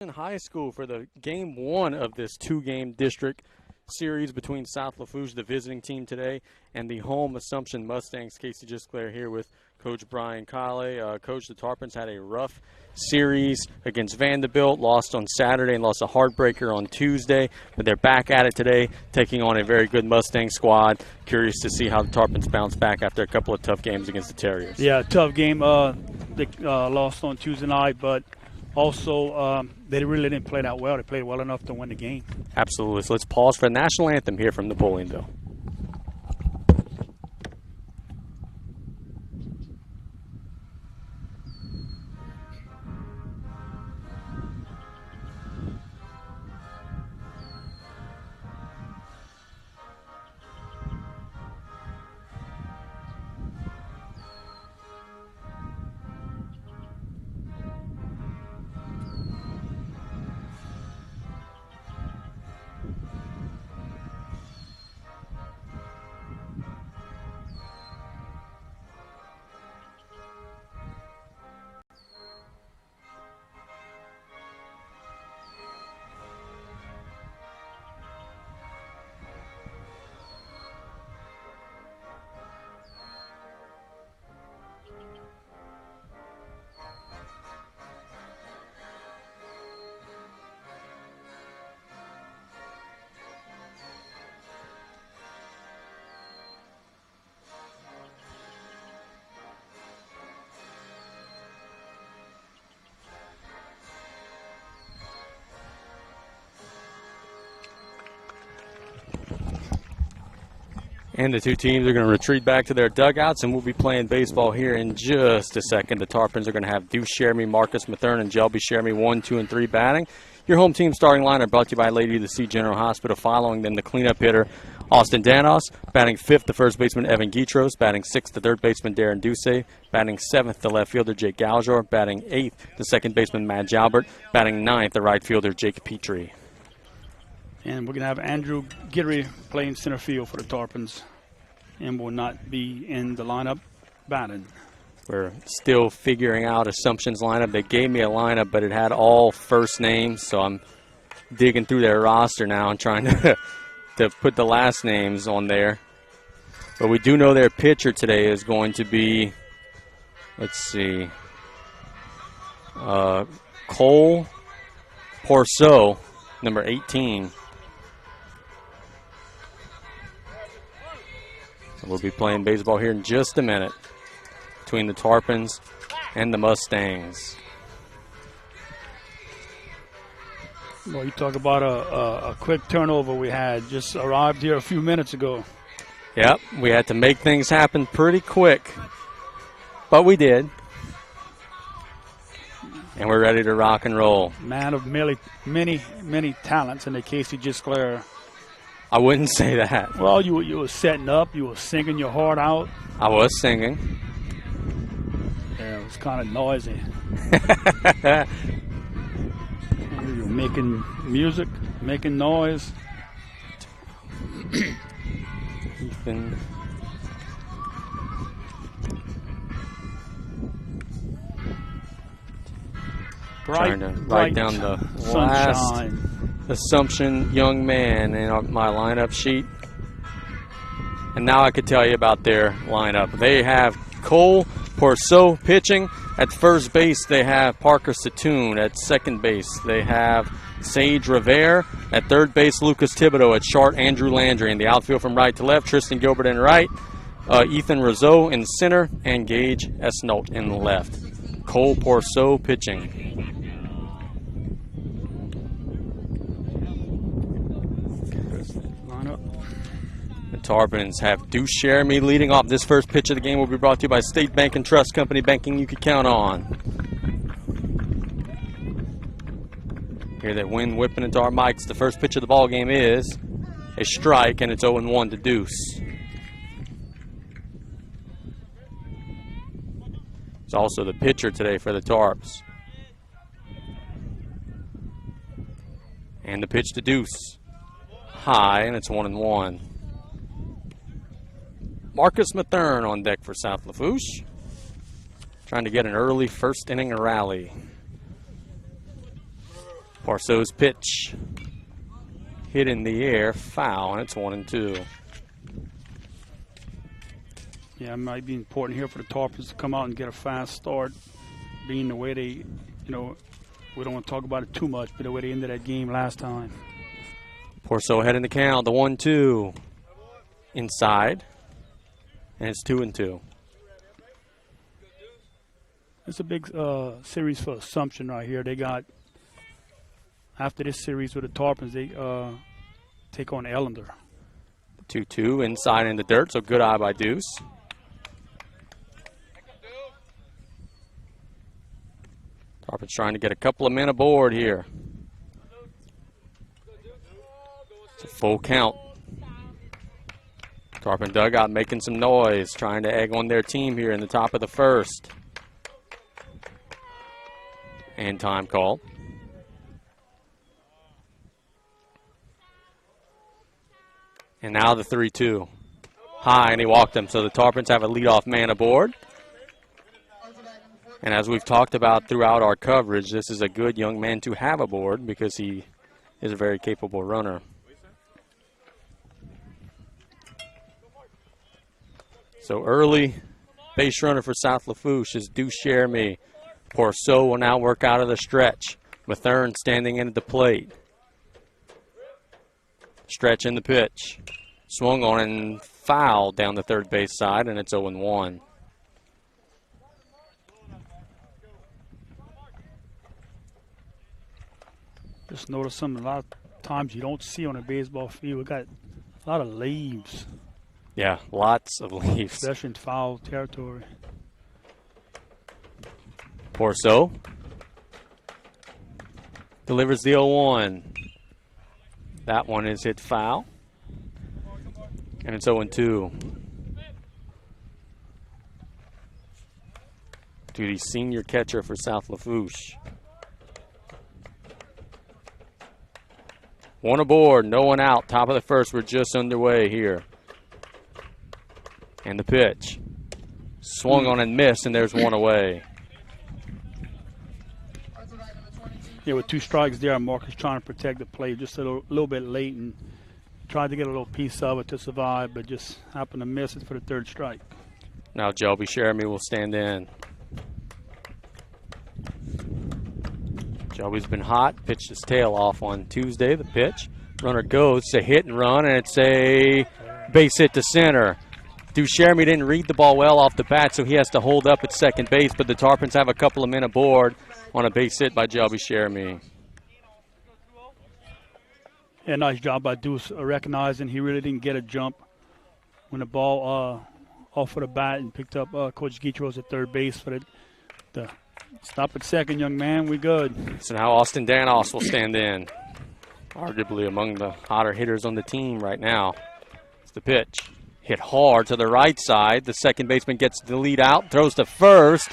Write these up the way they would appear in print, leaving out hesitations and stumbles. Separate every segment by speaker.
Speaker 1: In high school for the game one of this two-game district series between South Lafourche, the visiting team today, and the home Assumption Mustangs. Casey Gisclair here with Coach Brian Colley. Coach, the Tarpons had a rough series against Vanderbilt, lost on Saturday and lost a heartbreaker on Tuesday, but they're back at it today, taking on a very good Mustang squad. Curious to see how the Tarpons bounce back after a couple of tough games against the Terriers.
Speaker 2: Yeah, tough game. They lost on Tuesday night, but also they really didn't play that well. They played well enough to win the game.
Speaker 1: Absolutely. So let's pause for the national anthem here from Napoleonville. And the two teams are going to retreat back to their dugouts, and we'll be playing baseball here in just a second. The Tarpons are going to have Deuce Sheremy, Marcus Mathern, and Jelby Sheremy 1, 2, and 3 batting. Your home team starting lineup brought to you by Lady of the Sea General Hospital. Following them, the cleanup hitter, Austin Danos. Batting 5th, the first baseman, Evan Guitros. Batting 6th, the third baseman, Darren Ducey. Batting 7th, the left fielder, Jake Galjor. Batting 8th, the second baseman, Matt Jalbert. Batting 9th, the right fielder, Jake Petrie.
Speaker 2: And we're going to have Andrew Gittery playing center field for the Tarpons and will not be in the lineup batting.
Speaker 1: We're still figuring out Assumption's lineup. They gave me a lineup, but it had all first names, so I'm digging through their roster now and trying to put the last names on there. But we do know their pitcher today is going to be, let's see, Cole Porceau, number 18. So we'll be playing baseball here in just a minute between the Tarpons and the Mustangs.
Speaker 2: Well, you talk about a quick turnover we had. Just arrived here a few minutes ago.
Speaker 1: Yep, we had to make things happen pretty quick, but we did. And we're ready to rock and roll.
Speaker 2: Man of many talents in the Casey Gisclair.
Speaker 1: I wouldn't say that.
Speaker 2: Well, you were setting up. You were singing your heart out.
Speaker 1: I was singing.
Speaker 2: Yeah, it was kind of noisy. You were making music, making noise.
Speaker 1: Ethan. Trying to write down the
Speaker 2: sunshine.
Speaker 1: Last Assumption young man in my lineup sheet. And now I could tell you about their lineup. They have Cole Porceau pitching. At first base, they have Parker Satoon. At second base, they have Sage Rivera. At third base, Lucas Thibodeau. At short, Andrew Landry. In the outfield from right to left, Tristan Gilbert in right, Ethan Rizzo in center, and Gage Esnolt in the left. Cole Porceau pitching. The Tarpons have Deuce Sheremy leading off. This first pitch of the game will be brought to you by State Bank and Trust Company, banking you can count on. Hear that wind whipping into our mics. The first pitch of the ball game is a strike, and it's 0-1 to Deuce. It's also the pitcher today for the Tarps. And the pitch to Deuce. High, and it's 1-1. Marcus Mathern on deck for South Lafourche. Trying to get an early first inning rally. Parceau's pitch hit in the air, foul, and it's 1-2.
Speaker 2: Yeah, it might be important here for the Tarpons to come out and get a fast start, being the way they, we don't want to talk about it too much, but the way they ended that game last time.
Speaker 1: Parceau heading the count, the 1-2 inside, and it's 2-2.
Speaker 2: It's a big series for Assumption right here. They got, after this series with the Tarpons, they take on Ellender.
Speaker 1: 2-2 inside in the dirt, so good eye by Deuce. Tarpons trying to get a couple of men aboard here. It's a full count. Tarpon dugout making some noise, trying to egg on their team here in the top of the first. And time call. And now the 3-2. High, and he walked him, so the Tarpons have a leadoff man aboard. And as we've talked about throughout our coverage, this is a good young man to have aboard because he is a very capable runner. So early base runner for South Lafourche is Deuce Jeremy. Parceau will now work out of the stretch. Mathern standing in at the plate. Stretch in the pitch. Swung on and fouled down the third base side, and it's 0-1.
Speaker 2: Just notice something a lot of times you don't see on a baseball field. We got a lot of leaves.
Speaker 1: Yeah, lots of leaves.
Speaker 2: Especially in foul territory.
Speaker 1: Parceau delivers the 0-1. That one is hit foul. And it's 0-2. To the senior catcher for South Lafourche. One aboard, no one out. Top of the first, we're just underway here. And the pitch. Swung on and missed, and there's one away.
Speaker 2: Yeah, with 2 strikes there, Marcus trying to protect the play just a little bit late and tried to get a little piece of it to survive, but just happened to miss it for the 3rd strike.
Speaker 1: Now Jelby Sheremy will stand in. Jelby's been hot, pitched his tail off on Tuesday. The pitch, runner goes, it's a hit and run, and it's a base hit to center. Duchermy didn't read the ball well off the bat, so he has to hold up at second base, but the Tarpons have a couple of men aboard on a base hit by Jelby Sheremy.
Speaker 2: Yeah, nice job by Deuce recognizing he really didn't get a jump when the ball off of the bat and picked up Coach Guitros at third base for the stop at second, young man. We good.
Speaker 1: So now Austin Danos will stand in, arguably among the hotter hitters on the team right now. It's the pitch. Hit hard to the right side. The second baseman gets the lead out, throws to first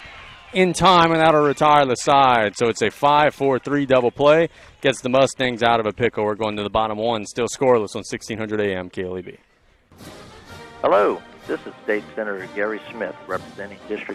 Speaker 1: in time, and that'll retire the side. So it's a 5-4-3 double play. Gets the Mustangs out of a pickle. We're going to the bottom 1, still scoreless on 1600 AM KLEB.
Speaker 3: Hello, this is State Senator Gary Smith representing District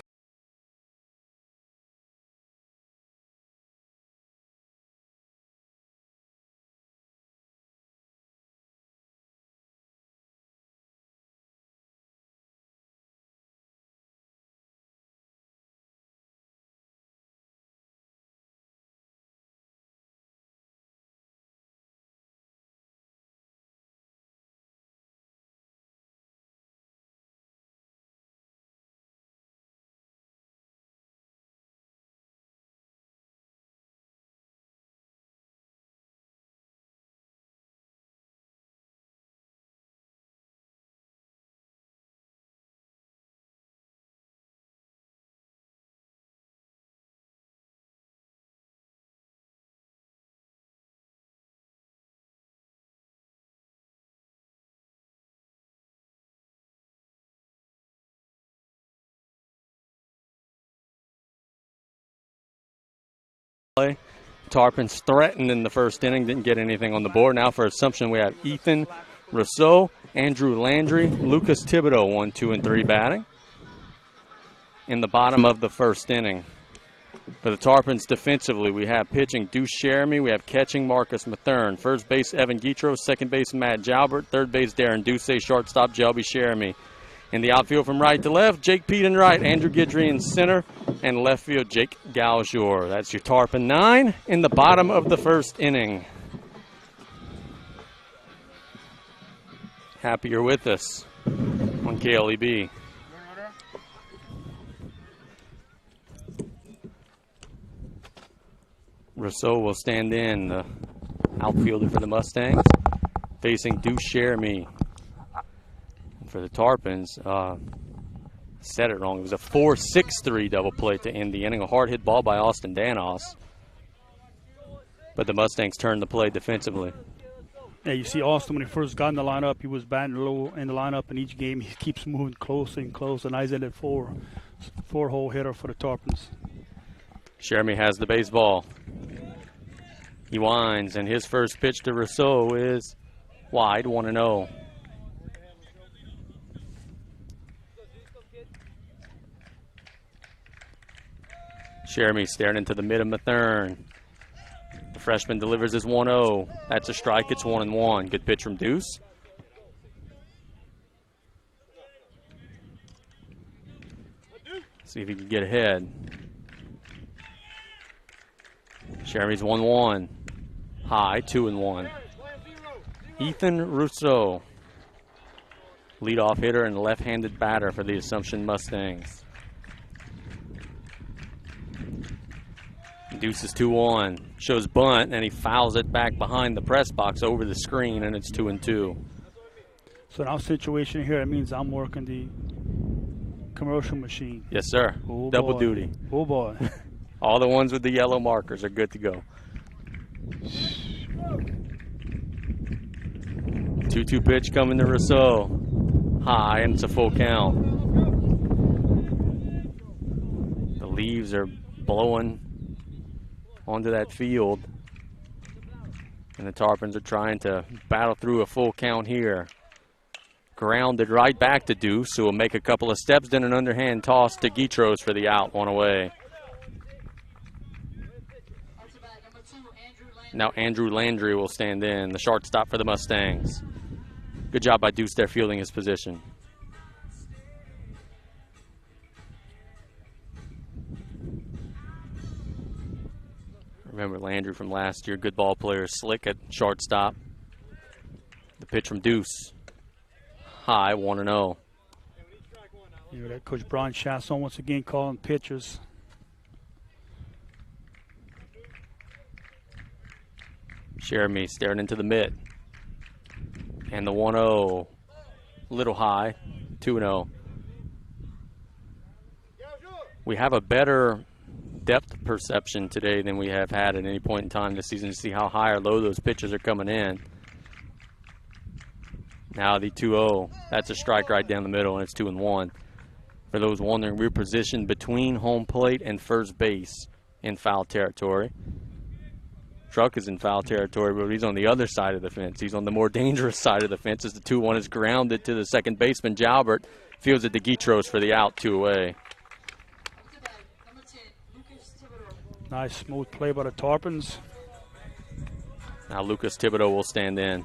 Speaker 1: Play. Tarpons threatened in the first inning, didn't get anything on the board. Now for Assumption, we have Ethan Rousseau, Andrew Landry, Lucas Thibodeau, 1, 2, and 3 batting in the bottom of the first inning. For the Tarpons defensively, we have pitching Deuce Jeremy. We have catching Marcus Mathern. First base, Evan Guitros. Second base, Matt Jalbert. Third base, Darren Duce. Shortstop, Jelby Jeremy. In the outfield from right to left, Jake Peden right, Andrew Guidry in center, and left field, Jake Galjour. That's your Tarpon 9 in the bottom of the first inning. Happy you're with us on KLEB. Rousseau will stand in, the outfielder for the Mustangs, facing Deuce Jeremy. For the Tarpons, said it wrong. It was a 4-6-3 double play to end the inning. A hard hit ball by Austin Danos. But the Mustangs turned the play defensively.
Speaker 2: Yeah, you see Austin when he first got in the lineup, he was batting low in the lineup in each game. He keeps moving closer and closer, and he's at that four-hole hitter for the Tarpons.
Speaker 1: Jeremy has the baseball. He winds, and his first pitch to Rousseau is wide, 1-0. Jeremy staring into the mid of Mathern. The freshman delivers his 1-0. That's a strike. It's 1-1. Good pitch from Deuce. See if he can get ahead. Jeremy's 1-1. High, 2-1. Ethan Rousseau, leadoff hitter and left-handed batter for the Assumption Mustangs. Deuce is 2-1. Shows bunt, and he fouls it back behind the press box over the screen, and it's 2-2.
Speaker 2: So in our situation here, it means I'm working the commercial machine.
Speaker 1: Yes, sir.
Speaker 2: Oh,
Speaker 1: double
Speaker 2: boy.
Speaker 1: duty.
Speaker 2: Oh, boy.
Speaker 1: All the ones with the yellow markers are good to go. 2-2 pitch coming to Rousseau. High, and it's a full count. The leaves are blowing onto that field, and the Tarpons are trying to battle through a full count here. Grounded right back to Deuce, who will make a couple of steps, then an underhand toss to Guitros for the out, one away. Now Andrew Landry will stand in, the shortstop for the Mustangs. Good job by Deuce there fielding his position. Remember Landry from last year, good ball player, slick at shortstop. The pitch from Deuce. High, 1-0.
Speaker 2: You know that Coach Brian Chasson once again calling pitchers.
Speaker 1: Jeremy staring into the mitt. And the 1-0, little high, 2-0. We have a better depth perception today than we have had at any point in time this season to see how high or low those pitches are coming in. Now the 2-0, that's a strike right down the middle, and it's 2-1. For those wondering, we're positioned between home plate and first base in foul territory. Truck is in foul territory, but he's on the other side of the fence. He's on the more dangerous side of the fence as the 2-1 is grounded to the second baseman. Jalbert fields it to Guitros for the out, 2 away.
Speaker 2: Nice smooth play by the Tarpons.
Speaker 1: Now Lucas Thibodeau will stand in.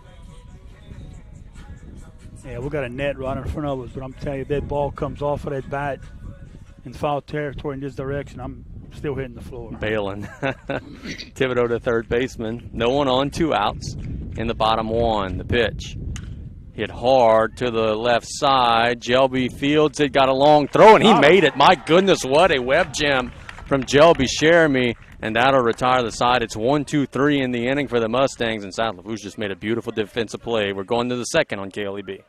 Speaker 2: Yeah, we got a net right in front of us, but I'm telling you, that ball comes off of that bat in foul territory in this direction. I'm still hitting the floor.
Speaker 1: Bailing. Thibodeau to third baseman. No one on, 2 outs in the bottom 1. The pitch hit hard to the left side. Jelby fields it, got a long throw, and he made it. My goodness, what a web gem from Jelby Jeremy, and that'll retire the side. It's 1-2-3 in the inning for the Mustangs, and South Lafourche just made a beautiful defensive play. We're going to the second on KLEB.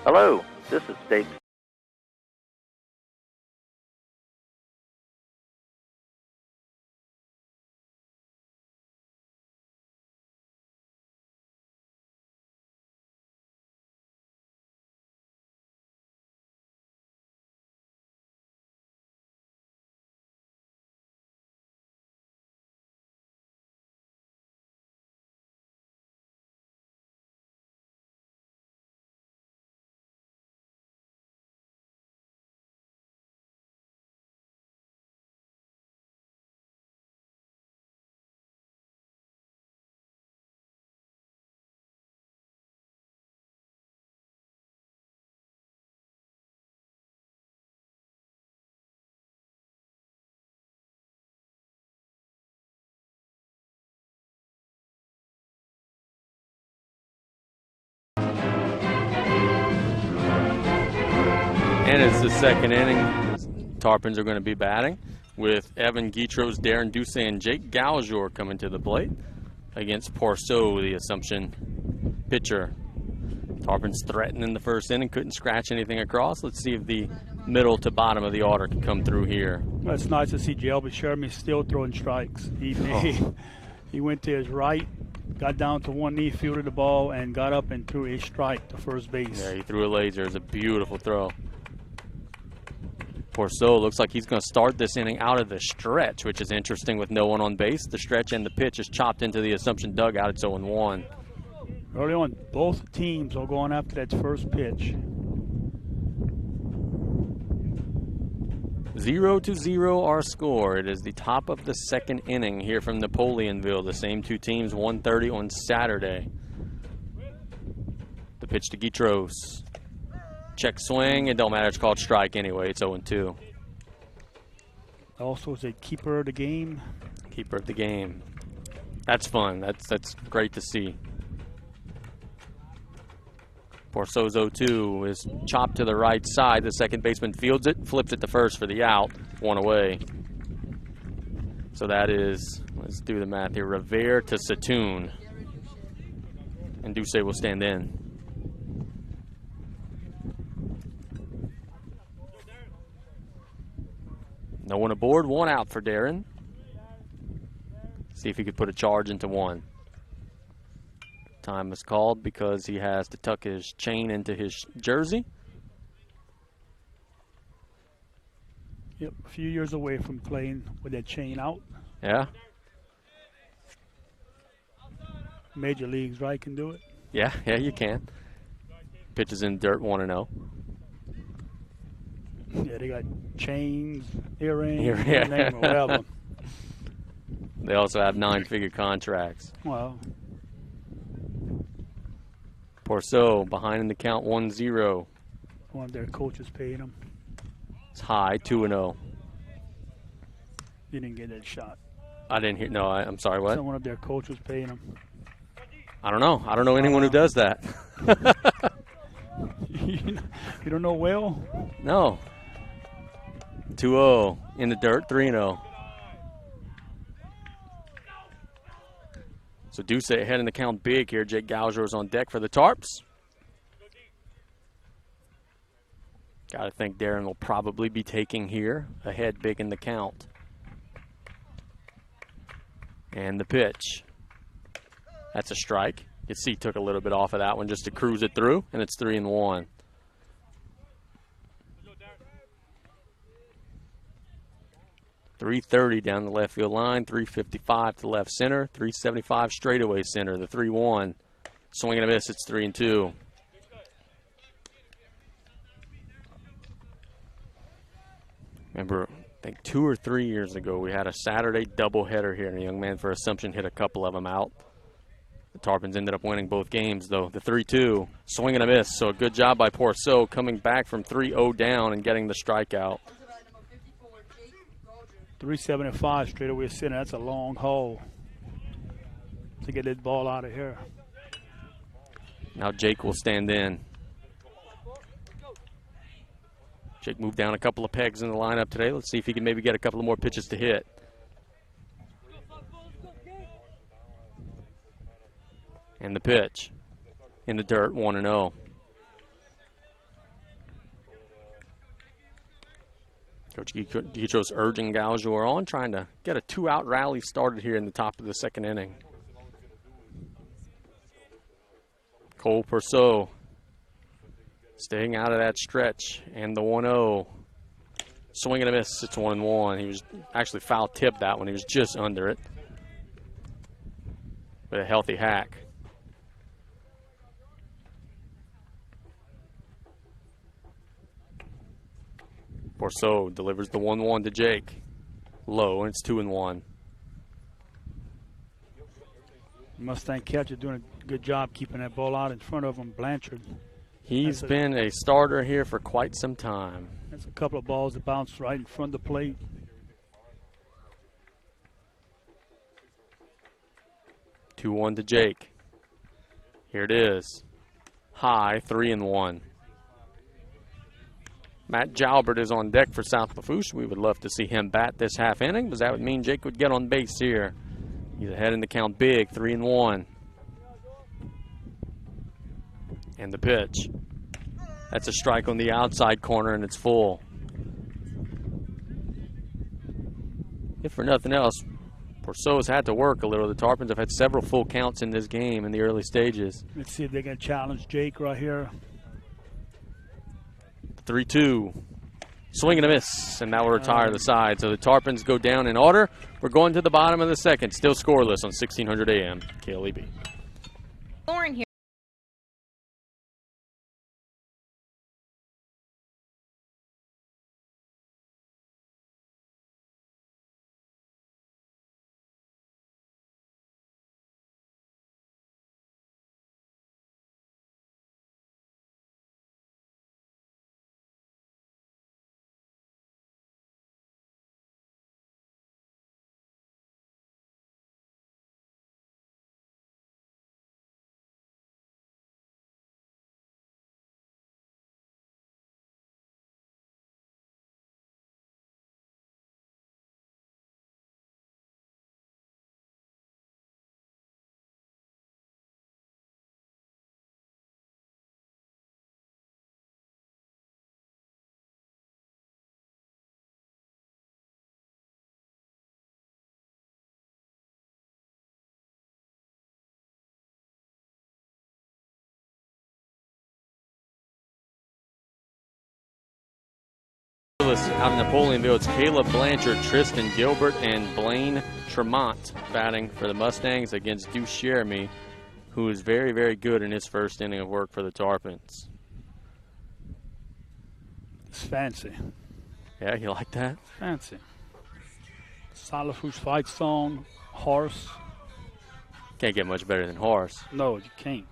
Speaker 3: Hello, this is State
Speaker 1: And it's the second inning. Tarpons are going to be batting with Evan Guitros, Darren Duce, and Jake Gaujour coming to the plate against Porceau, the Assumption pitcher. Tarpons threatened in the first inning, couldn't scratch anything across. Let's see if the middle to bottom of the order can come through here.
Speaker 2: Well, it's nice to see Jelby Sherman still throwing strikes. He went to his right, got down to one knee, fielded the ball, and got up and threw a strike to first base.
Speaker 1: Yeah, he threw a laser. It's a beautiful throw. Porceau looks like he's going to start this inning out of the stretch, which is interesting with no one on base. The stretch and the pitch is chopped into the Assumption dugout. It's 0-1.
Speaker 2: Early on, both teams are going after that first pitch.
Speaker 1: 0-0 our score. It is the top of the second inning here from Napoleonville. The same two teams, 1:30 on Saturday. The pitch to Guitros. Check swing. It don't matter. It's called strike anyway. It's 0-2.
Speaker 2: Also is a keeper of the game.
Speaker 1: Keeper of the game. That's fun. That's great to see. Porceau's 0-2 is chopped to the right side. The second baseman fields it, flips it to first for the out. One away. So that is, let's do the math here, Revere to Satoon. And Duce will stand in. No one aboard, one out for Darren. See if he could put a charge into one. Time is called because he has to tuck his chain into his jersey.
Speaker 2: Yep, a few years away from playing with that chain out.
Speaker 1: Yeah.
Speaker 2: Major leagues, right, can do it.
Speaker 1: Yeah, you can. Pitches in dirt, 1-0.
Speaker 2: Yeah, they got chains, earrings,
Speaker 1: Yeah.
Speaker 2: name or whatever.
Speaker 1: They also have 9-figure contracts.
Speaker 2: Well,
Speaker 1: Porceau behind in the count, 1-0.
Speaker 2: one of their coaches paid them.
Speaker 1: It's high, 2-0.
Speaker 2: You didn't get that shot.
Speaker 1: I didn't hear. No, I'm sorry. What?
Speaker 2: So one of their coaches paid them.
Speaker 1: I don't know. I don't know anyone who does that.
Speaker 2: You don't know Will?
Speaker 1: No. 2-0 in the dirt, 3-0. So Duce ahead in the count big here. Jake Gaujour is on deck for the Tarps. Got to think Darren will probably be taking here. Ahead big in the count. And the pitch. That's a strike. You can see he took a little bit off of that one just to cruise it through, and it's 3-1. .330 down the left field line, 355 to left center, 375 straightaway center, the 3-1. Swing and a miss, it's 3-2. Remember, I think 2 or 3 years ago, we had a Saturday doubleheader here, and a young man for Assumption hit a couple of them out. The Tarpons ended up winning both games, though. The 3-2, swing and a miss. So a good job by Porceau coming back from 3-0 down and getting the strikeout.
Speaker 2: 375 straight away center. That's a long haul to get that ball out of here.
Speaker 1: Now Jake will stand in. Jake moved down a couple of pegs in the lineup today. Let's see if he can maybe get a couple of more pitches to hit. And the pitch in the dirt, 1-0. Coach Guitros urging Gaujour on, trying to get a 2-out rally started here in the top of the second inning. Cole Porceau staying out of that stretch, and the 1-0. Swing and a miss, it's 1-1. He was actually foul tipped that one. He was just under it with a healthy hack. Porceau delivers the 1-1 to Jake. Low, and it's 2-1.
Speaker 2: Mustang catcher doing a good job keeping that ball out in front of him, Blanchard.
Speaker 1: He's been a starter here for quite some time.
Speaker 2: That's a couple of balls that bounced right in front of the plate.
Speaker 1: Two 2-1 to Jake. Here it is. High, 3-1. Matt Jalbert is on deck for South Lafourche. We would love to see him bat this half inning, because that would mean Jake would get on base here. He's ahead in the count big, 3-1. And the pitch. That's a strike on the outside corner, and it's full. If for nothing else, Porceau's had to work a little. The Tarpons have had several full counts in this game in the early stages.
Speaker 2: Let's see if they can challenge Jake right here.
Speaker 1: 3-2. Swing and a miss, and now we'll retire the side. So the Tarpons go down in order. We're going to the bottom of the second. Still scoreless on 1600 AM KLEB.
Speaker 4: Lauren here.
Speaker 1: Out in Napoleonville, it's Caleb Blanchard, Tristan Gilbert, and Blaine Tremont batting for the Mustangs against Deuce Jeremy, who is very, very good in his first inning of work for the Tarpons.
Speaker 2: It's fancy.
Speaker 1: Yeah, you like that?
Speaker 2: Fancy. South Lafourche fight song, horse.
Speaker 1: Can't get much better than horse.
Speaker 2: No, you can't.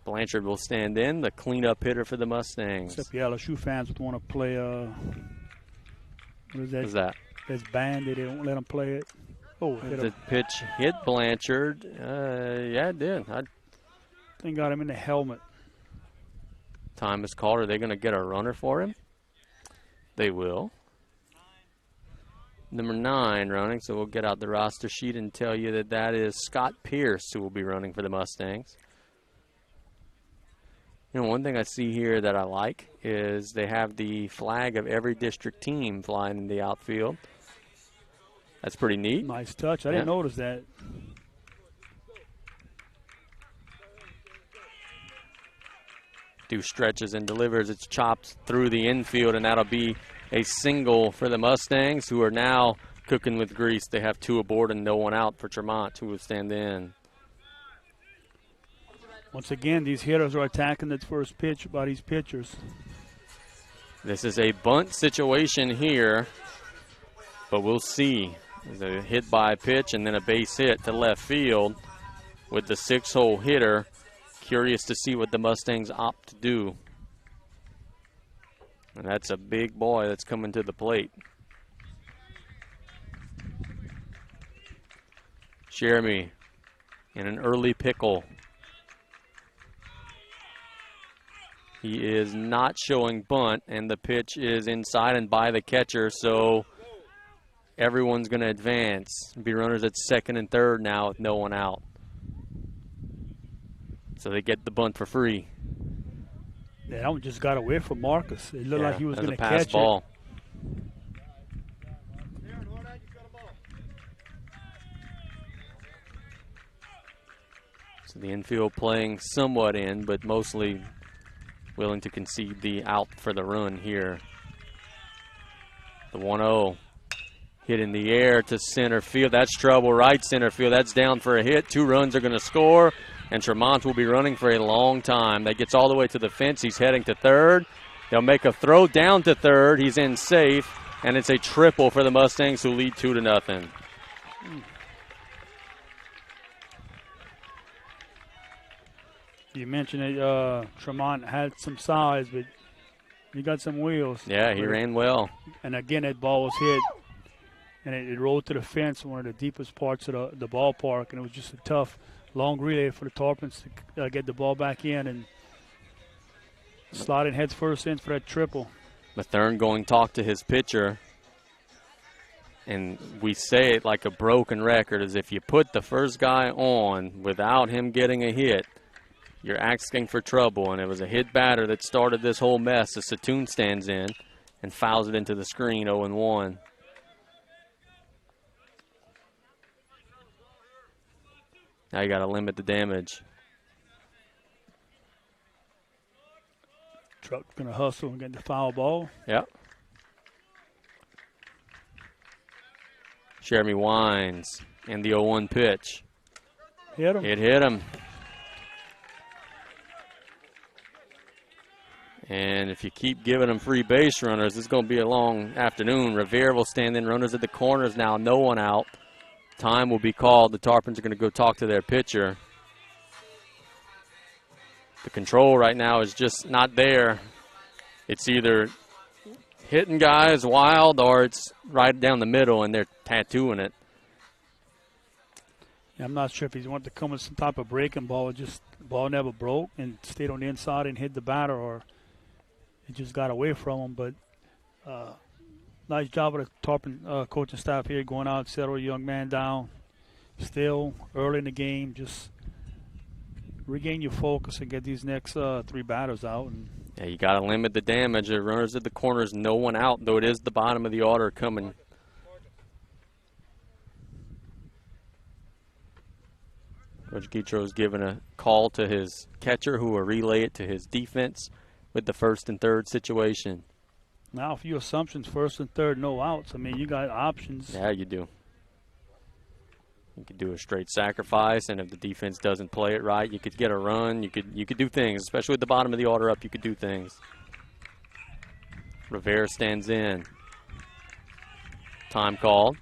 Speaker 1: Blanchard will stand in, the cleanup hitter for the Mustangs.
Speaker 2: Except the LSU fans would want to play, what is that?
Speaker 1: What's that?
Speaker 2: This band, they won't let them play it. Oh,
Speaker 1: The pitch hit Blanchard. Yeah, it did.
Speaker 2: They got him in the helmet.
Speaker 1: Time is called. Are they going to get a runner for him? They will. Number 9 running, so we'll get out the roster sheet and tell you that that is Scott Pierce who will be running for the Mustangs. You know, one thing I see here that I like is they have the flag of every district team flying in the outfield. That's pretty neat.
Speaker 2: Nice touch. I didn't notice that.
Speaker 1: Deuce stretches and delivers. It's chopped through the infield, and that'll be a single for the Mustangs, who are now cooking with grease. They have 2 aboard and no one out for Tremont, who will stand in.
Speaker 2: Once again, these hitters are attacking the first pitch by these pitchers.
Speaker 1: This is a bunt situation here, but we'll see. There's a hit by pitch and then a base hit to left field with the 6-hole hitter. Curious to see what the Mustangs opt to do. And that's a big boy that's coming to the plate. Jeremy in an early pickle. He is not showing bunt, and the pitch is inside and by the catcher, so everyone's going to advance. Be runners at second and third now with no one out. So they get the bunt for free.
Speaker 2: Yeah, that one just got away from Marcus. It looked like he was going to
Speaker 1: pass
Speaker 2: catch
Speaker 1: ball. So the infield playing somewhat in, but mostly willing to concede the out for the run here. The 1-0 hit in the air to center field. That's trouble, right center field. That's down for a hit. 2 runs are going to score, and Tremont will be running for a long time. That gets all the way to the fence. He's heading to third. They'll make a throw down to third. He's in safe, and it's a triple for the Mustangs, who lead 2-0.
Speaker 2: You mentioned that Tremont had some size, but he got some wheels.
Speaker 1: Yeah, he ran well.
Speaker 2: And again, that ball was hit, and it rolled to the fence, one of the deepest parts of the ballpark, and it was just a tough, long relay for the Tarpons to get the ball back in. And Sliding heads first in for that triple.
Speaker 1: Mathern going to talk to his pitcher. And we say it like a broken record, as if you put the first guy on without him getting a hit, you're asking for trouble. And it was a hit batter that started this whole mess as Satoon stands in and fouls it into the screen, 0-1. Now you got to limit the damage.
Speaker 2: Truck's going to hustle and get the foul ball.
Speaker 1: Yep. Jeremy Wines and the 0-1 pitch.
Speaker 2: Hit him.
Speaker 1: It hit him. And if you keep giving them free base runners, it's going to be a long afternoon. Revere will stand in. Runners at the corners now. No one out. Time will be called. The Tarpons are going to go talk to their pitcher. The control right now is just not there. It's either hitting guys wild or it's right down the middle and they're tattooing it.
Speaker 2: Yeah, I'm not sure if he wanted to come with some type of breaking ball. Just the ball never broke and stayed on the inside and hit the batter, or it just got away from him. But nice job of the Tarpon coaching staff here going out and settle a young man down. Still early in the game, just regain your focus and get these next 3 batters out. And
Speaker 1: yeah, you got to limit the damage. The runners at the corners, no one out, though it is the bottom of the order coming. Coach Guitro's given a call to his catcher, who will relay it to his defense with the 1st and 3rd situation.
Speaker 2: Now a few assumptions, 1st and 3rd, no outs. I mean, you got options.
Speaker 1: Yeah, you do. You could do a straight sacrifice, and if the defense doesn't play it right, you could get a run. You could do things, especially with the bottom of the order up. You could do things. Rivera stands in. Time called.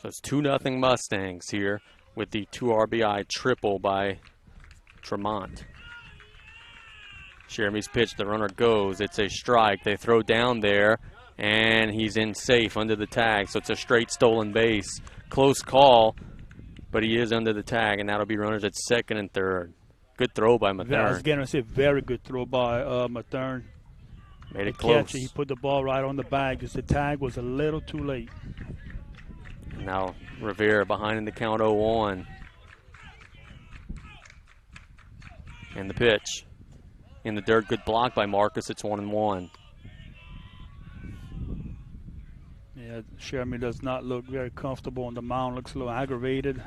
Speaker 1: So it's 2-0 Mustangs here with the 2 RBI triple by Tremont. Jeremy's pitch, the runner goes. It's a strike. They throw down there, and he's in safe under the tag. So it's a straight stolen base. Close call, but he is under the tag, and that'll be runners at 2nd and 3rd. Good throw by Mathern.
Speaker 2: I was going to say very good throw by Mathern.
Speaker 1: Made it
Speaker 2: the
Speaker 1: close.
Speaker 2: Catcher, he put the ball right on the bag. Just the tag was a little too late.
Speaker 1: Now Rivera behind in the count, 0-1. And the pitch. In the dirt, good block by Marcus. It's 1-1.
Speaker 2: Yeah, Jeremy does not look very comfortable on the mound. Looks a little aggravated.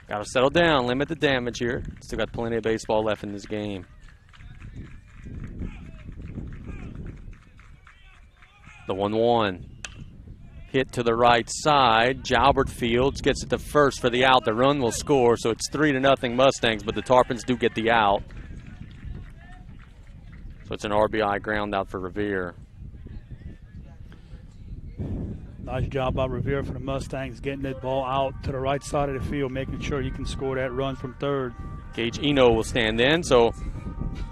Speaker 1: Got to settle down, limit the damage here. Still got plenty of baseball left in this game. The 1-1. Hit to the right side. Jalbert Fields gets it to first for the out. The run will score, so it's 3-0 Mustangs, but the Tarpons do get the out. So it's an RBI ground out for Revere.
Speaker 2: Nice job by Revere for the Mustangs, getting that ball out to the right side of the field, making sure he can score that run from 3rd.
Speaker 1: Gage Eno will stand in, so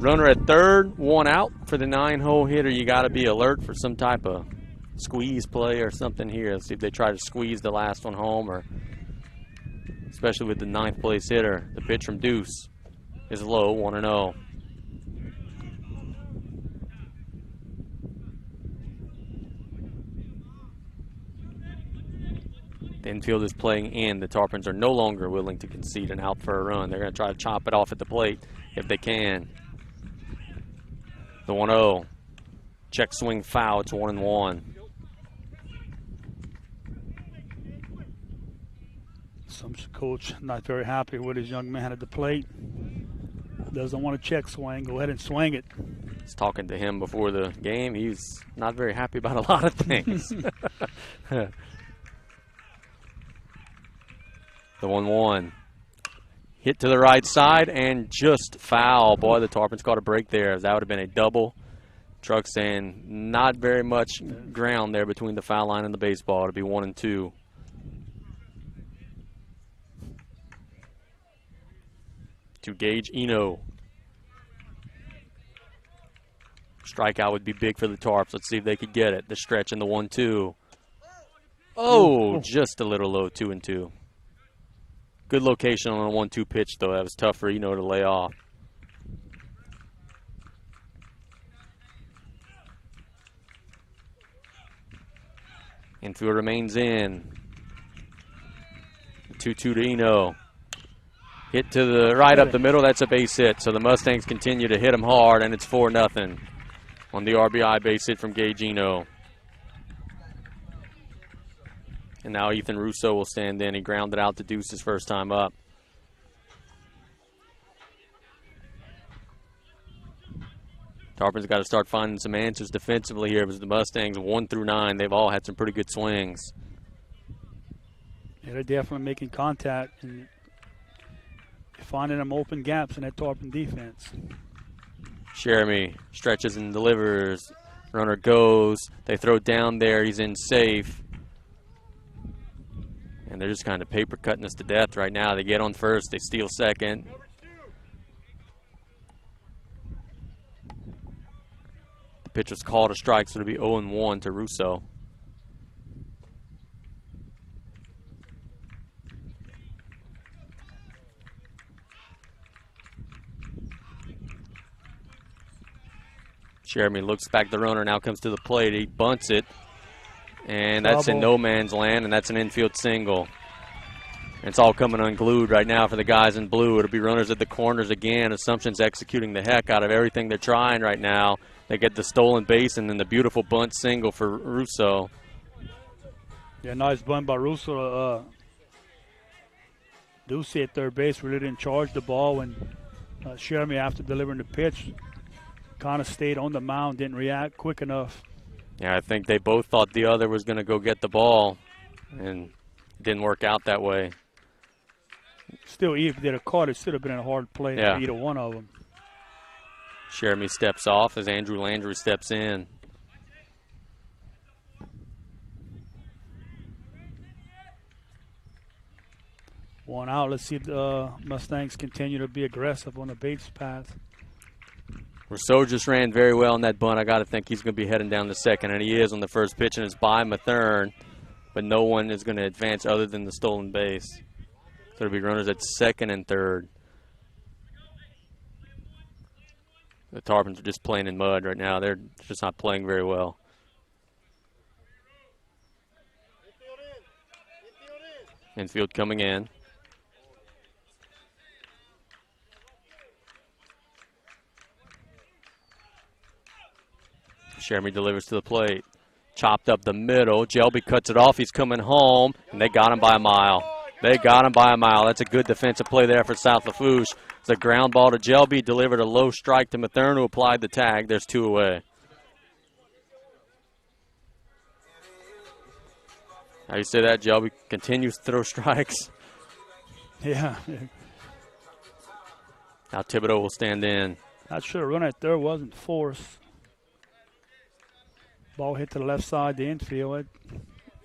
Speaker 1: runner at 3rd, 1 out for the 9-hole hitter. You got to be alert for some type of squeeze play or something here. Let's see if they try to squeeze the last one home, or especially with the 9th place hitter. The pitch from Deuce is low, 1-0. The infield is playing in. The Tarpons are no longer willing to concede an out for a run. They're going to try to chop it off at the plate if they can. The 1-0. Check swing foul. It's 1-1.
Speaker 2: Some coach not very happy with his young man at the plate. Doesn't want to check swing. Go ahead and swing it.
Speaker 1: I was talking to him before the game. He's not very happy about a lot of things. The 1-1. Hit to the right side and just foul. Boy, the Tarpons caught a break there. That would have been a double. Truck saying not very much ground there between the foul line and the baseball. It'll be 1-2. To Gage Eno. Strikeout would be big for the Tarps. Let's see if they could get it. The stretch in the 1-2. Oh, just a little low, 2-2. Good location on a 1-2 pitch, though. That was tough for Eno to lay off. Infield remains in. 2-2 to Eno. Hit to the right up the middle. That's a base hit. So the Mustangs continue to hit him hard, and it's 4-0 on the RBI base hit from Gage Eno. And now Ethan Russo will stand in. He grounded out to Deuce his first time up. Tarpons got to start finding some answers defensively here because the Mustangs 1 through 9, they've all had some pretty good swings.
Speaker 2: Yeah, they're definitely making contact and finding them open gaps in that Tarpon defense.
Speaker 1: Jeremy stretches and delivers. Runner goes. They throw down there. He's in safe. And they're just kind of paper cutting us to death right now. They get on first. They steal second. The pitch was called a strike, so it'll be 0-1 to Russo. Jeremy looks back the runner, now comes to the plate. He bunts it. And that's in no man's land, and that's an infield single. It's all coming unglued right now for the guys in blue. It'll be runners at the corners again. Assumption's executing the heck out of everything they're trying right now. They get the stolen base and then the beautiful bunt single for Russo.
Speaker 2: Yeah, nice bunt by Russo. Ducey at third base really didn't charge the ball when Jeremy, after delivering the pitch, kind of stayed on the mound, didn't react quick enough.
Speaker 1: Yeah, I think they both thought the other was going to go get the ball, and it didn't work out that way.
Speaker 2: Still, even if they'd have caught it, should have been a hard play for either one of them.
Speaker 1: Jeremy steps off as Andrew Landry steps in.
Speaker 2: One out. Let's see if the Mustangs continue to be aggressive on the base path.
Speaker 1: Rousseau just ran very well in that bunt. I got to think he's going to be heading down to second, and he is on the first pitch, and it's by Mathern, but no one is going to advance other than the stolen base. So there'll be runners at second and third. The Tarpons are just playing in mud right now. They're just not playing very well. Infield coming in. Jeremy delivers to the plate. Chopped up the middle. Jelby cuts it off. He's coming home, and they got him by a mile. They got him by a mile. That's a good defensive play there for South Lafourche. It's a ground ball to Jelby, delivered a low strike to Mathern, who applied the tag. There's 2 away. How you say that, Jelby? Continues to throw strikes.
Speaker 2: Yeah.
Speaker 1: Now Thibodeau will stand in.
Speaker 2: Not sure. Run at third wasn't forced. Ball hit to the left side, the infield.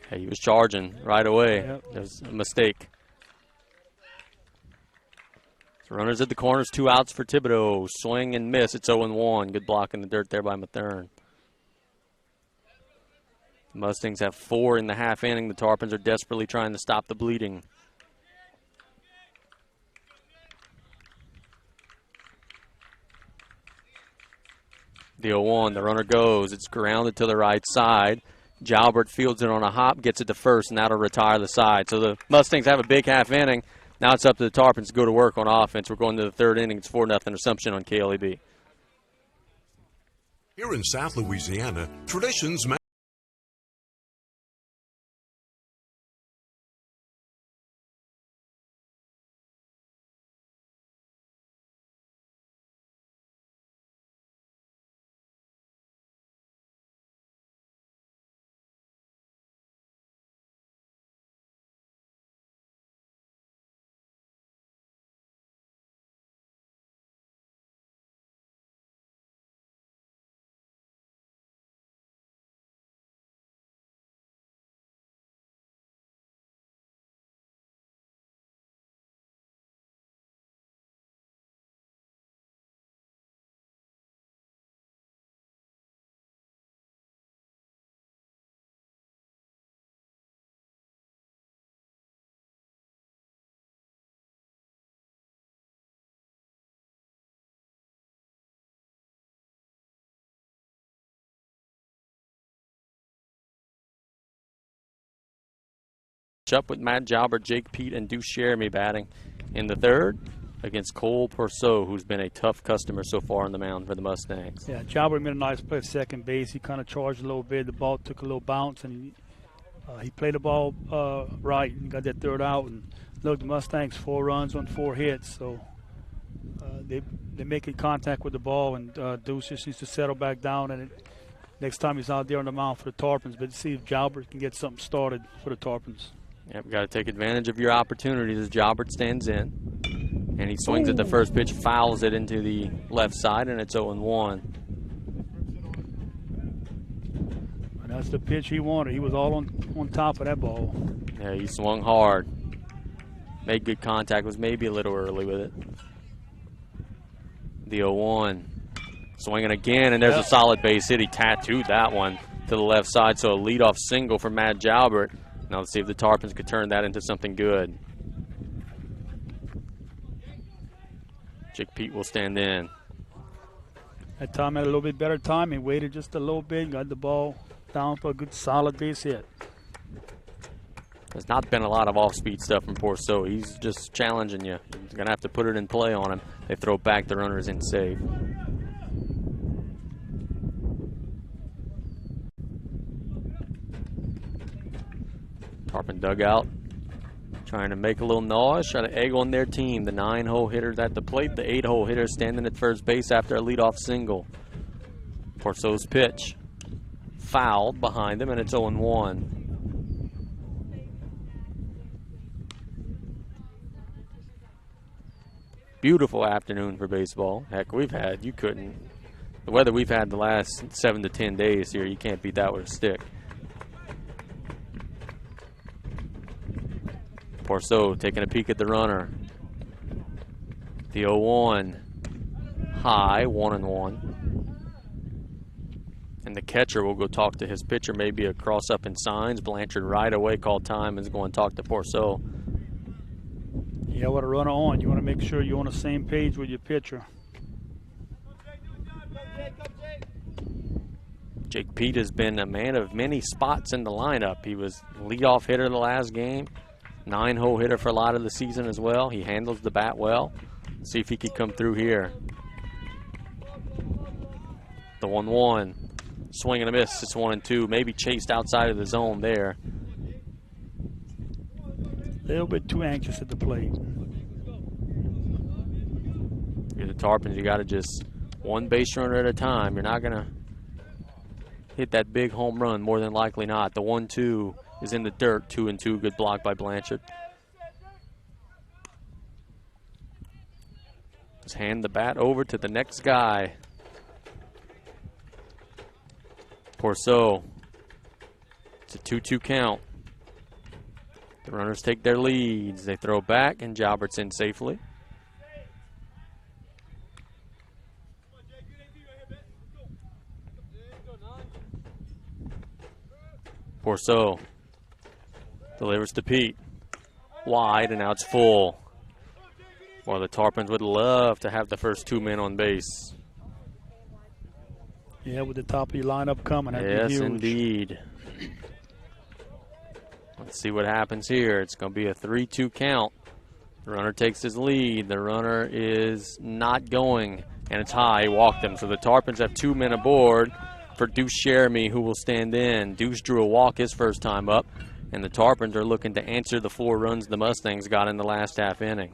Speaker 1: Hey, he was charging right away.
Speaker 2: Yep.
Speaker 1: It was a mistake. So runners at the corners, 2 outs for Thibodeau. Swing and miss. It's 0-1. Good block in the dirt there by Mathern. The Mustangs have 4 in the half inning. The Tarpons are desperately trying to stop the bleeding. The 0-1, the runner goes. It's grounded to the right side. Jalbert fields it on a hop, gets it to first, and that'll retire the side. So the Mustangs have a big half inning. Now it's up to the Tarpons to go to work on offense. We're going to the third inning. It's 4-0 Assumption on KLEB.
Speaker 5: Here in South Louisiana, traditions matter.
Speaker 1: match up with Matt Jalbert, Jake Pete, and Deuce Jeremy batting in the third against Cole Pourceau, who's been a tough customer so far on the mound for the Mustangs.
Speaker 2: Yeah, Jalbert made a nice play at second base. He kind of charged a little bit. The ball took a little bounce, and he played the ball right and got that third out. And look, the Mustangs 4 runs on 4 hits, so they're making contact with the ball, and Deuce just needs to settle back down. And next time he's out there on the mound for the Tarpons, but see if Jalbert can get something started for the Tarpons.
Speaker 1: Yep, got to take advantage of your opportunities as Jalbert stands in. And he swings at the first pitch, fouls it into the left side, and it's 0-1.
Speaker 2: And that's the pitch he wanted. He was all on top of that ball.
Speaker 1: Yeah, he swung hard. Made good contact, was maybe a little early with it. The 0-1. Swinging again, and there's a solid base hit. He tattooed that one to the left side, so a leadoff single for Matt Jalbert. Now let's see if the Tarpons could turn that into something good. Jake Pete will stand in.
Speaker 2: That time had a little bit better time. He waited just a little bit, got the ball down for a good solid base hit.
Speaker 1: There's not been a lot of off-speed stuff from Pourceau. He's just challenging you. He's going to have to put it in play on him. They throw back, the runner's in safe. Tarpon dugout trying to make a little noise, trying to egg on their team. The 9-hole hitter at the plate, the 8-hole hitter standing at first base after a leadoff single. Pourceau's pitch fouled behind him, and it's 0-1. Beautiful afternoon for baseball. Heck, the weather we've had the last 7 to 10 days here, you can't beat that with a stick. Pourceau taking a peek at the runner. The 0-1 high, 1-1. And the catcher will go talk to his pitcher, maybe a cross up in signs. Blanchard right away called time and is going to talk to Pourceau.
Speaker 2: Yeah, with a runner on, you want to make sure you're on the same page with your pitcher.
Speaker 1: Jake Pete has been a man of many spots in the lineup. He was leadoff hitter the last game. 9-hole hitter for a lot of the season as well. He handles the bat well. Let's see if he can come through here. The 1-1. Swing and a miss. It's 1-2. Maybe chased outside of the zone there.
Speaker 2: A little bit too anxious at the plate.
Speaker 1: You're the Tarpons. You got to just one base runner at a time. You're not going to hit that big home run, more than likely not. The 1-2 is in the dirt, 2-2. Good block by Blanchard. Just hand the bat over to the next guy. Pourceau. It's a 2-2 count. The runners take their leads. They throw back, and Jalbert's in safely. Pourceau delivers to Pete. Wide, and now it's full. Well, the Tarpons would love to have the first 2 men on base.
Speaker 2: Yeah, with the top of your lineup coming.
Speaker 1: Yes, indeed. Let's see what happens here. It's going to be a 3-2 count. The runner takes his lead. The runner is not going, and it's high. He walked him. So the Tarpons have 2 men aboard for Deuce Jeremy, who will stand in. Deuce drew a walk his first time up, and the Tarpons are looking to answer the 4 runs the Mustangs got in the last half inning.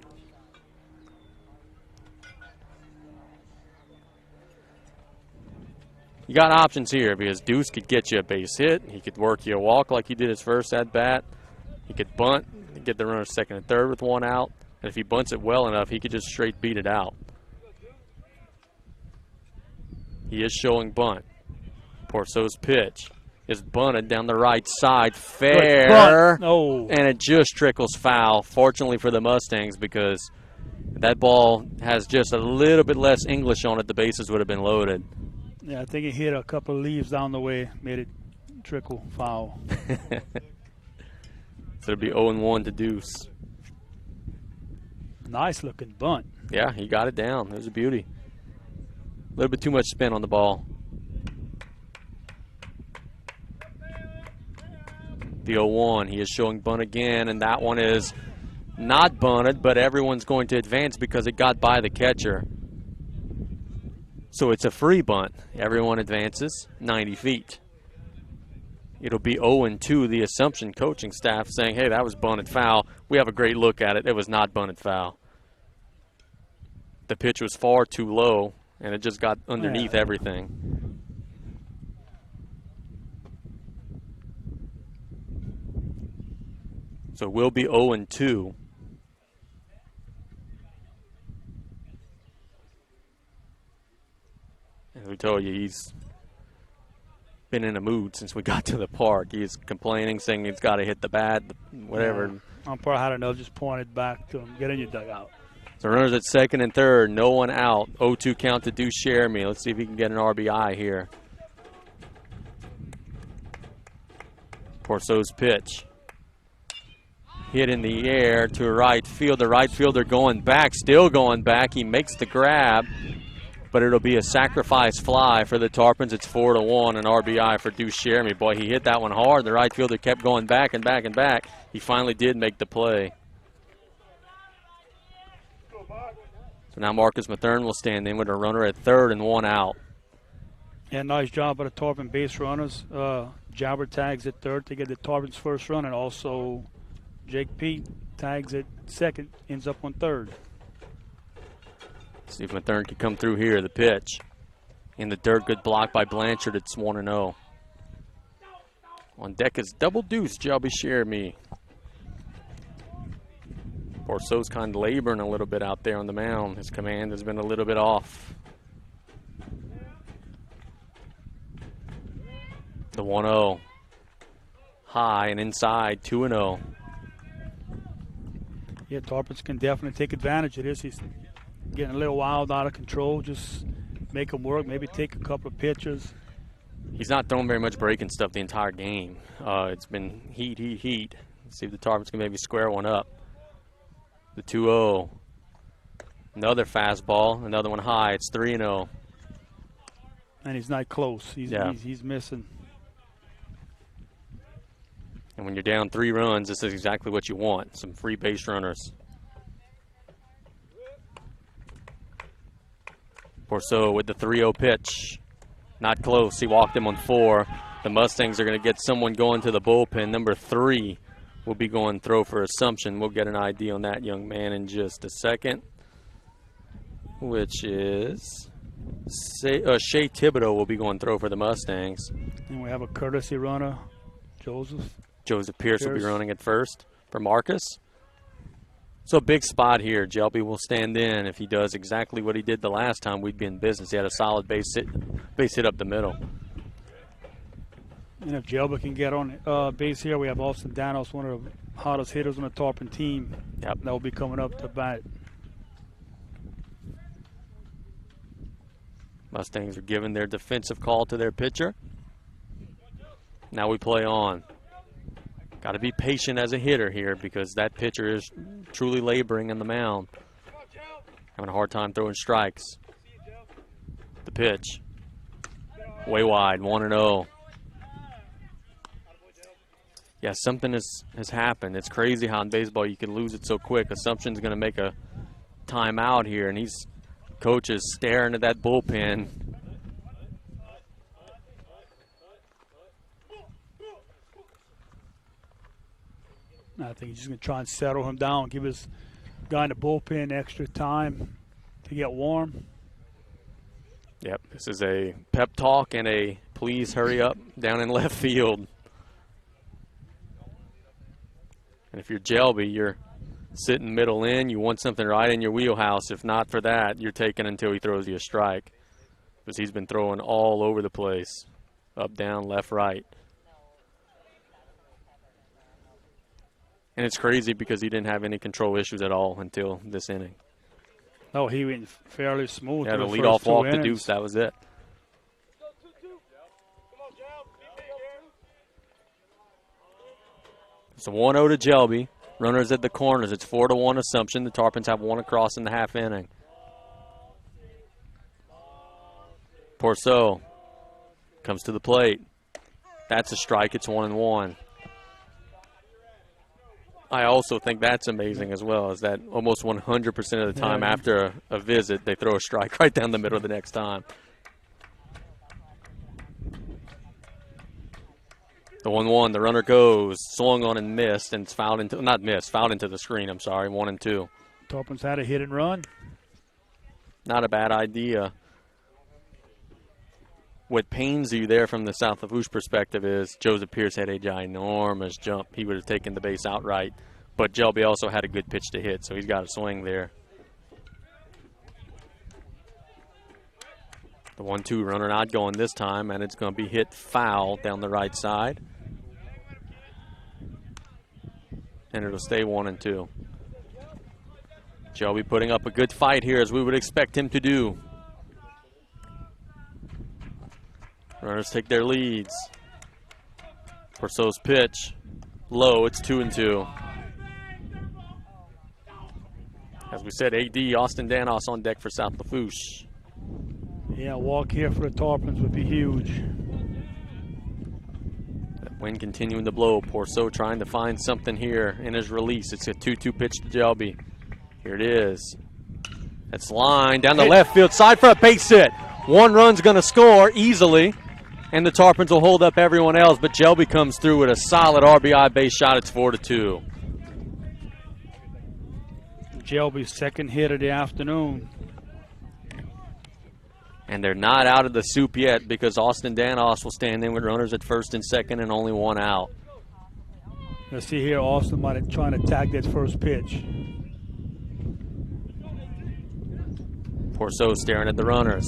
Speaker 1: You got options here because Deuce could get you a base hit. He could work you a walk like he did his first at-bat. He could bunt and get the runner second and third with 1 out. And if he bunts it well enough, he could just straight beat it out. He is showing bunt. Pourceau's pitch is bunted down the right side. Fair.
Speaker 2: Oh.
Speaker 1: And it just trickles foul, fortunately for the Mustangs, because that ball has just a little bit less English on it. The bases would have been loaded.
Speaker 2: Yeah, I think it hit a couple of leaves down the way, made it trickle foul.
Speaker 1: So it'll be 0-1 to Deuce.
Speaker 2: Nice looking bunt.
Speaker 1: Yeah, he got it down. It was a beauty. A little bit too much spin on the ball. The 0-1. He is showing bunt again, and that one is not bunted, but everyone's going to advance because it got by the catcher. So it's a free bunt. Everyone advances 90 feet. It'll be 0-2, the Assumption coaching staff saying, hey, that was bunted foul. We have a great look at it. It was not bunted foul. The pitch was far too low, and it just got underneath everything. So we'll be 0-2. As we told you, he's been in a mood since we got to the park. He's complaining, saying he's got to hit the bat, whatever.
Speaker 2: Yeah. Umpire had enough, just pointed back to him. Get in your dugout.
Speaker 1: So runners at second and third, no one out. 0-2 count to Deuce Jeremy. Let's see if he can get an RBI here. Porceau's pitch. Hit in the air to right field. The right fielder going back, still going back. He makes the grab, but it'll be a sacrifice fly for the Tarpons. It's 4-1, an RBI for Deuce Jeremy. Boy, he hit that one hard. The right fielder kept going back and back and back. He finally did make the play. So now Marcus Mathern will stand in with a runner at third and one out.
Speaker 2: Yeah, nice job by the Tarpon base runners. Jobber tags at third to get the Tarpons' first run, and also Jake Pete tags at second, ends up on third.
Speaker 1: See if Mathern can come through here. The pitch in the dirt, good block by Blanchard. It's 1-0. On deck is double Deuce, Shelby Jeremy. Porceau's kind of laboring a little bit out there on the mound. His command has been a little bit off. The 1-0. High and inside, 2-0.
Speaker 2: Yeah, Tarpons can definitely take advantage of this. He's getting a little wild, out of control. Just make him work, maybe take a couple of pitches.
Speaker 1: He's not throwing very much breaking stuff the entire game. It's been heat. Let's see if the Tarpons can maybe square one up. The 2-0. Another fastball, another one high. It's 3-0.
Speaker 2: And he's not close. He's missing.
Speaker 1: And when you're down 3 runs, this is exactly what you want. Some free base runners. Porceau with the 3-0 pitch. Not close. He walked him on 4. The Mustangs are going to get someone going to the bullpen. Number 3 will be going throw for Assumption. We'll get an ID on that young man in just a second, which is Shea Thibodeau will be going throw for the Mustangs.
Speaker 2: And we have a courtesy runner, Joseph
Speaker 1: Pierce will be running at first for Marcus. So a big spot here. Jelby will stand in. If he does exactly what he did the last time, we'd be in business. He had a solid base hit up the middle.
Speaker 2: And if Jelby can get on base here, we have Austin Danos, one of the hottest hitters on the Tarpon team.
Speaker 1: Yep.
Speaker 2: That will be coming up to bat.
Speaker 1: Mustangs are giving their defensive call to their pitcher. Now we play on. Got to be patient as a hitter here because that pitcher is truly laboring on the mound. Having a hard time throwing strikes. The pitch. Way wide, 1-0. Yeah, something has happened. It's crazy how in baseball you can lose it so quick. Assumption's going to make a timeout here, and coach is staring at that bullpen.
Speaker 2: I think he's just going to try and settle him down, give his guy in the bullpen extra time to get warm.
Speaker 1: Yep, this is a pep talk and a please hurry up down in left field. And if you're Jelby, you're sitting middle in. You want something right in your wheelhouse. If not for that, you're taking until he throws you a strike. Because he's been throwing all over the place. Up, down, left, right. And it's crazy because he didn't have any control issues at all until this inning.
Speaker 2: No, he went fairly smooth.
Speaker 1: Yeah, the leadoff walk to Deuce, that was it. It's a 1-0 to Jelby. Runners at the corners. It's 4-1 Assumption. The Tarpons have one across in the half inning. Porceau comes to the plate. That's a strike. It's 1-1. I also think that's amazing as well, is that almost 100% of the time after a visit, they throw a strike right down the middle the next time. The 1-1, the runner goes, swung on and missed, and it's fouled into, not missed, fouled into the screen, I'm sorry, 1-2.
Speaker 2: Tarpons had a hit and run.
Speaker 1: Not a bad idea. What pains you there from the South Lafourche perspective is Joseph Pierce had a ginormous jump. He would have taken the base outright, but Jelby also had a good pitch to hit, so he's got a swing there. The 1-2 runner not going this time, and it's going to be hit foul down the right side. And it'll stay 1-2. Jelby putting up a good fight here, as we would expect him to do. Runners take their leads. Porceau's pitch. Low, it's 2-2. As we said, AD Austin Danos on deck for South Lafourche.
Speaker 2: Yeah, a walk here for the Tarpons would be huge.
Speaker 1: That wind continuing to blow. Porceau trying to find something here in his release. It's a 2-2 pitch to Jelby. Here it is. That's line down the left field side for a base hit. One run's going to score easily, and the Tarpons will hold up everyone else, but Jelby comes through with a solid RBI base shot. It's 4-2.
Speaker 2: Jelby's second hit of the afternoon.
Speaker 1: And they're not out of the soup yet, because Austin Danos will stand in with runners at first and second and only one out.
Speaker 2: Let's see here, Austin might have trying to attack that first pitch.
Speaker 1: Porceau staring at the runners.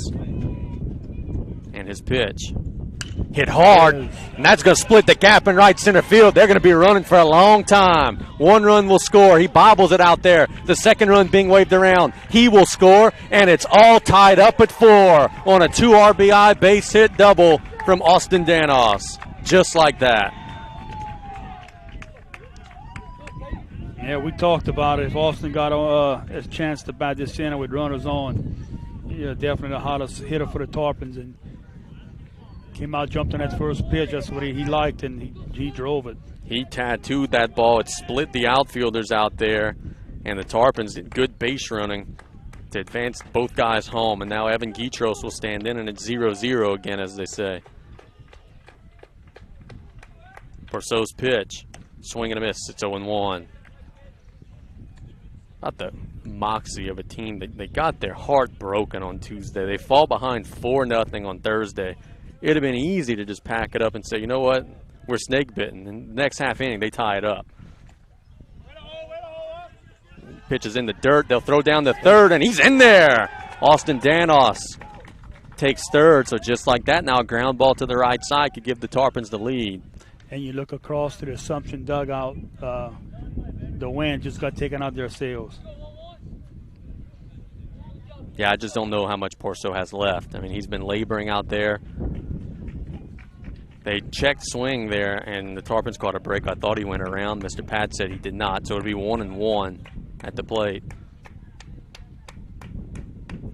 Speaker 1: And his pitch. Hit hard, and that's going to split the gap in right center field. They're going to be running for a long time. One run will score. He bobbles it out there. The second run being waved around. He will score, and it's all tied up at 4 on a 2 RBI base hit double from Austin Danos. Just like that.
Speaker 2: Yeah, we talked about it. If Austin got a chance to bat this inning with runners on, yeah, definitely the hottest hitter for the Tarpons, and came out, jumped on that first pitch. That's what he liked, and he drove it.
Speaker 1: He tattooed that ball. It split the outfielders out there, and the Tarpons did good base running to advance both guys home. And now Evan Guitros will stand in, and it's 0-0 again, as they say. Porceau's pitch, swing and a miss. It's 0-1. Not the moxie of a team. They got their heart broken on Tuesday. They fall behind 4-0 on Thursday. It would have been easy to just pack it up and say, you know what, we're snake bitten. And the next half inning, they tie it up. Pitch is in the dirt. They'll throw down the third, and he's in there. Austin Danos takes third. So just like that, now a ground ball to the right side could give the Tarpons the lead.
Speaker 2: And you look across to the Assumption dugout, the wind just got taken out their sails.
Speaker 1: Yeah, I just don't know how much Porceau has left. I mean, he's been laboring out there. They checked swing there, and the Tarpons caught a break. I thought he went around. Mr. Pat said he did not, so it'll be 1-1 at the plate.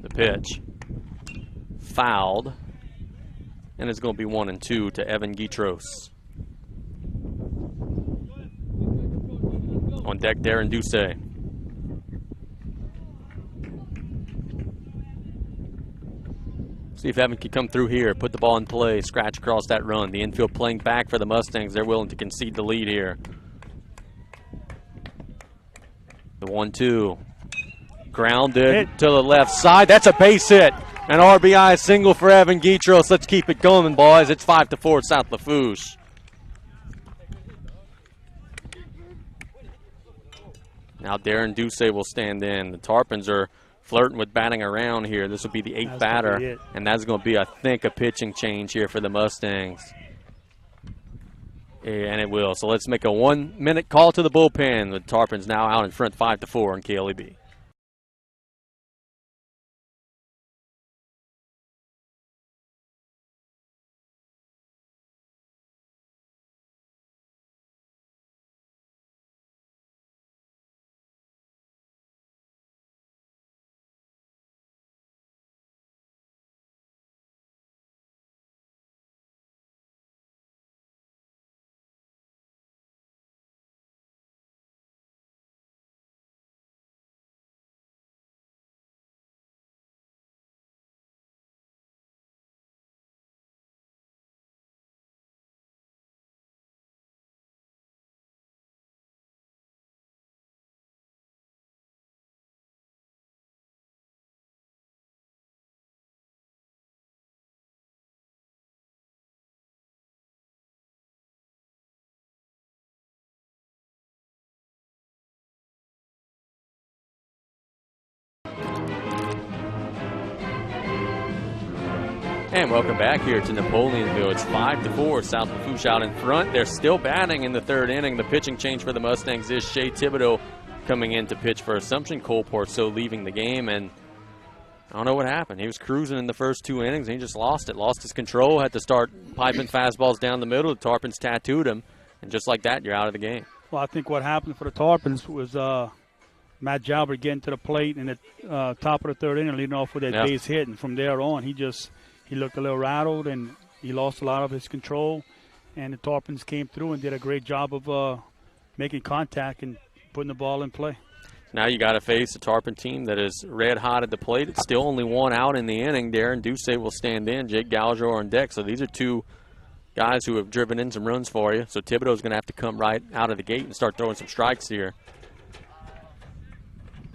Speaker 1: The pitch. Fouled. And it's going to be 1-2 to Evan Guitros. On deck, Darren Ducey. See if Evan can come through here, put the ball in play, scratch across that run. The infield playing back for the Mustangs. They're willing to concede the lead here. The 1-2. Grounded to the left side. That's a base hit. An RBI single for Evan Guitros. Let's keep it going, boys. It's 5-4 South Lafourche. Now Darren Ducey will stand in. The Tarpons are flirting with batting around here. This will be the 8th batter, and that's going to be, I think, a pitching change here for the Mustangs. And it will. So let's make a 1-minute call to the bullpen. The Tarpons now out in front 5-4 on KLEB. And welcome back here to Napoleonville. It's 5-4. South Lafourche out in front. They're still batting in the third inning. The pitching change for the Mustangs is Shea Thibodeau coming in to pitch for Assumption. Cole Porceau leaving the game, and I don't know what happened. He was cruising in the first 2 innings, and he just lost it. Lost his control, had to start piping fastballs down the middle. The Tarpons tattooed him, and just like that, you're out of the game.
Speaker 2: Well, I think what happened for the Tarpons was Matt Jalbert getting to the plate in the top of the third inning, leading off with that base hit, and from there on, he looked a little rattled, and he lost a lot of his control, and the Tarpons came through and did a great job of making contact and putting the ball in play.
Speaker 1: Now you got to face a Tarpon team that is red hot at the plate. It's still only 1 out in the inning. Darren Ducey will stand in. Jake Gallagher on deck. So these are 2 guys who have driven in some runs for you. So Thibodeau's going to have to come right out of the gate and start throwing some strikes here.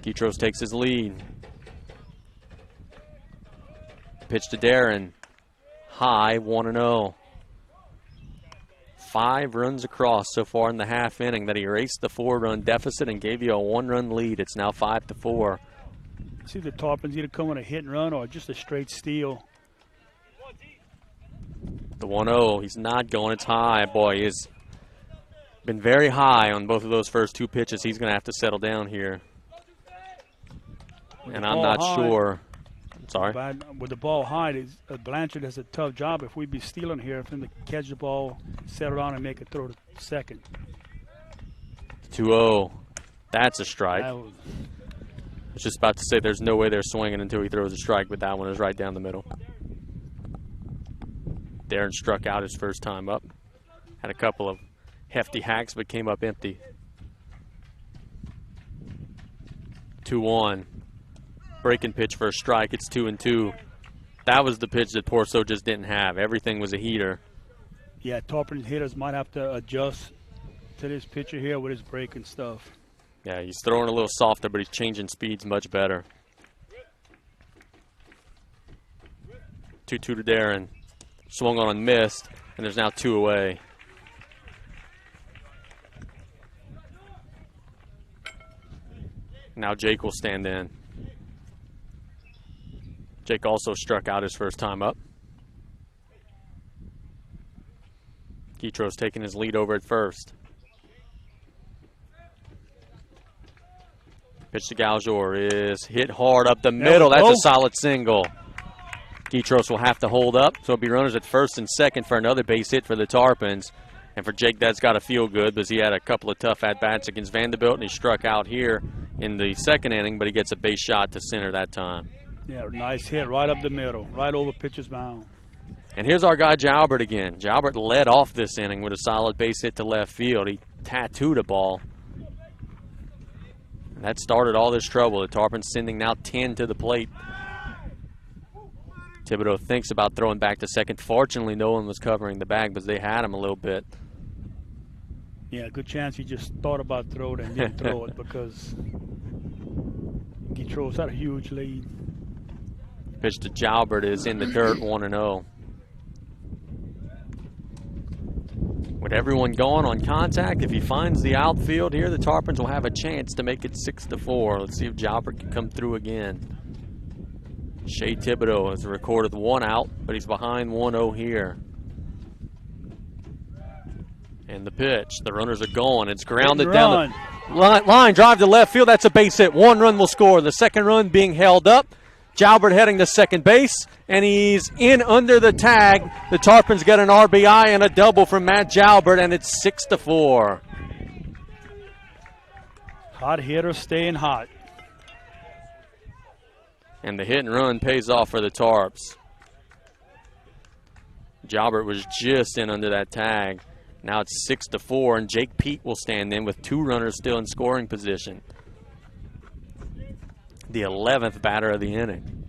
Speaker 1: Guitros takes his lead. Pitch to Darren. High, 1-0. 5 runs across so far in the half inning that erased the 4-run deficit and gave you a 1-run lead. It's now 5-4.
Speaker 2: See the Tarpons either come on a hit and run or just a straight steal.
Speaker 1: The 1-0, he's not going. It's high. Boy, he's been very high on both of those first 2 pitches. He's going to have to settle down here. And I'm not sure. Sorry.
Speaker 2: With the ball high, Blanchard has a tough job if we be stealing here for him to catch the ball, settle down, and make a throw to second.
Speaker 1: 2-0. That's a strike. I was just about to say there's no way they're swinging until he throws a strike, but that one is right down the middle. Darren struck out his first time up. Had a couple of hefty hacks, but came up empty. 2-1. Breaking pitch for a strike. It's 2-2. That was the pitch that Porceau just didn't have. Everything was a heater.
Speaker 2: Yeah, Tarpon hitters might have to adjust to this pitcher here with his breaking stuff.
Speaker 1: Yeah, he's throwing a little softer, but he's changing speeds much better. 2-2 to Darren. Swung on and missed, and there's now 2 away. Now Jake will stand in. Jake also struck out his first time up. Guitros taking his lead over at first. Pitch to Gallagher is hit hard up the middle. That's a solid single. Guitros will have to hold up, so it'll be runners at first and second for another base hit for the Tarpons. And for Jake, that's got to feel good because he had a couple of tough at-bats against Vanderbilt, and he struck out here in the second inning, but he gets a base shot to center that time.
Speaker 2: Yeah, nice hit right up the middle, right over pitcher's mound.
Speaker 1: And here's our guy Jalbert again. Jalbert led off this inning with a solid base hit to left field. He tattooed a ball. And that started all this trouble. The Tarpons sending now 10 to the plate. Thibodeau thinks about throwing back to second. Fortunately, no one was covering the bag because they had him a little bit.
Speaker 2: Yeah, good chance he just thought about throwing it and didn't throw it because Guitros had a huge lead.
Speaker 1: Pitch to Jalbert is in the dirt, 1-0. With everyone going on contact, if he finds the outfield here, the Tarpons will have a chance to make it 6-4. Let's see if Jalbert can come through again. Shea Thibodeau has recorded 1 out, but he's behind 1-0 here. And the pitch, the runners are going. It's grounded down the line, drive to left field. That's a base hit. 1 run will score. The second run being held up. Jalbert heading to second base, and he's in under the tag. The Tarpons get an RBI and a double from Matt Jalbert, and it's 6-4.
Speaker 2: Hot hitter staying hot.
Speaker 1: And the hit and run pays off for the Tarps. Jalbert was just in under that tag. Now it's 6-4, and Jake Pete will stand in with 2 runners still in scoring position. The 11th batter of the inning.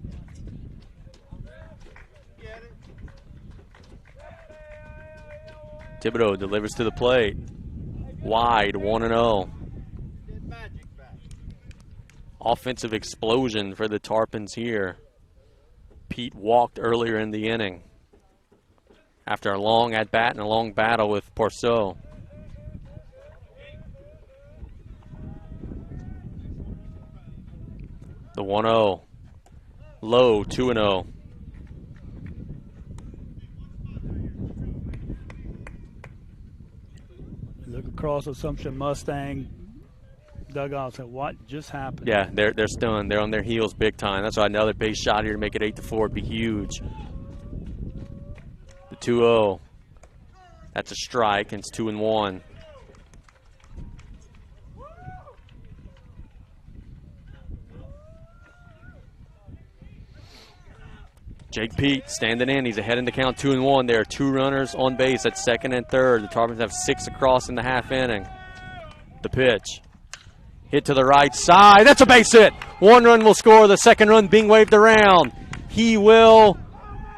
Speaker 1: Thibodeau delivers to the plate. Wide, 1-0. Offensive explosion for the Tarpons here. Pete walked earlier in the inning after a long at-bat and a long battle with Porceau. The 1-0. Low, 2-0.
Speaker 2: across Assumption Mustang dugout said, what just happened?
Speaker 1: Yeah, they're stunned. They're on their heels big time. That's why another base shot here to make it 8-4 would be huge. The 2-0. That's a strike, and it's 2-1. Jake Pete standing in. He's ahead in the count, 2-1. There are 2 runners on base at second and third. The Tarpons have 6 across in the half inning. The pitch. Hit to the right side. That's a base hit. 1 run will score. The second run being waved around. He will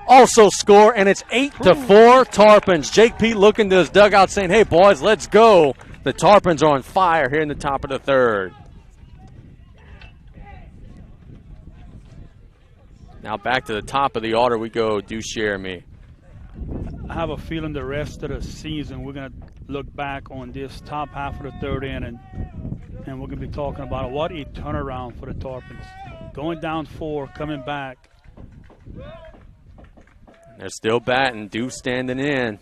Speaker 1: also score, and it's 8-4 Tarpons. Jake Pete looking to his dugout saying, hey, boys, let's go. The Tarpons are on fire here in the top of the third. Now back to the top of the order we go. Do share me.
Speaker 2: I have a feeling the rest of the season we're going to look back on this top half of the third inning, and we're going to be talking about what a turnaround for the Tarpons. Going down 4, coming back.
Speaker 1: They're still batting. Deuce standing in.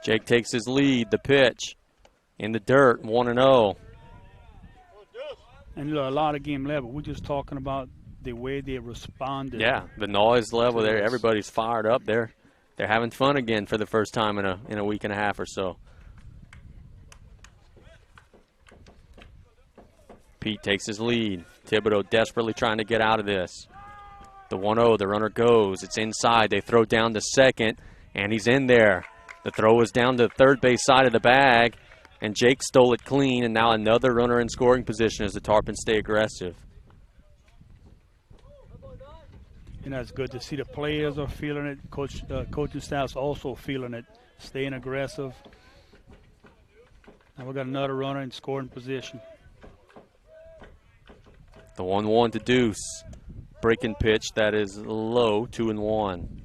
Speaker 1: Jake takes his lead. The pitch in the dirt, 1-0.
Speaker 2: And a lot of game left, but we're just talking about the way they responded.
Speaker 1: Yeah, the noise level there. Everybody's fired up. They're having fun again for the first time in a week and a half or so. Pete takes his lead. Thibodeau desperately trying to get out of this. The 1-0, the runner goes. It's inside. They throw down to second, and he's in there. The throw is down to the third base side of the bag, and Jake stole it clean, and now another runner in scoring position as the Tarpons stay aggressive.
Speaker 2: And that's good to see. The players are feeling it. Coaching staff's also feeling it, staying aggressive. Now we got another runner in scoring position.
Speaker 1: The 1-1 to Deuce. Breaking pitch that is low, 2-1.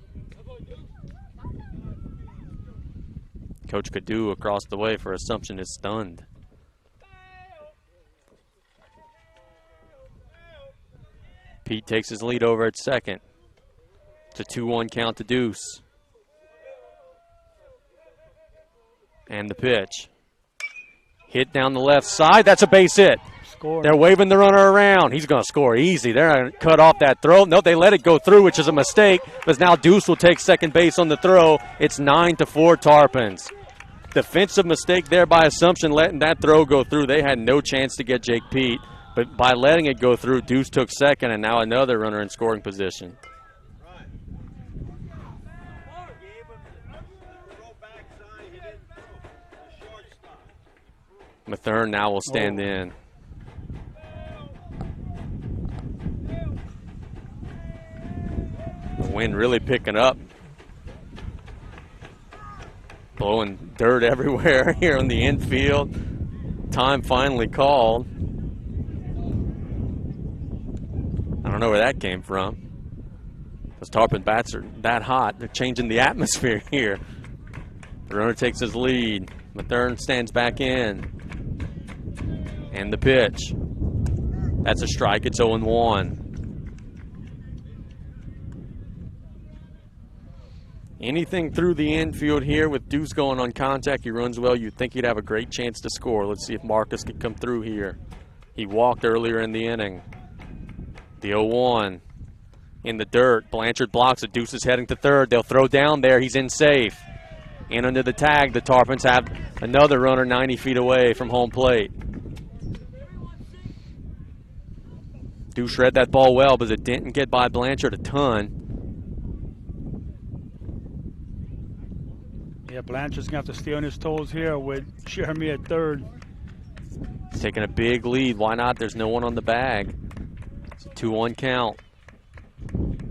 Speaker 1: Coach Cadu across the way for Assumption is stunned. Pete takes his lead over at second. It's a 2-1 count to Deuce. And the pitch. Hit down the left side. That's a base hit.
Speaker 2: Score.
Speaker 1: They're waving the runner around. He's going to score easy. They're going to cut off that throw. No, they let it go through, which is a mistake. But now Deuce will take second base on the throw. It's 9-4 Tarpons. Defensive mistake there by Assumption, letting that throw go through. They had no chance to get Jake Pete. But by letting it go through, Deuce took second, and now another runner in scoring position. Mathern now will stand in. The wind really picking up. Blowing dirt everywhere here on the infield. Time finally called. I don't know where that came from. Those Tarpon bats are that hot. They're changing the atmosphere here. The runner takes his lead. Mathern stands back in. And the pitch. That's a strike. It's 0-1. Anything through the infield here with Deuce going on contact. He runs well. You'd think he'd have a great chance to score. Let's see if Marcus can come through here. He walked earlier in the inning. The 0-1 in the dirt. Blanchard blocks it. Deuce is heading to third. They'll throw down there. He's in safe. In under the tag. The Tarpons have another runner 90 feet away from home plate. Deuce read that ball well, but it didn't get by Blanchard a ton.
Speaker 2: Yeah, Blanchard's going to have to stay on his toes here with Jeremy at third.
Speaker 1: He's taking a big lead. Why not? There's no one on the bag. It's a 2-1 count.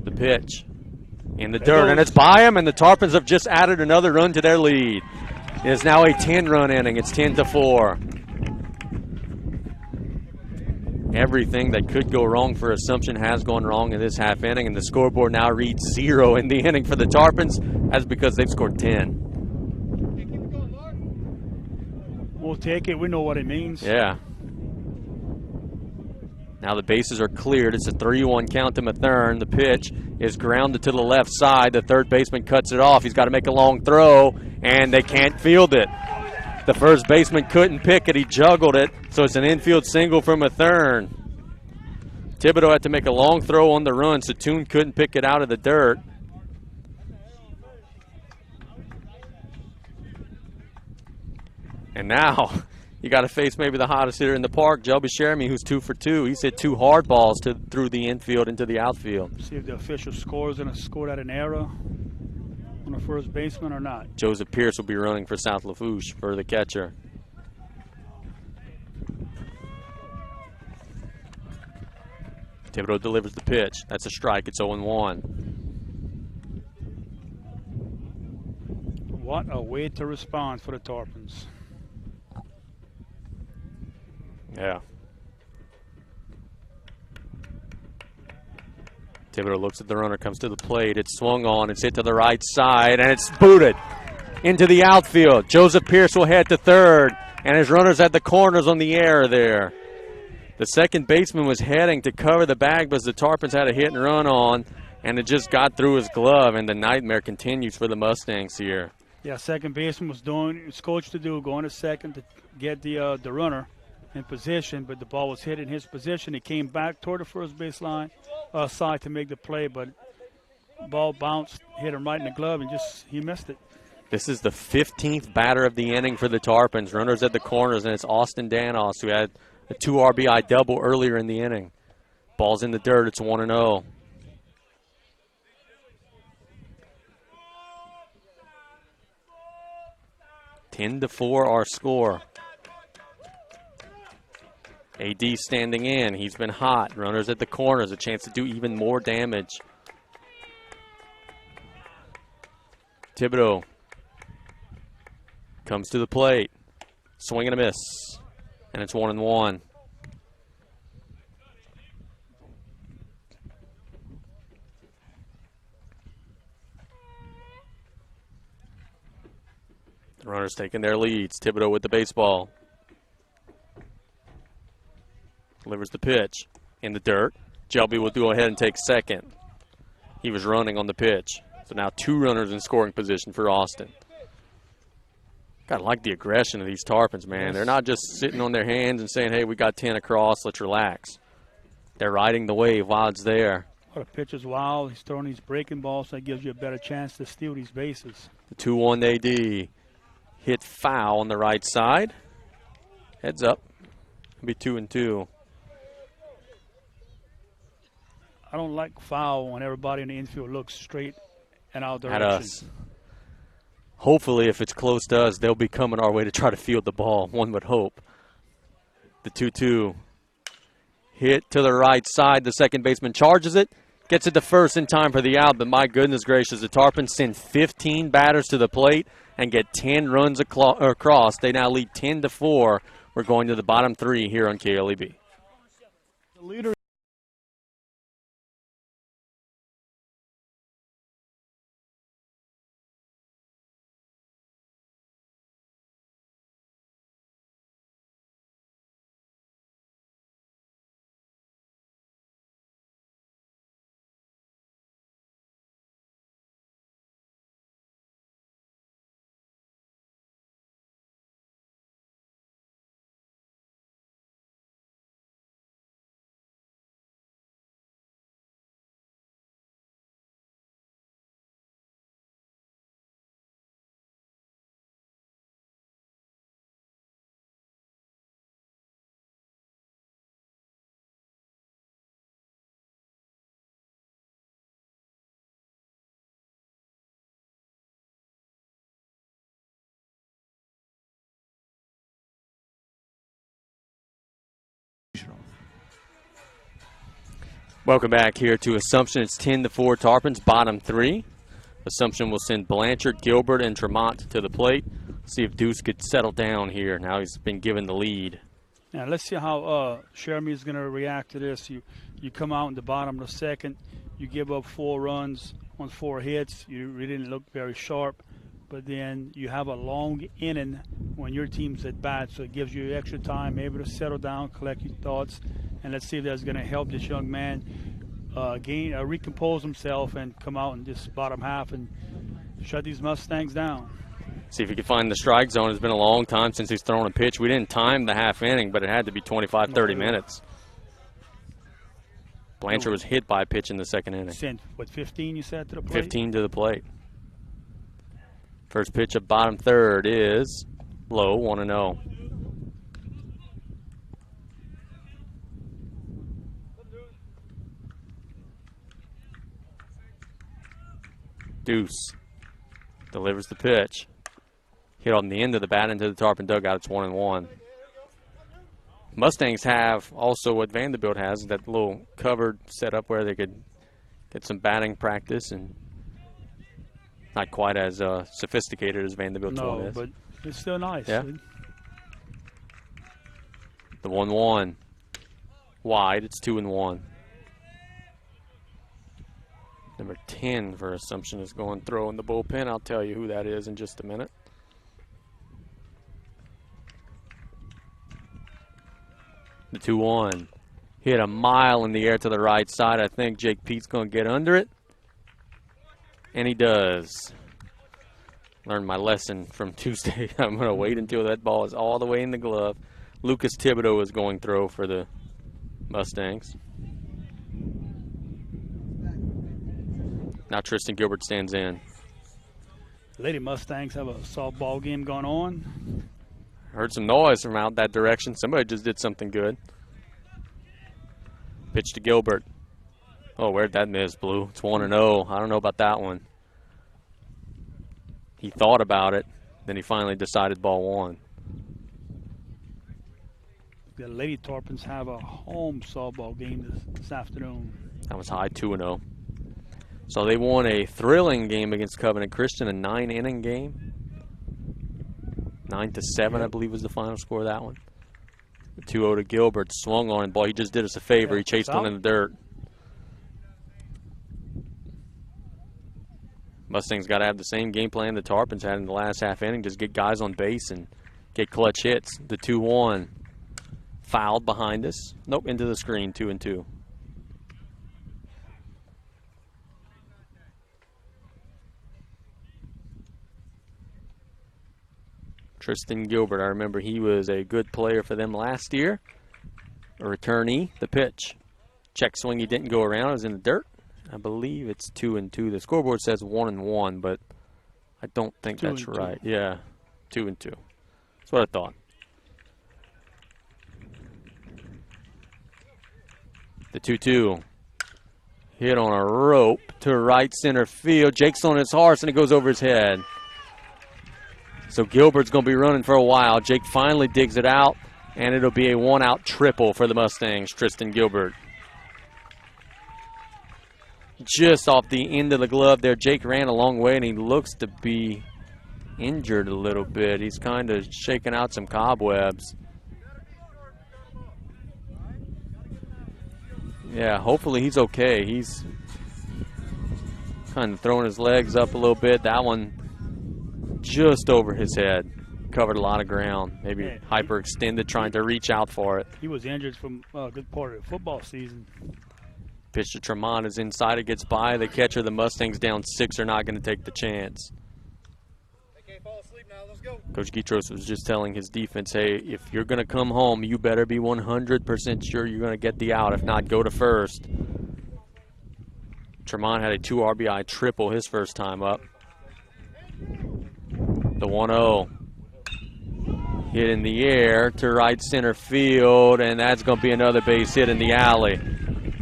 Speaker 1: The pitch. In the dirt, and it's by him, and the Tarpons have just added another run to their lead. It is now a 10-run inning. It's 10-4. Everything that could go wrong for Assumption has gone wrong in this half inning, and the scoreboard now reads 0 in the inning for the Tarpons. That's because they've scored 10.
Speaker 2: We'll take it. We know what it means.
Speaker 1: Yeah. Now the bases are cleared. It's a 3-1 count to Mathern. The pitch is grounded to the left side. The third baseman cuts it off. He's got to make a long throw, and they can't field it. The first baseman couldn't pick it. He juggled it, so it's an infield single from a third. Thibodeau had to make a long throw on the run, so Toon couldn't pick it out of the dirt. And now you got to face maybe the hottest hitter in the park, Jelby Sheremy, who's 2 for 2. He's hit 2 hard balls through the infield into the outfield.
Speaker 2: See if the official score is going to score at an error on the first baseman or not.
Speaker 1: Joseph Pierce will be running for South Lafourche for the catcher. Thibodeau delivers the pitch. That's a strike. It's 0-1.
Speaker 2: What a way to respond for the Tarpons.
Speaker 1: Yeah. Thibodeau looks at the runner, comes to the plate. It's swung on. It's hit to the right side, and it's booted into the outfield. Joseph Pierce will head to third, and his runner's at the corners on the air there. The second baseman was heading to cover the bag, but the Tarpons had a hit and run on, and it just got through his glove, and the nightmare continues for the Mustangs here.
Speaker 2: Yeah, second baseman was doing what he was coached to do, going to second to get the runner in position, but the ball was hit in his position. He came back toward the first baseline side to make the play, but ball bounced, hit him right in the glove, and he missed it.
Speaker 1: This is the 15th batter of the inning for the Tarpons. Runners at the corners, and it's Austin Danos, who had a 2 RBI double earlier in the inning. Ball's in the dirt. It's 1-0. (10-4) our score. AD standing in. He's been hot. Runners at the corners. A chance to do even more damage. Thibodeau comes to the plate. Swing and a miss. And it's 1-1. The runners taking their leads. Thibodeau with the baseball. Delivers the pitch in the dirt. Jelby will go ahead and take second. He was running on the pitch. So now 2 runners in scoring position for Austin. Gotta like the aggression of these Tarpons, man. They're not just sitting on their hands and saying, hey, we got 10 across, let's relax. They're riding the wave while it's there.
Speaker 2: Well, the pitcher's wild. He's throwing these breaking balls, so that gives you a better chance to steal these bases.
Speaker 1: The 2-1 AD. Hit foul on the right side. Heads up. It'll be 2-2.
Speaker 2: I don't like foul when everybody in the infield looks straight and our direction.
Speaker 1: At us. Hopefully, if it's close to us, they'll be coming our way to try to field the ball. One would hope. The 2-2. Hit to the right side. The second baseman charges it. Gets it to first in time for the out. But my goodness gracious, the Tarpons send 15 batters to the plate and get 10 runs across. They now lead 10-4. We're going to the bottom 3 here on KLEB.
Speaker 2: The leader.
Speaker 1: Welcome back here to Assumption. It's 10-4 Tarpons, bottom 3. Assumption will send Blanchard, Gilbert, and Tremont to the plate. See if Deuce could settle down here. Now he's been given the lead.
Speaker 2: Now let's see how Sheremy is going to react to this. You come out in the bottom of the second. You give up 4 runs on 4 hits. You really didn't look very sharp. But then you have a long inning when your team's at bat, so it gives you extra time, able to settle down, collect your thoughts, and let's see if that's going to help this young man recompose himself and come out in this bottom half and shut these Mustangs down.
Speaker 1: See if he can find the strike zone. It's been a long time since he's thrown a pitch. We didn't time the half inning, but it had to be 25, 30 minutes. Blanchard was hit by a pitch in the second inning.
Speaker 2: Sent, what, 15 you said to the plate?
Speaker 1: 15 to the plate. First pitch of bottom third is low, 1-0. Deuce delivers the pitch. Hit on the end of the bat into the Tarpon dugout. It's 1-1. Mustangs have also what Vanderbilt has, that little covered setup where they could get some batting practice, and not quite as sophisticated as Vanderbilt's one is.
Speaker 2: But it's still nice.
Speaker 1: Yeah. The 1-1. Wide, it's 2-1. Number 10 for Assumption is going throw in the bullpen. I'll tell you who that is in just a minute. The 2-1. Hit a mile in the air to the right side. I think Jake Pete's going to get under it. And he does. Learned my lesson from Tuesday. I'm going to wait until that ball is all the way in the glove. Lucas Thibodeau is going throw for the Mustangs. Now Tristan Gilbert stands in.
Speaker 2: Lady Mustangs have a softball game going on.
Speaker 1: Heard some noise from out that direction. Somebody just did something good. Pitch to Gilbert. Oh, where'd that miss, Blue? It's 1-0. I don't know about that one. He thought about it, then he finally decided ball one.
Speaker 2: The Lady Tarpons have a home softball game this afternoon.
Speaker 1: That was high, 2-0. So they won a thrilling game against Covenant Christian, a 9-inning game. 9-7, I believe, was the final score of that one. 2-0 to Gilbert. Swung on, boy, he just did us a favor. He chased one in the dirt. Mustangs got to have the same game plan the Tarpons had in the last half inning. Just get guys on base and get clutch hits. The 2-1. Fouled behind us. Nope, into the screen, 2-2. Tristan Gilbert, I remember he was a good player for them last year. A returnee, the pitch. Check swing, he didn't go around, it was in the dirt. I believe it's 2-2. The scoreboard says 1-1, but I don't think that's right. Yeah, 2-2. That's what I thought. The 2-2. Hit on a rope to right center field. Jake's on his horse, and it goes over his head. So Gilbert's going to be running for a while. Jake finally digs it out, and it'll be a one-out triple for the Mustangs, Tristan Gilbert. Just off the end of the glove there. Jake ran a long way, and he looks to be injured a little bit. He's kind of shaking out some cobwebs. Yeah, hopefully he's okay. He's kind of throwing his legs up a little bit. That one just over his head. Covered a lot of ground. Maybe hyperextended, trying to reach out for it.
Speaker 2: He was injured from a good part of the football season.
Speaker 1: Pitch to Tremont is inside. It gets by the catcher. The Mustangs down 6 are not going to take the chance.
Speaker 6: Okay, fall asleep now. Let's go.
Speaker 1: Coach Guitros was just telling his defense, hey, if you're going to come home, you better be 100% sure you're going to get the out. If not, go to first. Tremont had a 2 RBI triple his first time up. The 1-0. Hit in the air to right center field, and that's going to be another base hit in the alley.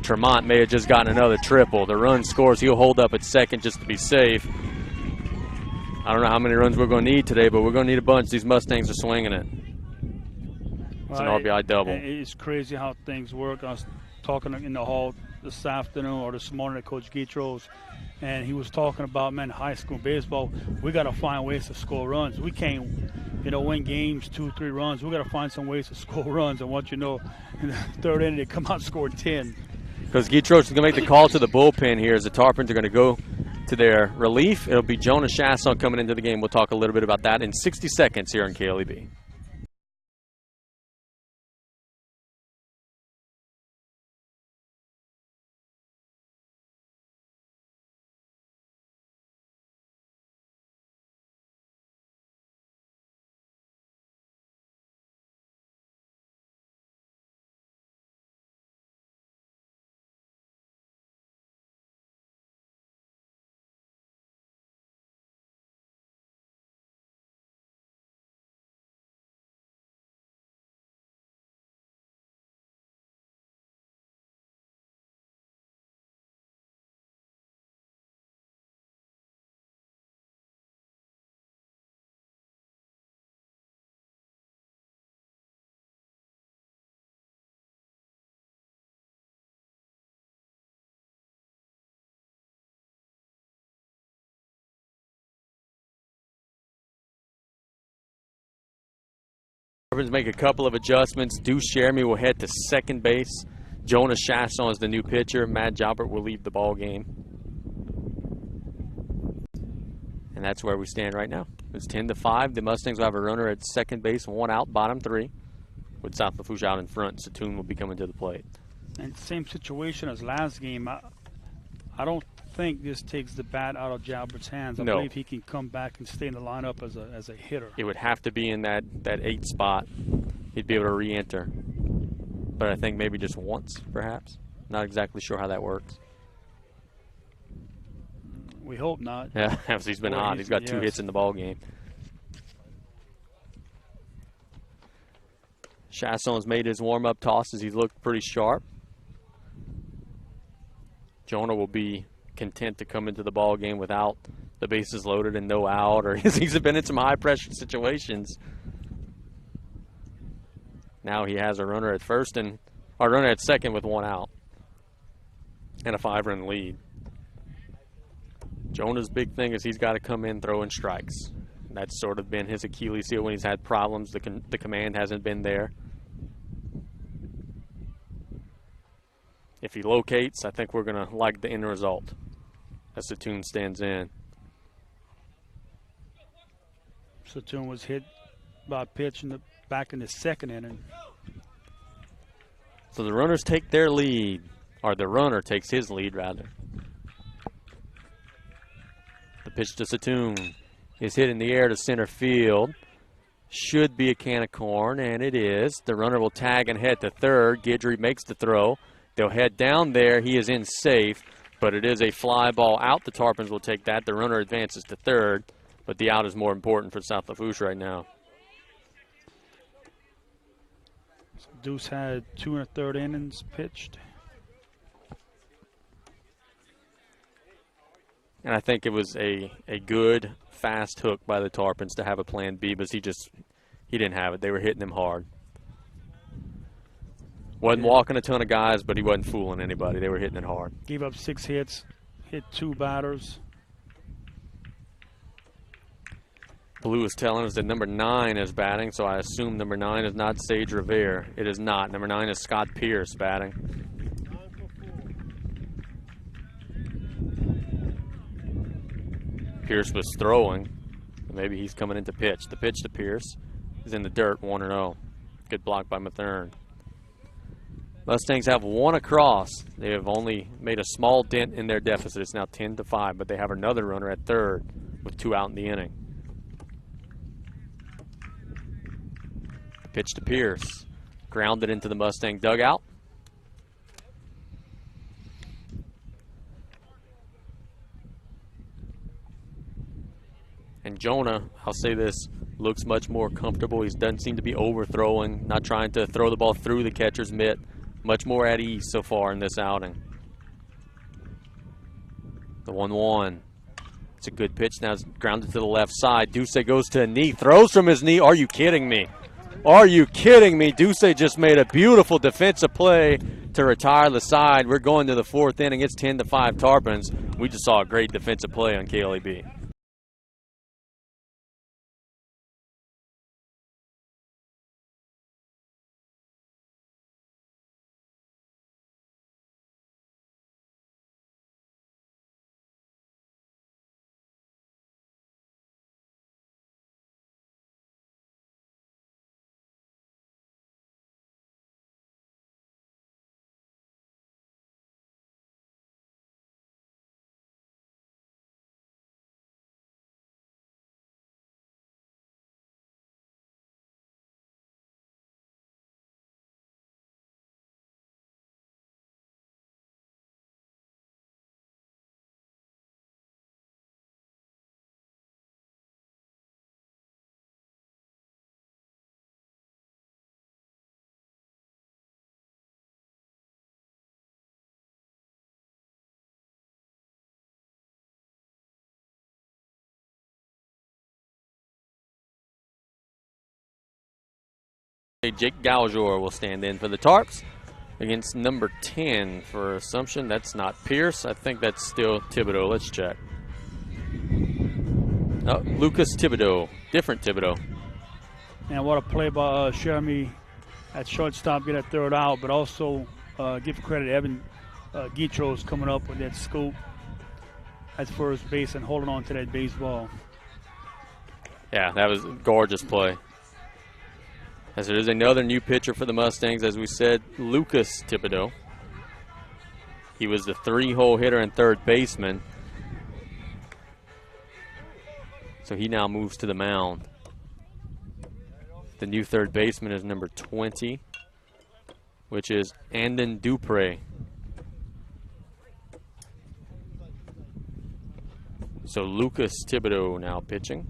Speaker 1: Tremont may have just gotten another triple. The run scores. He'll hold up at second just to be safe. I don't know how many runs we're going to need today, but we're going to need a bunch. These Mustangs are swinging it. It's an RBI double.
Speaker 2: It's crazy how things work. I was talking in the hall this afternoon or this morning to Coach Guitros, and he was talking about, man, high school baseball, we got to find ways to score runs. We can't, win games 2-3 runs. We got to find some ways to score runs. And once in the third inning, they come out and score 10.
Speaker 1: Because Guitros is going to make the call to the bullpen here as the Tarpons are going to go to their relief. It'll be Jonas Chasson coming into the game. We'll talk a little bit about that in 60 seconds here on KLEB. Tarpons make a couple of adjustments. Deuce Jeremy will head to second base. Jonas Chasson is the new pitcher. Matt Jalbert will leave the ball game. And that's where we stand right now. It's 10-5. The Mustangs will have a runner at second base, 1 out, bottom 3, with South Lafourche out in front. Satoon will be coming to the plate.
Speaker 2: And same situation as last game. I don't think this takes the bat out of Jalbert's hands. I believe he can come back and stay in the lineup as a hitter.
Speaker 1: It would have to be in that 8 spot. He'd be able to re-enter. But I think maybe just once, perhaps. Not exactly sure how that works.
Speaker 2: We hope not.
Speaker 1: Yeah, he's been hot. He's got 2 hits in the ball game. Chasson's made his warm-up tosses. He's looked pretty sharp. Jonah will be content to come into the ball game without the bases loaded and no out, or he's been in some high-pressure situations. Now he has a runner at first and a runner at second with 1 out and a 5-run lead. Jonah's big thing is he's got to come in throwing strikes. That's sort of been his Achilles heel when he's had problems. The command hasn't been there. If he locates, I think we're going to like the end result as Satoon stands in.
Speaker 2: Satoon was hit by a pitch back in the second inning.
Speaker 1: So the runners take their lead, or the runner takes his lead, rather. The pitch to Satoon is hit in the air to center field. Should be a can of corn, and it is. The runner will tag and head to third. Guidry makes the throw. They'll head down there. He is in safe, but it is a fly ball out. The Tarpons will take that. The runner advances to third, but the out is more important for South Lafourche right now.
Speaker 2: Deuce had 2 1/3 innings pitched.
Speaker 1: And I think it was a good, fast hook by the Tarpons to have a plan B, but he didn't have it. They were hitting him hard. Wasn't walking a ton of guys, but he wasn't fooling anybody. They were hitting it hard.
Speaker 2: Gave up 6 hits, hit 2 batters.
Speaker 1: Blue is telling us that number 9 is batting, so I assume number 9 is not Sage Revere. It is not. Number 9 is Scott Pierce batting. Pierce was throwing. Maybe he's coming in to pitch. The pitch to Pierce is in the dirt, 1-0. Good block by Mathern. Mustangs have 1 across. They have only made a small dent in their deficit. It's now 10-5, but they have another runner at third with 2 out in the inning. Pitch to Pierce. Grounded into the Mustang dugout. And Jonah, I'll say this, looks much more comfortable. He doesn't seem to be overthrowing, not trying to throw the ball through the catcher's mitt. Much more at ease so far in this outing. The 1-1. It's a good pitch. Now it's grounded to the left side. Duce goes to a knee, throws from his knee. Are you kidding me? Are you kidding me? Duce just made a beautiful defensive play to retire the side. We're going to the 4th inning. It's 10-5 Tarpons. We just saw a great defensive play on KLEB. Jake Galjor will stand in for the Tarps against number 10 for Assumption. That's not Pierce. I think that's still Thibodeau. Let's check. Oh, Lucas Thibodeau. Different Thibodeau.
Speaker 2: And what a play by Jeremy at shortstop, get that third out, but also give credit to Evan Guitros coming up with that scoop at first base and holding on to that baseball.
Speaker 1: Yeah, that was a gorgeous play. As there is another new pitcher for the Mustangs, as we said, Lucas Thibodeau. He was the 3-hole hitter and third baseman. So he now moves to the mound. The new third baseman is number 20, which is Andon Dupre. So Lucas Thibodeau now pitching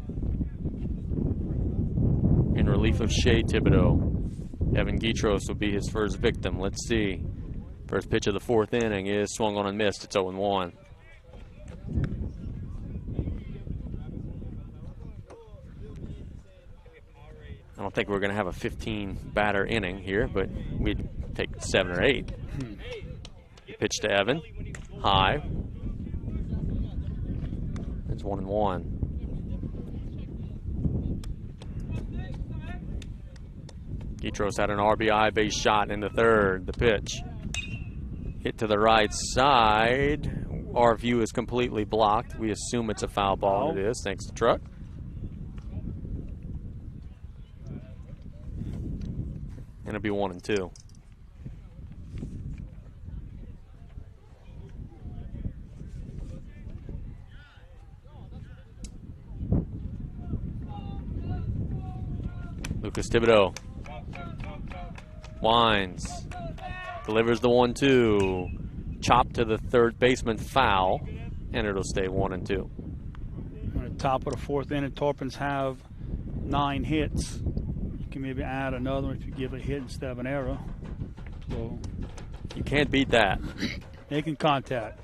Speaker 1: in relief of Shea Thibodeau. Evan Guitros will be his first victim. Let's see. First pitch of the 4th inning is swung on and missed. It's 0-1. I don't think we're going to have a 15-batter inning here, but we'd take 7 or 8. Pitch to Evan. High. It's 1-1. Guitros had an RBI base shot in the 3rd. The pitch. Hit to the right side. Our view is completely blocked. We assume it's a foul ball. It is, thanks to Truck. And it'll be 1-2. Lucas Thibodeau winds, delivers the 1-2, chop to the third baseman, foul, and it'll stay 1-2.
Speaker 2: At the top of the 4th inning, Tarpons have 9 hits. You can maybe add another if you give a hit instead of an error. So
Speaker 1: you can't beat that.
Speaker 2: Making contact.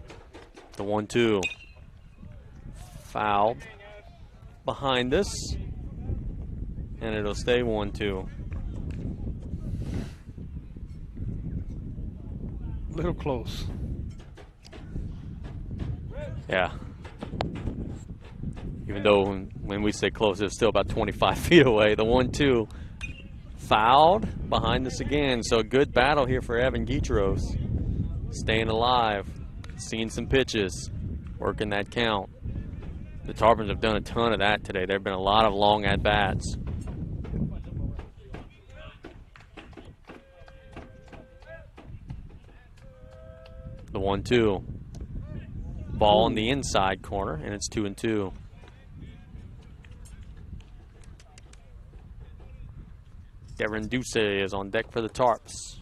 Speaker 1: The 1-2, fouled behind us, and it'll stay 1-2.
Speaker 2: Little close.
Speaker 1: Yeah. Even though when we say close, it's still about 25 feet away. The 1-2 fouled behind us again. So a good battle here for Evan Guitros. Staying alive, seeing some pitches, working that count. The Tarpons have done a ton of that today. There have been a lot of long at-bats. The 1-2. Ball in the inside corner, and it's 2-2. Devin Duce is on deck for the Tarps.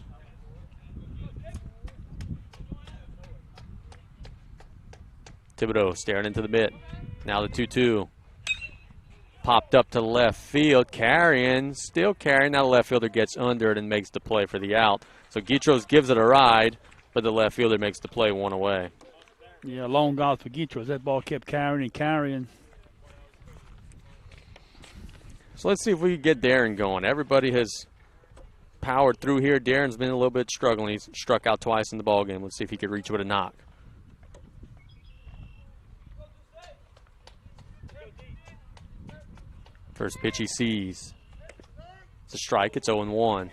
Speaker 1: Thibodeau staring into the mitt. Now the 2-2. Popped up to left field, carrying, still carrying. Now the left fielder gets under it and makes the play for the out. So Guitros gives it a ride, but the left fielder makes the play 1 away.
Speaker 2: Yeah, long out for Guitros. That ball kept carrying and carrying.
Speaker 1: So let's see if we can get Darren going. Everybody has powered through here. Darren's been a little bit struggling. He's struck out twice in the ballgame. Let's see if he could reach with a knock. First pitch he sees. It's a strike. It's 0-1.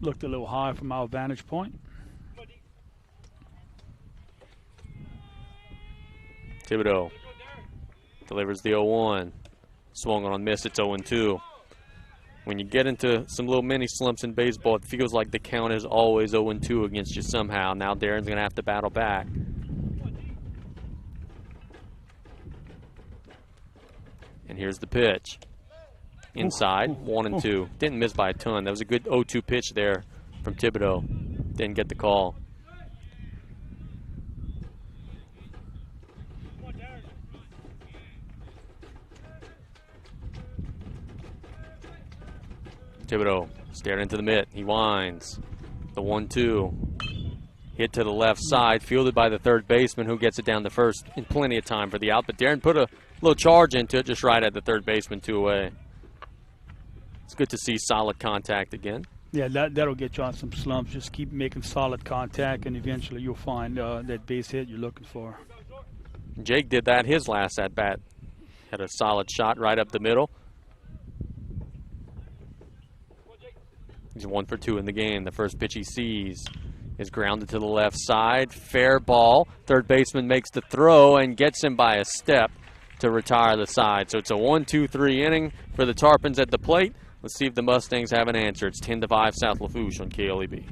Speaker 2: Looked a little high from our vantage point.
Speaker 1: Thibodeau delivers the 0-1. Swung on miss. It's 0-2. When you get into some little mini slumps in baseball, it feels like the count is always 0-2 against you somehow. Now Darren's going to have to battle back. And here's the pitch. Inside, 1-2. Didn't miss by a ton. That was a good 0-2 pitch there from Thibodeau. Didn't get the call. Thibodeau staring into the mitt. He winds. The 1-2. Hit to the left side, fielded by the third baseman, who gets it down to first in plenty of time for the out. But Darren put a little charge into it, just right at the third baseman, 2 away. It's good to see solid contact again.
Speaker 2: Yeah, that'll get you on some slumps. Just keep making solid contact, and eventually you'll find that base hit you're looking for.
Speaker 1: Jake did that his last at-bat. Had a solid shot right up the middle. He's 1 for 2 in the game. The first pitch he sees is grounded to the left side. Fair ball. Third baseman makes the throw and gets him by a step to retire the side. So it's a 1-2-3 inning for the Tarpons at the plate. Let's see if the Mustangs have an answer. It's 10-5 South Lafourche on KLEB.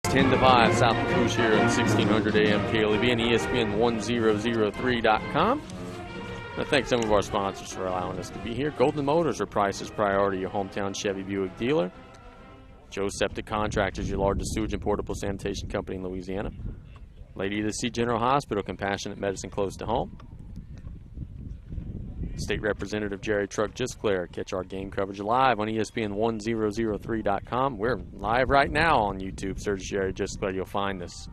Speaker 1: It's 10-5 South Lafourche here at 1600 AM KLEB and ESPN 1003.com. I thank some of our sponsors for allowing us to be here. Golden Motors, where price is priority, your hometown Chevy Buick dealer. Joe Septic Contractors, your largest sewage and portable sanitation company in Louisiana. Lady of the Sea General Hospital, compassionate medicine close to home. State Representative Jerry Truck Gisclair. Catch our game coverage live on ESPN 1003.com. We're live right now on YouTube. Search Jerry Gisclair, you'll find us.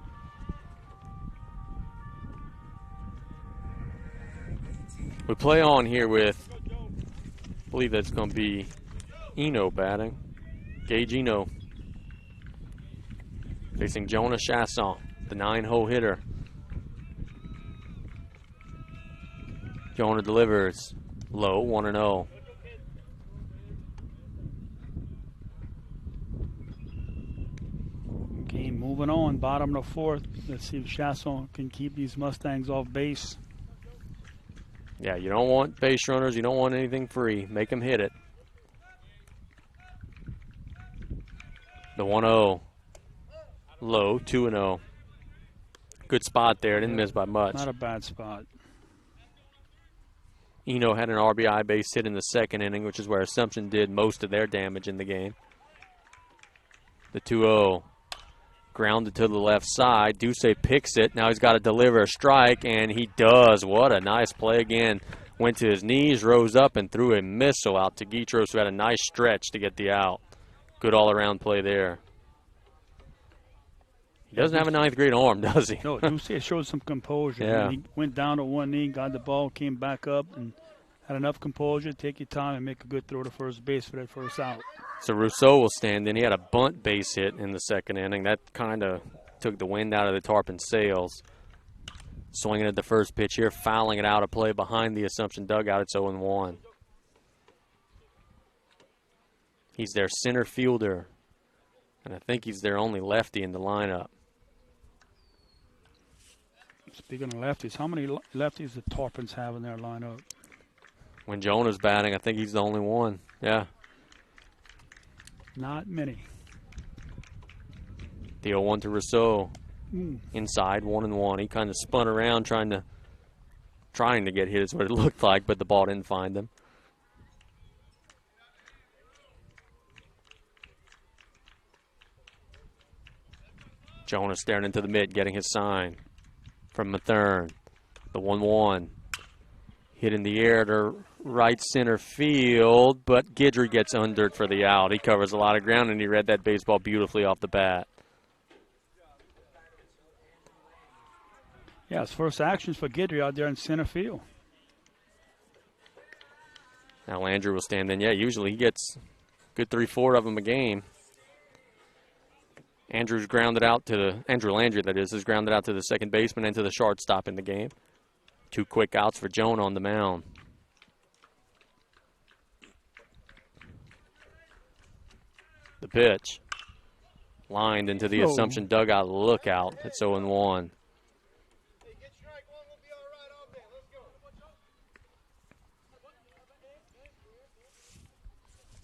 Speaker 1: We play on here with, I believe that's going to be Eno batting. Gage Eno facing Jonah Chasson, the 9-hole hitter. Jonah delivers low, 1-0.
Speaker 2: Game moving on, bottom of the fourth. Let's see if Chasson can keep these Mustangs off base.
Speaker 1: Yeah, you don't want base runners. You don't want anything free. Make them hit it. The 1-0. Low, 2-0. Good spot there. Didn't miss by much.
Speaker 2: Not a bad spot.
Speaker 1: Eno had an RBI base hit in the second inning, which is where Assumption did most of their damage in the game. The 2-0. Grounded to the left side. Duce picks it. Now he's got to deliver a strike, and he does. What a nice play again. Went to his knees, rose up, and threw a missile out to Guitros, who had a nice stretch to get the out. Good all-around play there. He doesn't have a ninth-grade arm, does he?
Speaker 2: No, Duce showed some composure.
Speaker 1: Yeah.
Speaker 2: He went down to one knee, got the ball, came back up, and had enough composure, take your time, and make a good throw to first base for that first out.
Speaker 1: So Rousseau will stand in. He had a bunt base hit in the second inning. That kind of took the wind out of the Tarpon sails. Swinging at the first pitch here, fouling it out of play behind the Assumption dugout. It's 0-1. He's their center fielder, and I think he's their only lefty in the lineup.
Speaker 2: Speaking of lefties, how many lefties the Tarpons have in their lineup?
Speaker 1: When Jonah's batting, I think he's the only one. Yeah.
Speaker 2: Not many.
Speaker 1: The 0-1 to Rousseau. Inside, 1-1. He kind of spun around trying to get hit is what it looked like, but the ball didn't find him. Jonah staring into the mid, getting his sign from Mathern. The 1-1. Hit in the air to right center field, but Guidry gets undered for the out. He covers a lot of ground, and he read that baseball beautifully off the bat.
Speaker 2: Yeah, his first actions for Guidry out there in center field.
Speaker 1: Now Landry will stand in. Yeah, usually he gets good 3-4 of them a game. Andrew Landry, that is grounded out to the second baseman and to the shortstop in the game. 2 quick outs for Jonah on the mound. The pitch. Lined into the Assumption dugout. Look out. It's 0-1.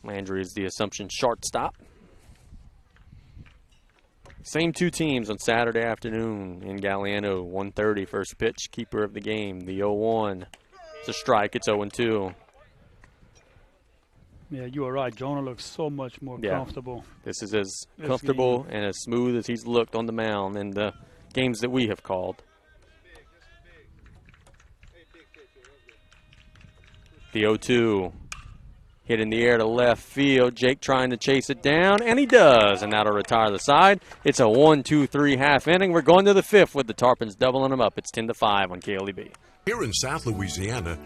Speaker 1: Landry is the Assumption shortstop. Same two teams on Saturday afternoon in Galliano. 1:30 first pitch, keeper of the game. The 0-1. It's a strike. It's 0-2.
Speaker 2: Yeah, you are right. Jonah looks so much more comfortable.
Speaker 1: This is as comfortable and as smooth as he's looked on the mound in the games that we have called. The 0-2. Hit in the air to left field. Jake trying to chase it down, and he does. And that'll retire the side. It's a 1-2-3 half inning. We're going to the fifth with the Tarpons doubling them up. It's 10-5 on KLEB.
Speaker 5: Here in South Louisiana,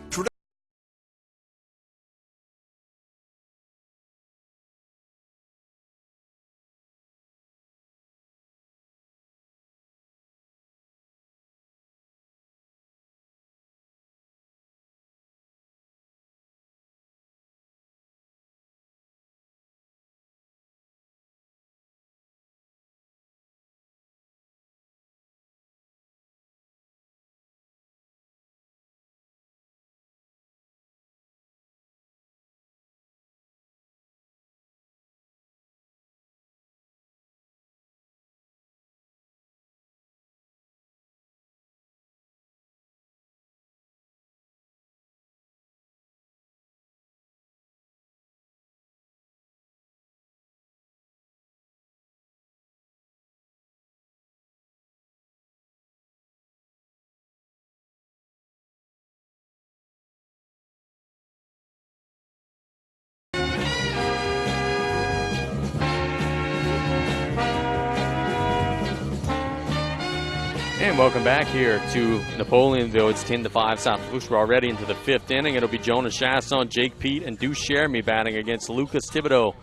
Speaker 1: And welcome back here to Napoleonville. It's 10-5 South Lafourche. We're already into the fifth inning. It'll be Jonah Chasson, Jake Pete, and Deuce Jeremy batting against Lucas Thibodeau,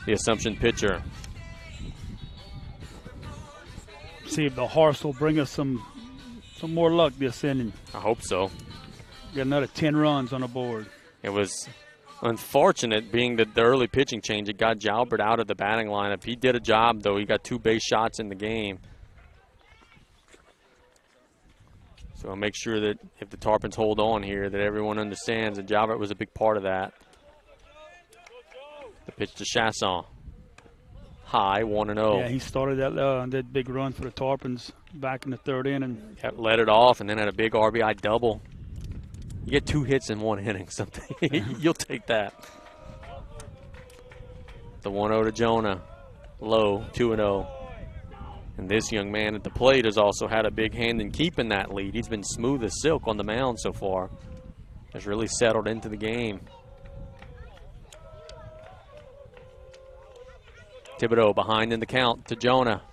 Speaker 1: the Assumption pitcher.
Speaker 2: See if the horse will bring us some more luck this inning.
Speaker 1: I hope so.
Speaker 2: Get another 10 runs on the board.
Speaker 1: It was unfortunate being the early pitching change. It got Jalbert out of the batting lineup. He did a job, though. He got 2 base shots in the game. So I'll make sure that if the Tarpons hold on here, that everyone understands that Jalbert was a big part of that. The pitch to Chasson. High, 1-0.
Speaker 2: Yeah, he started that big run for the Tarpons back in the third inning.
Speaker 1: Kept led it off and then had a big RBI double. You get 2 hits in 1 inning, something. You'll take that. The 1-0 to Jonah. Low, 2-0. And this young man at the plate has also had a big hand in keeping that lead. He's been smooth as silk on the mound so far. Has really settled into the game. Thibodeau behind in the count to Jonah.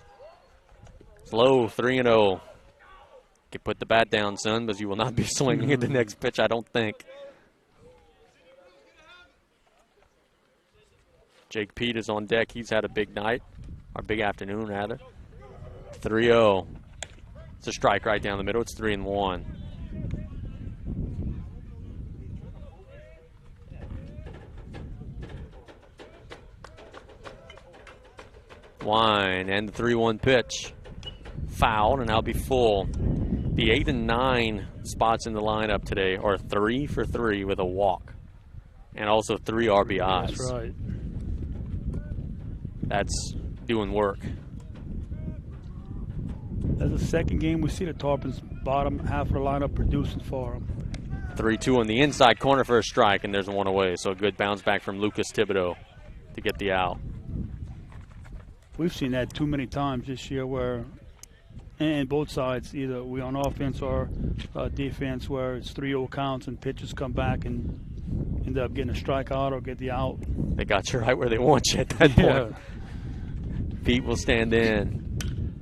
Speaker 1: It's low, 3-0. You can put the bat down, son, because you will not be swinging at the next pitch, I don't think. Jake Pete is on deck. He's had a big night, or big afternoon, rather. 3-0. It's a strike right down the middle. It's 3-1. Wine and the 3-1 pitch. Fouled, and that'll be full. The 8 and 9 spots in the lineup today are 3 for 3 with a walk. And also 3 RBIs.
Speaker 2: That's right.
Speaker 1: That's doing work.
Speaker 2: That's the second game we see the Tarpons bottom half of the lineup producing for them.
Speaker 1: 3-2 on the inside corner for a strike, and there's one away. So a good bounce back from Lucas Thibodeau to get the out.
Speaker 2: We've seen that too many times this year where, and both sides, either we on offense or defense, where it's 3-0 counts and pitchers come back and end up getting a strikeout or get the out.
Speaker 1: They got you right where they want you at that point. Pete will stand in.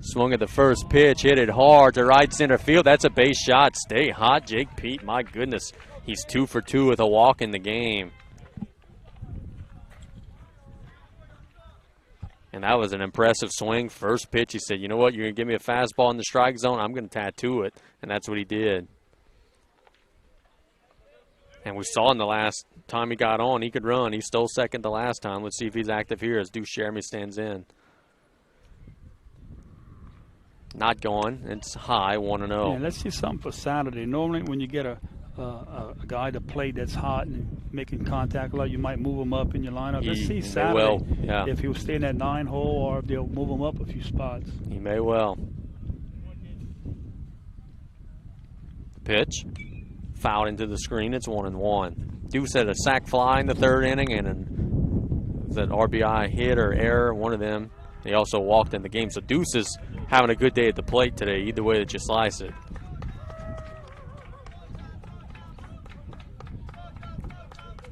Speaker 1: Swung at the first pitch, hit it hard to right center field. That's a base shot. Stay hot, Jake Pete. My goodness, he's 2 for 2 with a walk in the game. And that was an impressive swing. First pitch, he said, you know what, you're going to give me a fastball in the strike zone, I'm going to tattoo it. And that's what he did. And we saw in the last time he got on, he could run. He stole second the last time. Let's see if he's active here as Deuce Jeremy stands in. Not going. It's high, 1-0.
Speaker 2: Yeah, let's see something for Saturday. Normally when you get a a guy to plate that's hot and making contact a lot, you might move him up in your lineup. Let's see
Speaker 1: He
Speaker 2: Saturday
Speaker 1: may well, yeah.
Speaker 2: if he'll stay in that 9 hole or if they'll move him up a few spots.
Speaker 1: He may well. Pitch. Fouled into the screen. It's 1-1. Deuce had a sac fly in the 3rd inning and an RBI hit or error, one of them. He also walked in the game. So Deuce is having a good day at the plate today, either way that you slice it.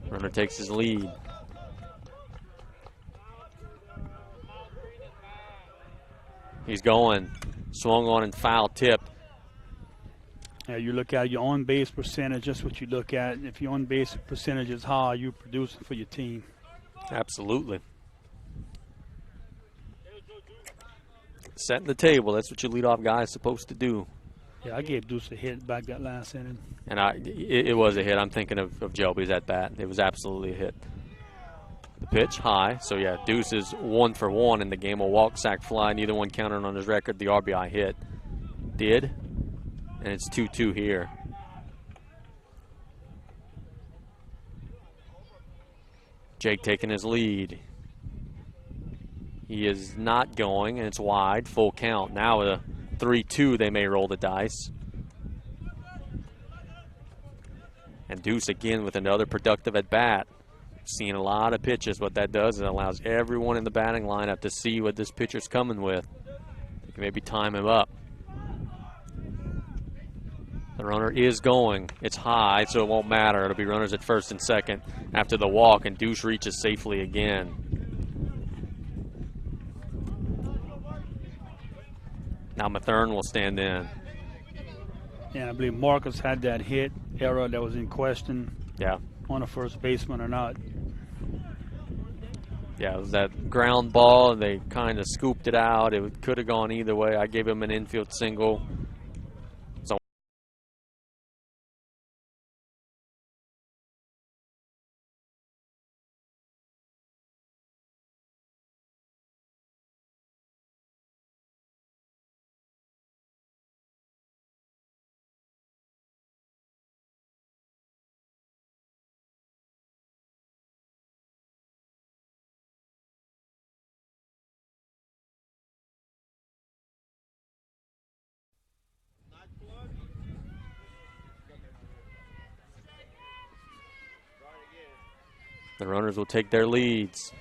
Speaker 1: Runner takes his lead. He's going. Swung on and foul tipped.
Speaker 2: Yeah, you look at your on-base percentage, that's what you look at. If your on-base percentage is high, you're producing for your team.
Speaker 1: Absolutely. Setting the table, that's what your leadoff guy is supposed to do.
Speaker 2: Yeah, I gave Deuce a hit back that last inning.
Speaker 1: And it was a hit. I'm thinking of Jelby's at bat. It was absolutely a hit. The pitch, high. So, yeah, Deuce is 1 for 1 in the game. A walk, sac fly, neither one counted on his record. The RBI hit did. And it's 2-2 here. Jake taking his lead. He is not going, and it's wide. Full count. Now with a 3-2, they may roll the dice. And Deuce again with another productive at-bat. Seeing a lot of pitches. What that does is it allows everyone in the batting lineup to see what this pitcher's coming with. They can maybe time him up. The runner is going. It's high, so it won't matter. It'll be runners at first and second after the walk, and Deuce reaches safely again. Now Mathern will stand in.
Speaker 2: Yeah, I believe Marcus had that hit error that was in question.
Speaker 1: Yeah.
Speaker 2: On a first baseman or not.
Speaker 1: Yeah, it was that ground ball. They kind of scooped it out. It could have gone either way. I gave him an infield single. The runners will take their leads.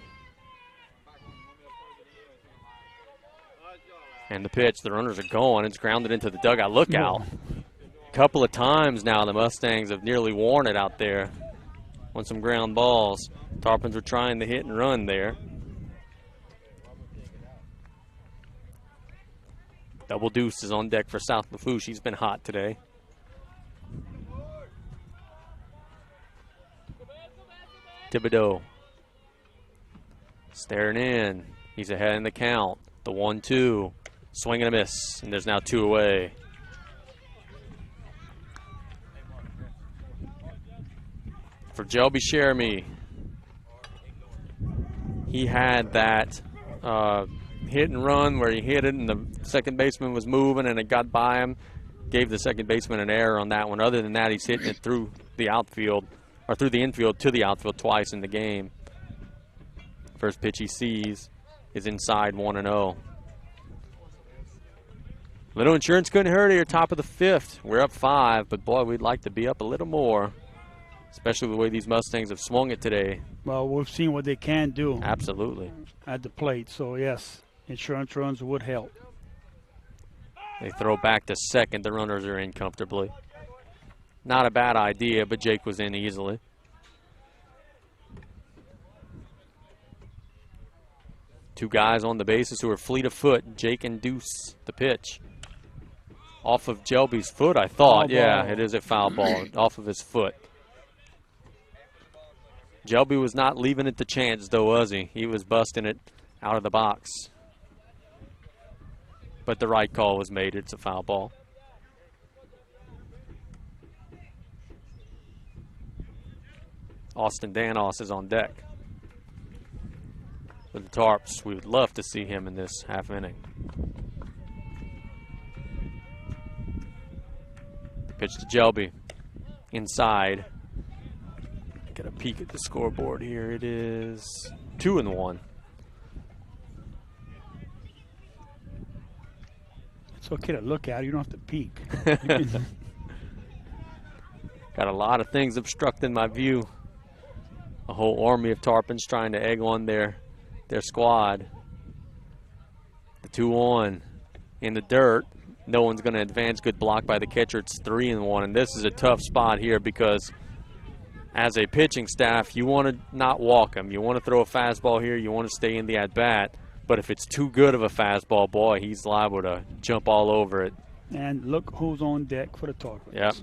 Speaker 1: And the pitch, the runners are going. It's grounded into the dugout. Look out. A couple of times now the Mustangs have nearly worn it out there on some ground balls. Tarpons were trying to hit and run there. Double Deuce is on deck for South Lafourche. He's been hot today. Thibodeau staring in. He's ahead in the count. The 1-2. Swing and a miss. And there's now 2 away. For Jelby Sheremy, he had that hit and run where he hit it and the second baseman was moving and it got by him. Gave the second baseman an error on that one. Other than that, he's hitting it through the outfield. Or through the infield to the outfield twice in the game. First pitch he sees is inside 1-0. Little insurance couldn't hurt here, top of the 5th. We're up 5, but boy, we'd like to be up a little more, especially the way these Mustangs have swung it today.
Speaker 2: Well, we've seen what they can do.
Speaker 1: Absolutely.
Speaker 2: At the plate, so yes, insurance runs would help.
Speaker 1: They throw back to second. The runners are in comfortably. Not a bad idea, but Jake was in easily. Two guys on the bases who are fleet of foot, Jake and Deuce. The pitch. Off of Jelby's foot, I thought. Yeah, it is a foul ball. Off of his foot. Jelby was not leaving it to chance, though, was he? He was busting it out of the box. But the right call was made. It's a foul ball. Austin Danos is on deck. For the Tarps, we would love to see him in this half inning. Pitch to Jelby. inside. Get a peek at the scoreboard here. It is 2-1.
Speaker 2: It's okay to look at it. You don't have to peek.
Speaker 1: Got a lot of things obstructing my view. A whole army of Tarpons trying to egg on their squad. The 2-1 in the dirt. No one's going to advance. Good block by the catcher. It's 3-1. And this is a tough spot here because as a pitching staff, you want to not walk him. You want to throw a fastball here. You want to stay in the at-bat. But if it's too good of a fastball, boy, he's liable to jump all over it.
Speaker 2: And look who's on deck for the Tarpons.
Speaker 1: Yep.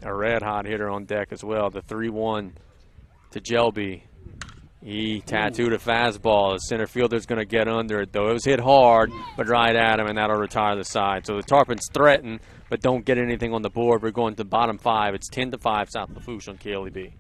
Speaker 1: A red-hot hitter on deck as well. The 3-1 to Jelby. He tattooed a fastball. The center fielder's going to get under it, though. It was hit hard, but right at him, and that'll retire the side. So the Tarpons threaten, but don't get anything on the board. We're going to bottom 5. It's 10-5 South Lafourche on KLEB.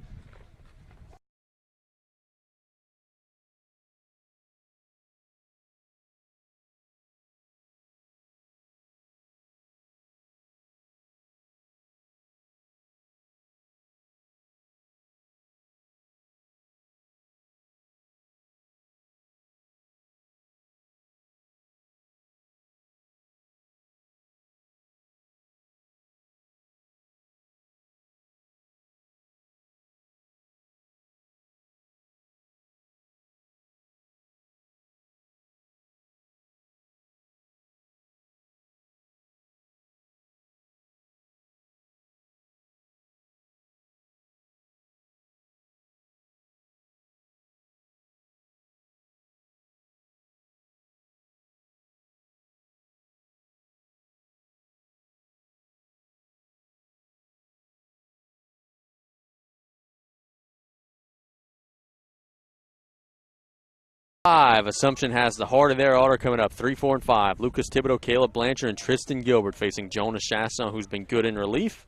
Speaker 1: Assumption has the heart of their order coming up. 3, 4, and 5. Lucas Thibodeau, Caleb Blanchard, and Tristan Gilbert facing Jonah Chasson, who's been good in relief.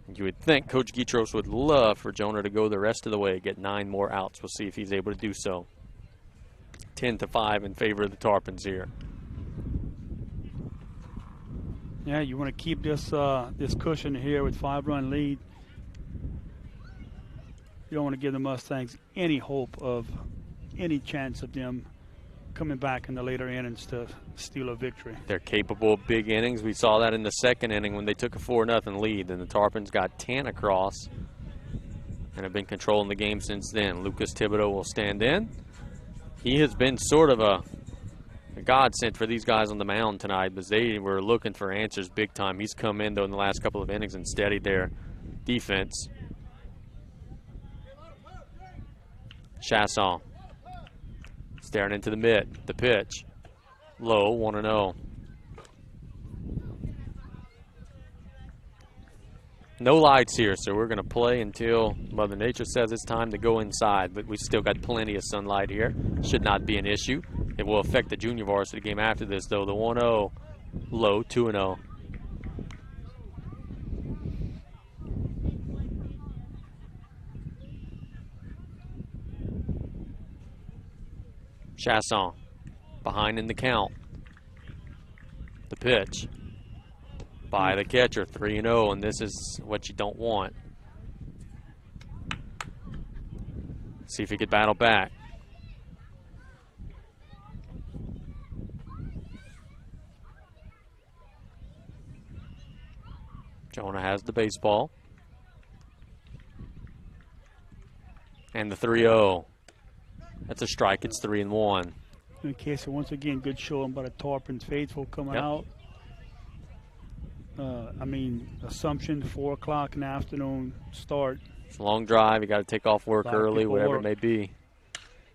Speaker 1: And you would think Coach Guitros would love for Jonah to go the rest of the way, get 9 more outs. We'll see if he's able to do so. 10-5 in favor of the Tarpons here.
Speaker 2: Yeah, you want to keep this this cushion here with 5-run lead. You don't want to give the Mustangs any hope of any chance of them coming back in the later innings to steal a victory.
Speaker 1: They're capable of big innings. We saw that in the second inning when they took a 4-0 lead, and the Tarpons got 10 across and have been controlling the game since then. Lucas Thibodeau will stand in. He has been sort of a godsend for these guys on the mound tonight because they were looking for answers big time. He's come in, though, in the last couple of innings and steadied their defense. Chasson staring into the mitt. The pitch. Low, 1-0. No lights here, so we're going to play until Mother Nature says it's time to go inside. But we still got plenty of sunlight here. Should not be an issue. It will affect the junior varsity game after this, though. The 1-0, low, 2-0. Chasson behind in the count. The pitch by the catcher, 3-0, and this is what you don't want. See if he could battle back. Jonah has the baseball. And the 3-0. That's a strike. It's 3-1.
Speaker 2: In case, once again, good showing by the Tarpons faithful coming out. Assumption, 4 o'clock in the afternoon start.
Speaker 1: It's a long drive. You got to take off work early, whatever it may be.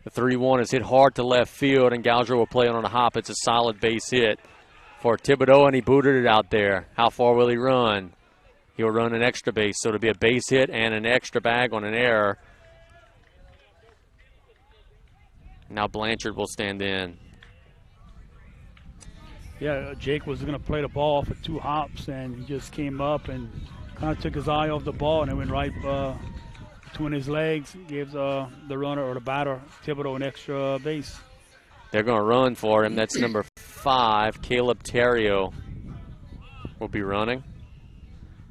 Speaker 1: The 3-1 is hit hard to left field, and Gouger will play it on a hop. It's a solid base hit for Thibodeau, and he booted it out there. How far will he run? He'll run an extra base, so it'll be a base hit and an extra bag on an error. Now Blanchard will stand in.
Speaker 2: Yeah, Jake was going to play the ball for 2 hops, and he just came up and kind of took his eye off the ball, and it went right between his legs. Gives the runner or the batter, Thibodeau, an extra base.
Speaker 1: They're going to run for him. That's number 5, Caleb Terrio will be running.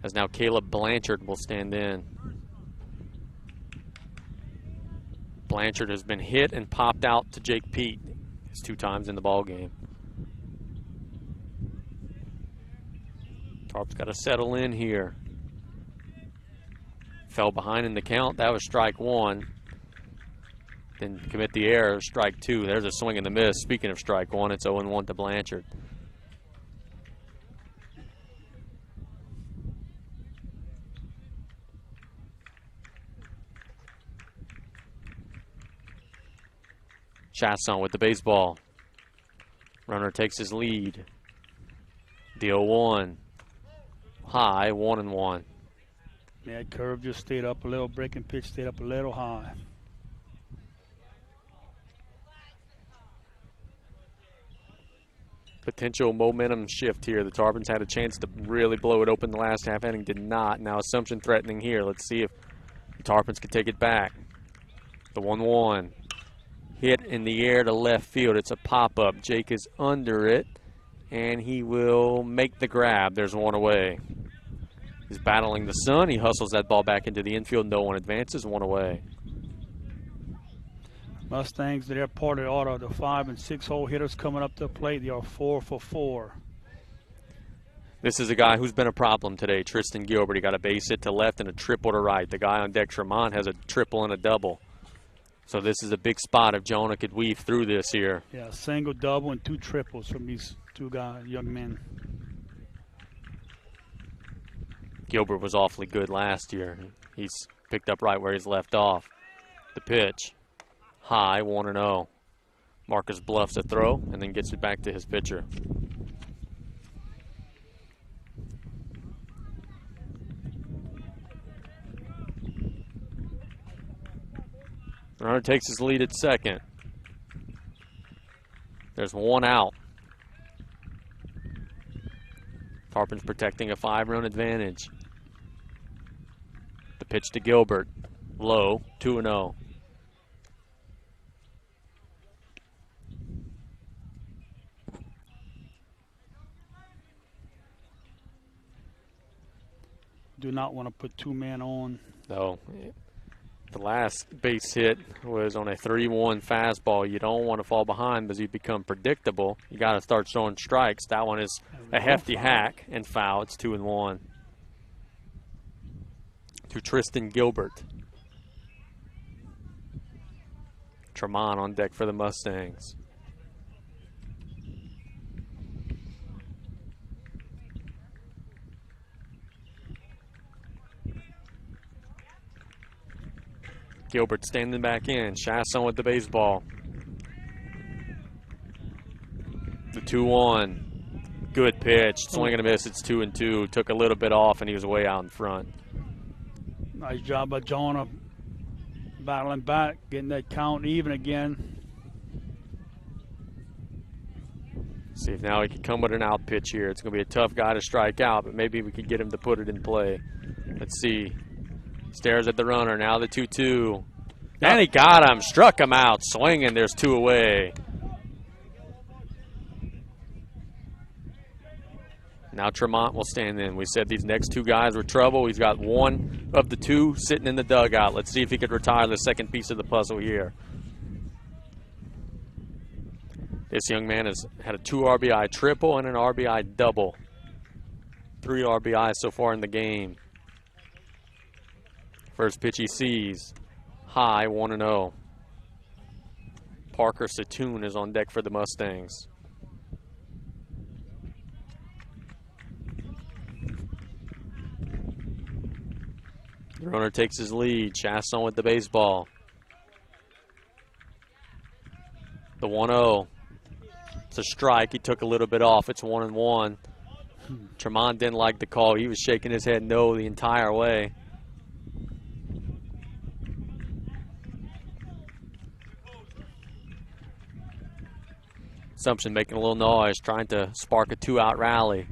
Speaker 1: as now Caleb Blanchard will stand in. Blanchard has been hit and popped out to Jake Pete. It's 2 times in the ball game. Tarp's got to settle in here. Fell behind in the count. That was strike 1. Then commit the error, strike 2. There's a swing and a miss. Speaking of strike 1, it's 0-1 to Blanchard. Chasson with the baseball. Runner takes his lead. The 0-1. High, 1-1.
Speaker 2: Yeah, curve just stayed up a little. Breaking pitch stayed up a little high.
Speaker 1: Potential momentum shift here. The Tarpons had a chance to really blow it open the last half inning. Did not. Now Assumption threatening here. Let's see if the Tarpons can take it back. The 1-1. Hit in the air to left field. It's a pop-up. Jake is under it, and he will make the grab. There's one away. He's battling the sun. He hustles that ball back into the infield. No one advances. One away.
Speaker 2: Mustangs, they're part of the order. The 5 and 6 hole hitters coming up to the plate. They are 4 for 4.
Speaker 1: This is a guy who's been a problem today. Tristan Gilbert. He got a base hit to left and a triple to right. The guy on deck, Tremont, has a triple and a double. So this is a big spot if Jonah could weave through this here.
Speaker 2: Yeah, single, double, and 2 triples from these 2 guys, young men.
Speaker 1: Gilbert was awfully good last year. He's picked up right where he's left off. The pitch. High, 1-0. Marcus bluffs a throw and then gets it back to his pitcher. Runner takes his lead at second. There's 1 out. Tarpons protecting a 5-run advantage. The pitch to Gilbert. Low, 2-0.
Speaker 2: Do not want to put 2 men on.
Speaker 1: No. The last base hit was on a 3-1 fastball. You don't want to fall behind because you become predictable. You got to start showing strikes. That one is a hefty hack and foul. It's 2-1. To Tristan Gilbert. Tremont on deck for the Mustangs. Gilbert standing back in. Chasson with the baseball. The 2-1. Good pitch. Swing and a miss. It's 2-2. Took a little bit off, and he was way out in front.
Speaker 2: Nice job by Jonah. Battling back, getting that count even again.
Speaker 1: See if now he can come with an out pitch here. It's going to be a tough guy to strike out, but maybe we could get him to put it in play. Let's see. Stares at the runner. Now the 2-2. And he got him. Struck him out. Swinging. There's 2 away. Now Tremont will stand in. We said these next 2 guys were trouble. He's got 1 of the 2 sitting in the dugout. Let's see if he could retire the second piece of the puzzle here. This young man has had a 2 RBI triple and an RBI double. 3 RBIs so far in the game. First pitch he sees. High, 1-0. Parker Satoon is on deck for the Mustangs. The runner takes his lead. Chasson with the baseball. The 1-0. It's a strike. He took a little bit off. It's 1-1. Tremont didn't like the call. He was shaking his head no the entire way. Assumption making a little noise, trying to spark a 2-out rally.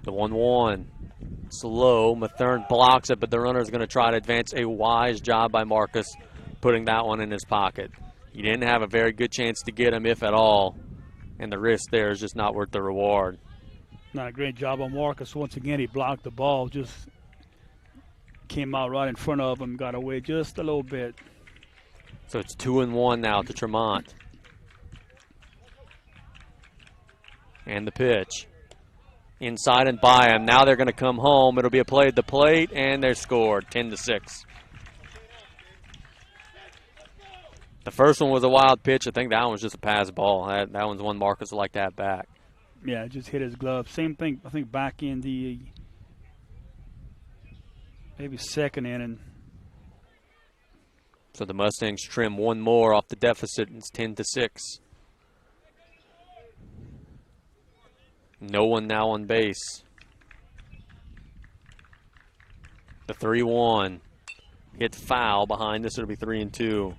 Speaker 1: The 1-1. Slow. Mathern blocks it, but the runner is going to try to advance. A wise job by Marcus putting that one in his pocket. He didn't have a very good chance to get him, if at all. And the risk there is just not worth the reward.
Speaker 2: Not a great job on Marcus. Once again, he blocked the ball. Just came out right in front of him, got away just a little bit.
Speaker 1: So it's 2-1 now to Tremont. And the pitch. Inside and by him. Now they're going to come home. It'll be a play at the plate, and they're scored 10-6. The first one was a wild pitch. I think that one was just a pass ball. That one's one Marcus would like to have back.
Speaker 2: Yeah, just hit his glove. Same thing, I think, back in the maybe second inning.
Speaker 1: So the Mustangs trim one more off the deficit, and it's 10-6. No one now on base. The 3-1 hit foul behind this. It'll be 3-2.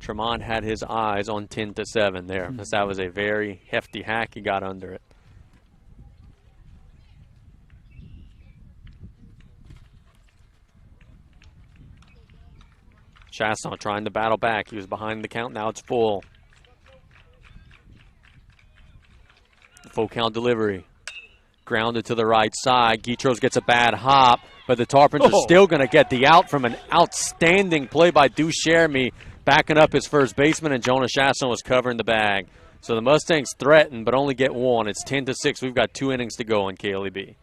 Speaker 1: Tremont had his eyes on 10-7 there. That was a very hefty hack. He got under it. Chasson trying to battle back. He was behind the count. Now it's full. Full count delivery. Grounded to the right side. Guitros gets a bad hop, but the Tarpons are still going to get the out from an outstanding play by Ducherme, backing up his first baseman, and Jonah Chasson was covering the bag. So the Mustangs threaten, but only get one. It's 10-6. We've got 2 innings to go in KLEB.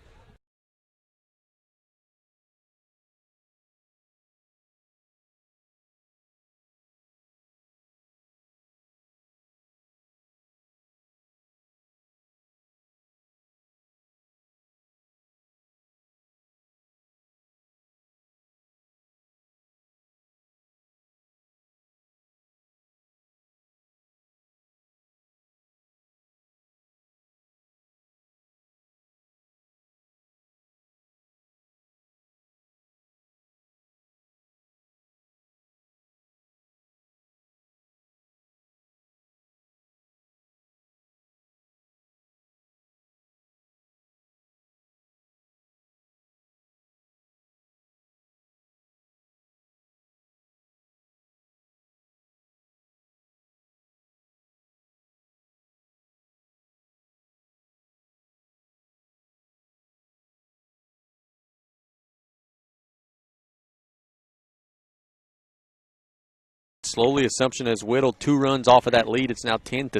Speaker 1: Slowly, Assumption has whittled 2 runs off of that lead. It's now 10-6.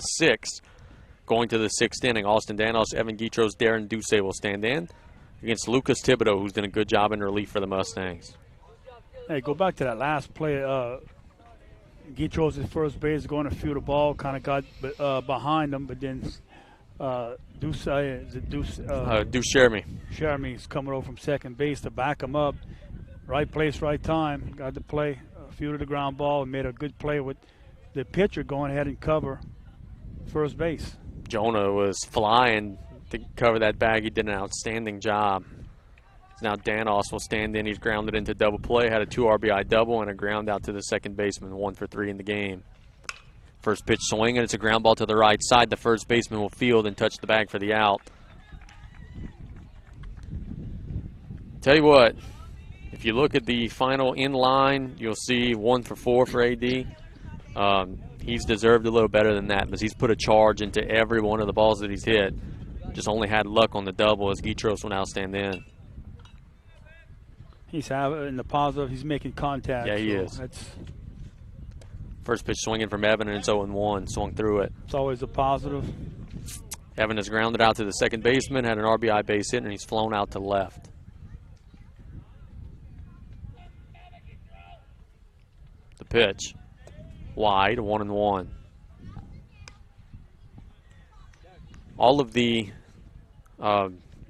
Speaker 1: Going to the 6th inning, Austin Danos, Evan Guitros, Darren Duce will stand in against Lucas Thibodeau, who's done a good job in relief for the Mustangs.
Speaker 2: Hey, go back to that last play. Guitros at first base, going to field the ball, kind of got behind him, but then
Speaker 1: Ducherme.
Speaker 2: Chermy's coming over from second base to back him up. Right place, right time. Got the play, fielded the ground ball, and made a good play with the pitcher going ahead and cover first base.
Speaker 1: Jonah was flying to cover that bag. He did an outstanding job. Now Danos will stand in. He's grounded into double play. Had a 2 RBI double and a ground out to the second baseman. 1 for 3 in the game. First pitch swing, and it's a ground ball to the right side. The first baseman will field and touch the bag for the out. Tell you what, if you look at the final in line, you'll see 1 for 4 for AD. He's deserved a little better than that because he's put a charge into every one of the balls that he's hit. Just only had luck on the double as Guitros will now stand in.
Speaker 2: He's in the positive. He's making contact.
Speaker 1: Yeah, he is. First pitch swinging from Evan, and it's 0-1. Swung through it.
Speaker 2: It's always a positive.
Speaker 1: Evan has grounded out to the second baseman, had an RBI base hit, and he's flown out to left. The pitch. Wide, 1-1. All of the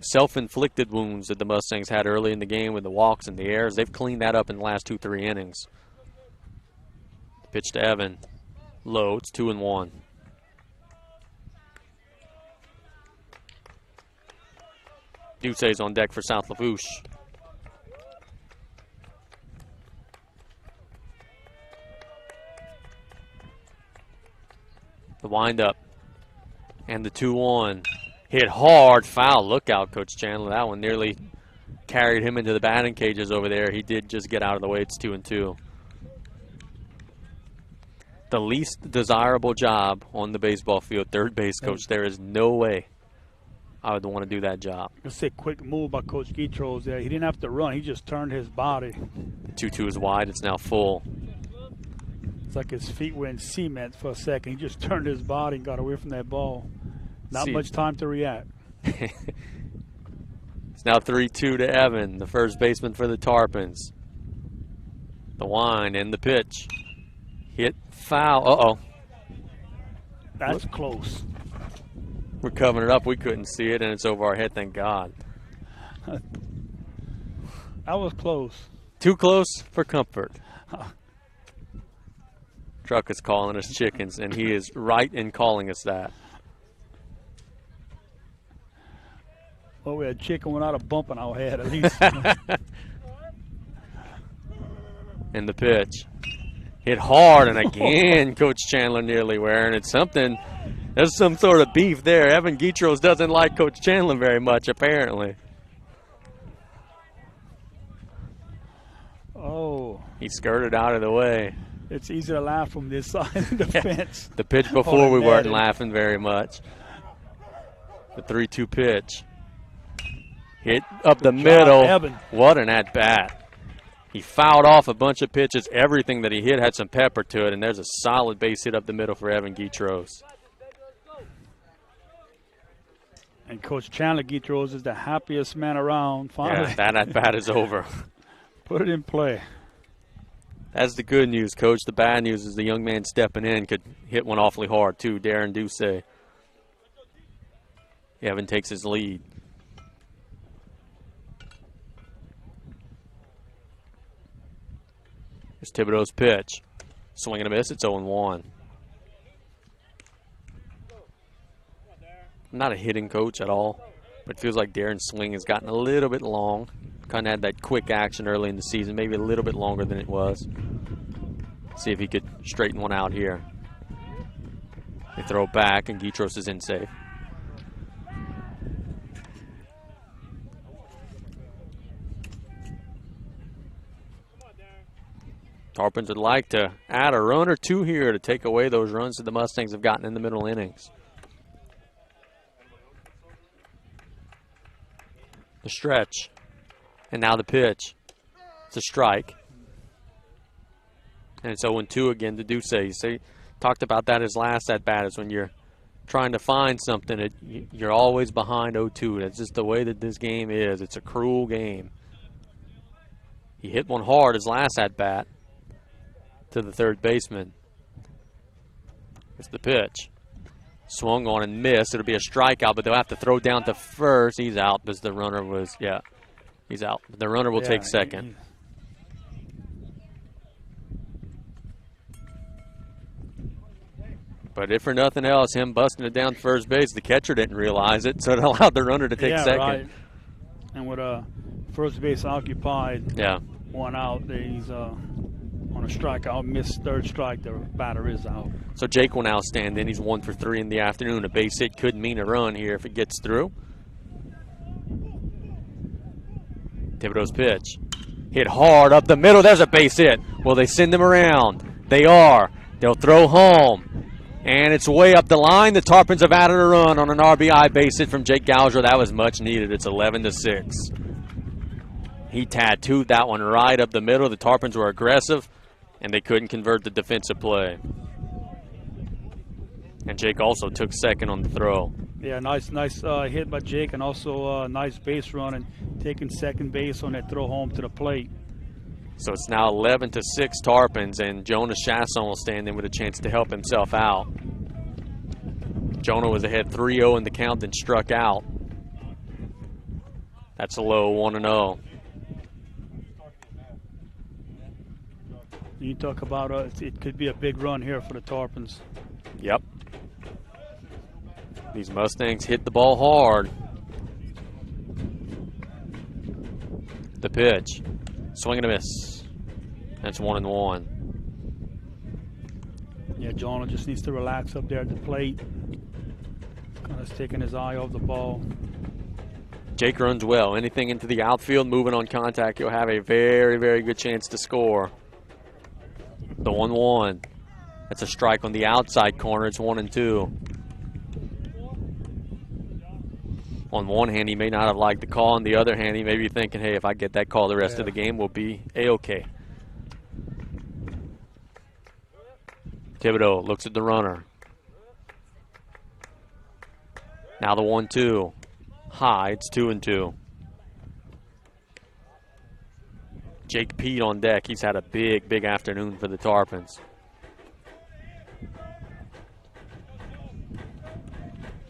Speaker 1: self-inflicted wounds that the Mustangs had early in the game with the walks and the errors, they've cleaned that up in the last 2-3 innings. Pitch to Evan. Low, it's 2-1. Duce's on deck for South Lafourche. The windup and the 2-1. Hit hard, foul. Look out, Coach Chandler. That one nearly carried him into the batting cages over there. He did just get out of the way. It's 2-2. The least desirable job on the baseball field, third base coach. There is no way I would want to do that job.
Speaker 2: It's a quick move by Coach Guitros there. He didn't have to run. He just turned his body.
Speaker 1: The 2-2 is wide. It's now full.
Speaker 2: It's like his feet were in cement for a second. He just turned his body and got away from that ball. Not much time to react.
Speaker 1: It's now 3-2 to Evan, the first baseman for the Tarpons. The wind and the pitch. Hit foul. Uh-oh.
Speaker 2: That's close.
Speaker 1: We're covering it up. We couldn't see it, and it's over our head, thank God.
Speaker 2: That was close.
Speaker 1: Too close for comfort. Truck is calling us chickens, and he is right in calling us that.
Speaker 2: Well, we had chicken without a bump in our head, at least.
Speaker 1: And the pitch. Hit hard, and again, Coach Chandler nearly wearing it. Something, there's some sort of beef there. Evan Guitros doesn't like Coach Chandler very much, apparently.
Speaker 2: Oh.
Speaker 1: He skirted out of the way.
Speaker 2: It's easy to laugh from this side of the fence.
Speaker 1: The pitch before we weren't laughing very much. The 3-2 pitch. Hit up the middle.
Speaker 2: Evan.
Speaker 1: What an at-bat. He fouled off a bunch of pitches. Everything that he hit had some pepper to it, and there's a solid base hit up the middle for Evan Guitros.
Speaker 2: And Coach Chandler Guitros is the happiest man around. Finally.
Speaker 1: Yeah, that at-bat is over.
Speaker 2: Put it in play.
Speaker 1: That's the good news, Coach. The bad news is the young man stepping in could hit one awfully hard, too. Darren Ducey. Evan takes his lead. Here's Thibodeau's pitch. Swing and a miss. It's 0-1. I'm not a hitting coach at all, but it feels like Darren's swing has gotten a little bit long. Kind of had that quick action early in the season, maybe a little bit longer than it was. See if he could straighten one out here. They throw back, and Guitros is in safe. Tarpons would like to add a run or two here to take away those runs that the Mustangs have gotten in the middle innings. The stretch. And now the pitch. It's a strike. And it's 0-2 again to Ducey. So talked about that his last at-bat is when you're trying to find something, you're always behind 0-2. That's just the way that this game is. It's a cruel game. He hit one hard his last at-bat to the third baseman. It's the pitch. Swung on and missed. It'll be a strikeout, but they'll have to throw down to first. He's out because the runner was, he's out. The runner will take second. But if for nothing else, him busting it down first base, the catcher didn't realize it, so it allowed the runner to take second.
Speaker 2: Right. And with first base occupied, one out, he's on a strikeout, missed third strike, the batter is out.
Speaker 1: So Jake will now stand in. He's 1 for 3 in the afternoon. A base hit could mean a run here if it gets through. Thibodeau's pitch. Hit hard up the middle. There's a base hit. Will they send him around? They are. They'll throw home. And it's way up the line. The Tarpons have added a run on an RBI base hit from Jake Gouger. That was much needed. It's 11-6. He tattooed that one right up the middle. The Tarpons were aggressive, and they couldn't convert the defensive play. And Jake also took second on the throw.
Speaker 2: Yeah, nice hit by Jake, and also a nice base run and taking second base on that throw home to the plate.
Speaker 1: So it's now 11-6 Tarpons, and Jonah Chasson will stand in with a chance to help himself out. Jonah was ahead 3-0 in the count, then struck out. That's a low 1-0.
Speaker 2: You talk about it could be a big run here for the Tarpons.
Speaker 1: Yep. These Mustangs hit the ball hard. The pitch. Swing and a miss. That's 1-1.
Speaker 2: Yeah, Jonah just needs to relax up there at the plate. Kind of taking his eye off the ball.
Speaker 1: Jake runs well. Anything into the outfield, moving on contact, he'll have a very, very good chance to score. The 1-1. That's a strike on the outside corner. It's 1-2. On one hand, he may not have liked the call. On the other hand, he may be thinking, hey, if I get that call the rest of the game, we'll be A-okay. Thibodeau looks at the runner. Now the 1-2. High, it's 2-2. Jake Pete on deck. He's had a big, big afternoon for the Tarpons.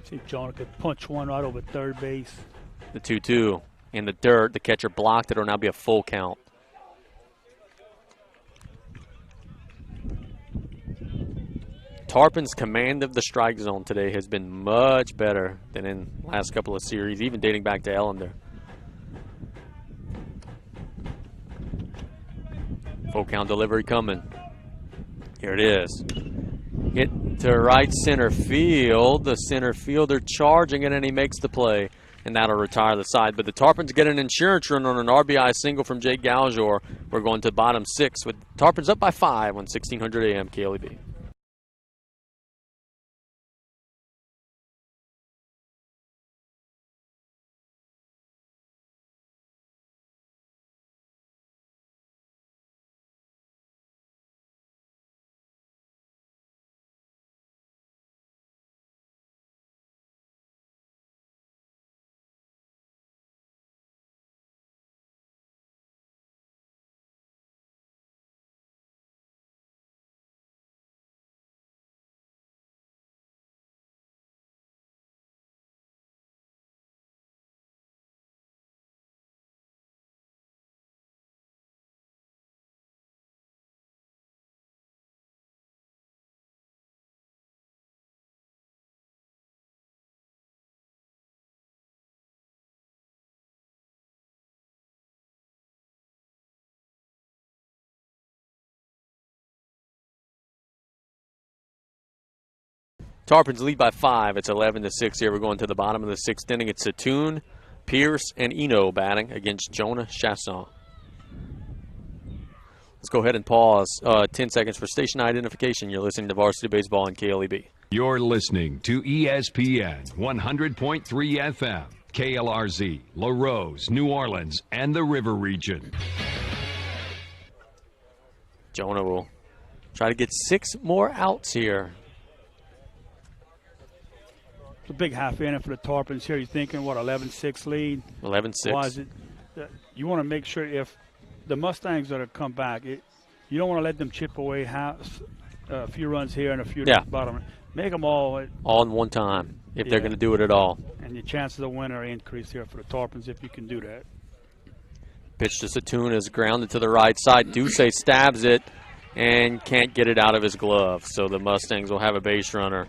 Speaker 2: See if Jonah could punch one right over third base.
Speaker 1: The 2-2 in the dirt. The catcher blocked it. It'll now be a full count. Tarpon's command of the strike zone today has been much better than in the last couple of series, even dating back to Ellender. Full count delivery coming. Here it is. Hit to right center field. The center fielder charging it, and he makes the play, and that'll retire the side. But the Tarpons get an insurance run on an RBI single from Jake Galjor. We're going to bottom 6 with Tarpons up by 5 on 1600 AM KLEB. Tarpons lead by 5. It's 11-6 here. We're going to the bottom of the 6th inning. It's Satoon, Pierce, and Eno batting against Jonah Chasson. Let's go ahead and pause 10 seconds for station identification. You're listening to Varsity Baseball on KLEB.
Speaker 7: You're listening to ESPN 100.3 FM, KLRZ, LaRose, New Orleans, and the River Region.
Speaker 1: Jonah will try to get 6 more outs here.
Speaker 2: It's a big half inning for the Tarpons here. You're thinking, what, 11-6 lead?
Speaker 1: 11-6.
Speaker 2: Why is it? You want to make sure if the Mustangs are to come back, you don't want to let them chip away a few runs here and a few at the bottom. Make them all in
Speaker 1: one time if they're going to do it at all.
Speaker 2: And your chances of winning are increased here for the Tarpons if you can do that.
Speaker 1: Pitch to Satoon is grounded to the right side. Duce stabs it and can't get it out of his glove. So the Mustangs will have a base runner.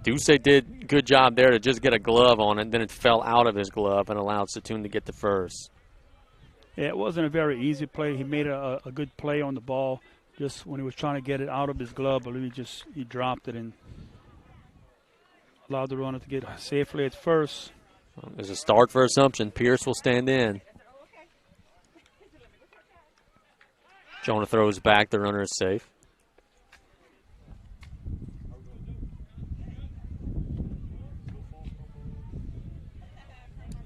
Speaker 1: Duce did a good job there to just get a glove on it. Then it fell out of his glove and allowed Satoon to get the first.
Speaker 2: Yeah, it wasn't a very easy play. He made a good play on the ball. Just when he was trying to get it out of his glove, but he dropped it and allowed the runner to get safely at first.
Speaker 1: Well, there's a start for Assumption. Pierce will stand in. Jonah throws back. The runner is safe.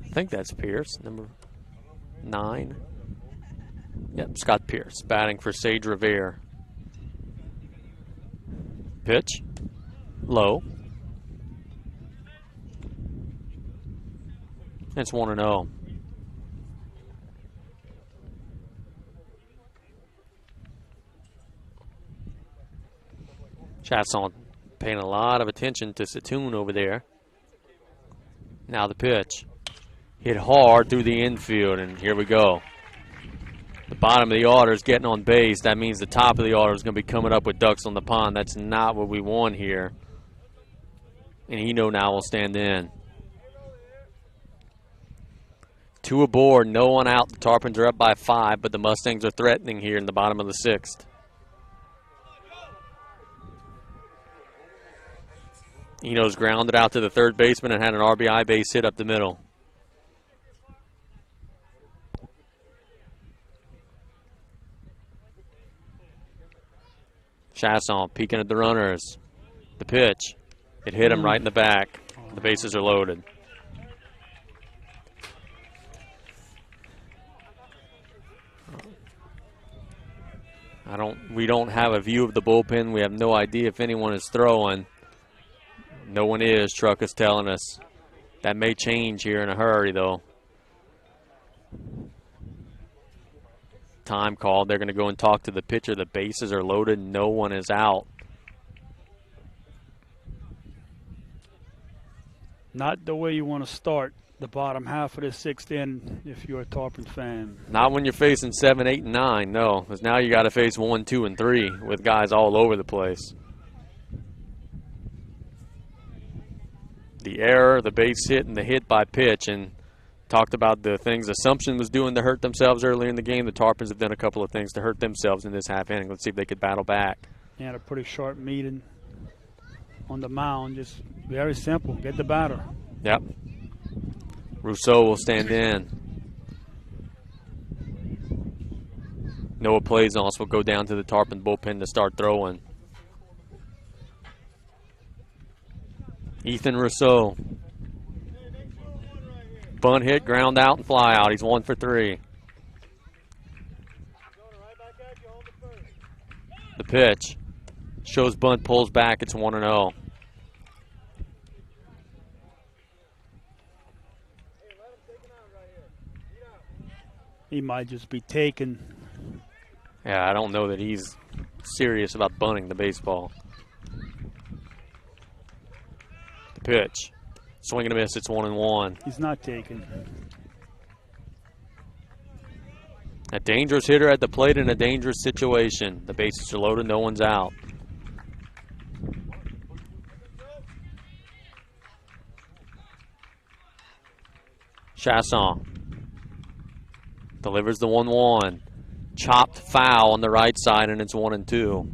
Speaker 1: I think that's Pierce, number 9. Yep, Scott Pierce batting for Sage Revere. Pitch. Low. It's 1-0. Chasson paying a lot of attention to Satoon over there. Now the pitch. Hit hard through the infield, and here we go. The bottom of the order is getting on base. That means the top of the order is going to be coming up with ducks on the pond. That's not what we want here. And Eno now will stand in. 2 aboard, no one out. The Tarpons are up by 5, but the Mustangs are threatening here in the bottom of the 6th. Eno's grounded out to the third baseman and had an RBI base hit up the middle. Chasson peeking at the runners. The pitch. It hit him right in the back. The bases are loaded. We don't have a view of the bullpen. We have no idea if anyone is throwing. No one is, Truck is telling us. That may change here in a hurry, though. Time called. They're going to go and talk to the pitcher. The bases are loaded. No one is out.
Speaker 2: Not the way you want to start the bottom half of the sixth inning if you're a Tarpons fan.
Speaker 1: Not when you're facing 7, 8, and 9, no. Because now you got to face 1, 2, and 3 with guys all over the place. The error, the base hit, and the hit by pitch. And talked about the things Assumption was doing to hurt themselves earlier in the game. The Tarpons have done a couple of things to hurt themselves in this half inning. Let's see if they could battle back.
Speaker 2: They had a pretty sharp meeting on the mound. Just very simple. Get the batter.
Speaker 1: Yep. Rousseau will stand in. Noah Plaisance will go down to the Tarpon bullpen to start throwing. Ethan Rousseau. Bunt hit, ground out, and fly out. He's 1 for 3. The pitch. Shows bunt, pulls back. It's 1-0.
Speaker 2: He might just be taken.
Speaker 1: Yeah, I don't know that he's serious about bunting the baseball. The pitch. Swing and a miss. It's 1-1.
Speaker 2: He's not taken.
Speaker 1: A dangerous hitter at the plate in a dangerous situation. The bases are loaded. No one's out. Chasson delivers the 1-1. Chopped foul on the right side, and it's 1-2.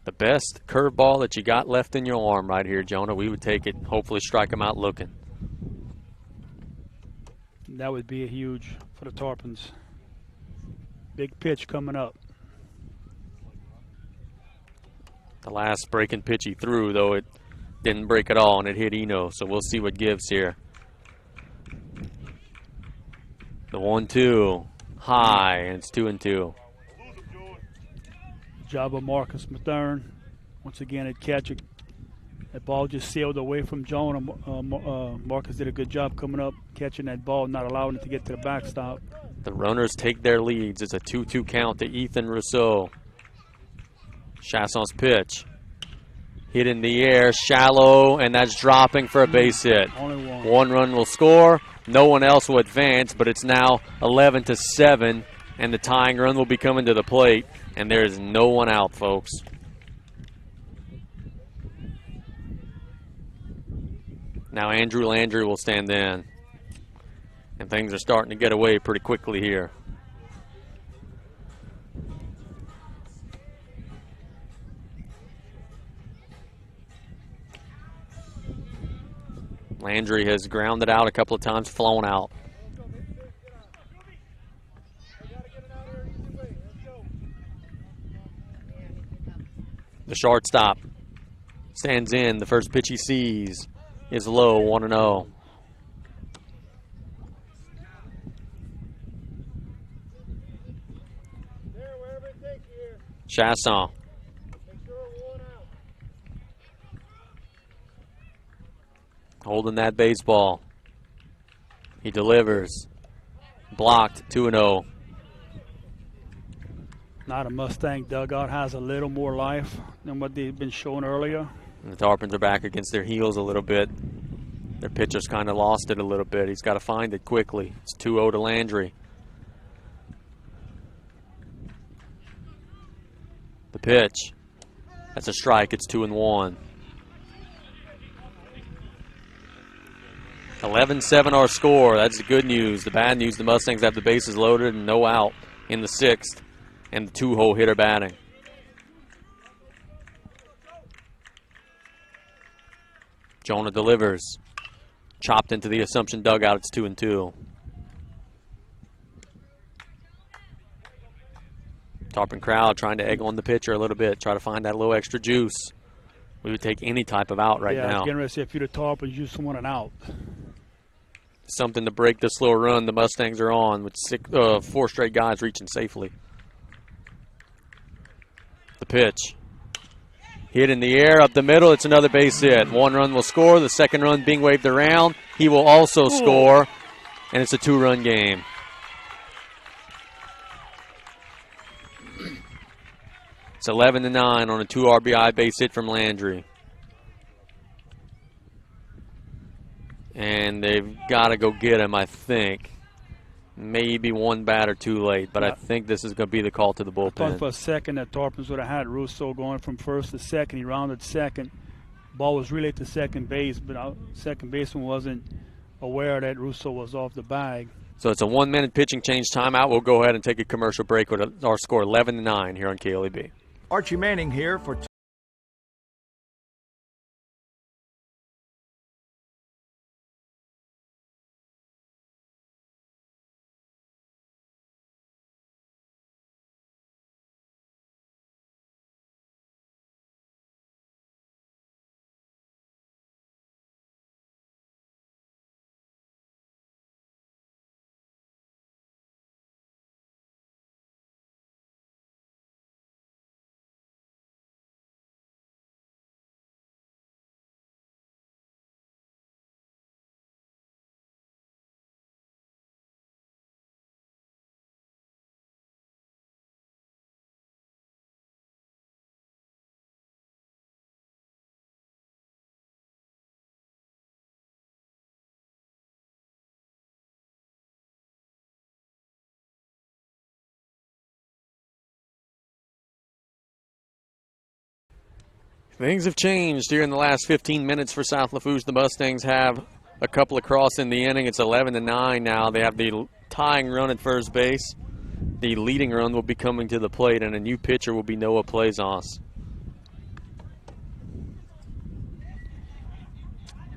Speaker 1: The best curveball that you got left in your arm right here, Jonah. We would take it. Hopefully strike him out looking.
Speaker 2: That would be a huge for the Tarpons. Big pitch coming up.
Speaker 1: The last breaking pitch he threw, though, it didn't break at all, and it hit Eno. So we'll see what gives here. The 1-2. High, and it's 2-2.
Speaker 2: Job of Marcus Mathern. Once again, at catch it. That ball just sailed away from Jonah. Marcus did a good job coming up, catching that ball, not allowing it to get to the backstop.
Speaker 1: The runners take their leads. It's a 2-2 count to Ethan Rousseau. Chasson's pitch. Hit in the air, shallow, and that's dropping for a base hit.
Speaker 2: Only one.
Speaker 1: One run will score. No one else will advance, but it's now 11-7, and the tying run will be coming to the plate, and there is no one out, folks. Now Andrew Landry will stand in, and things are starting to get away pretty quickly here. Landry has grounded out a couple of times, flown out. The shortstop stands in. The first pitch he sees is low, 1-0. Chasson. Holding that baseball. He delivers. Blocked, 2-0.
Speaker 2: Not a Mustang dugout has a little more life than what they've been showing earlier.
Speaker 1: And the Tarpons are back against their heels a little bit. Their pitcher's kind of lost it a little bit. He's got to find it quickly. It's 2-0 to Landry. The pitch. That's a strike. It's 2-1. 11-7 our score. That's the good news. The bad news, the Mustangs have the bases loaded and no out in the sixth. And the two-hole hitter batting. Jonah delivers. Chopped into the Assumption dugout. It's 2-2. Tarpon crowd trying to egg on the pitcher a little bit. Try to find that little extra juice. We would take any type of out right now.
Speaker 2: Yeah, getting ready to say if you're the Tarpons, you just want an out.
Speaker 1: something to break this little run the Mustangs are on with 4 straight guys reaching safely. The pitch. Hit in the air, up the middle. It's another base hit. 1 run will score. The second run being waved around. He will also score, and it's a 2-run game. It's 11-9 on a 2 RBI base hit from Landry. And they've got to go get him, I think. Maybe 1 batter too late, but I think this is going to be the call to the bullpen.
Speaker 2: I thought for a second that Tarpons would have had Russo going from first to second. He rounded second. Ball was relayed to second base, but second baseman wasn't aware that Russo was off the bag.
Speaker 1: So it's a 1-minute pitching change timeout. We'll go ahead and take a commercial break with our score 11-9 here on KLEB.
Speaker 6: Archie Manning here for
Speaker 1: Things have changed here in the last 15 minutes for South Lafourche. The Mustangs have a couple across in the inning. It's 11-9 now. They have the tying run at first base. The leading run will be coming to the plate, and a new pitcher will be Noah Plazos.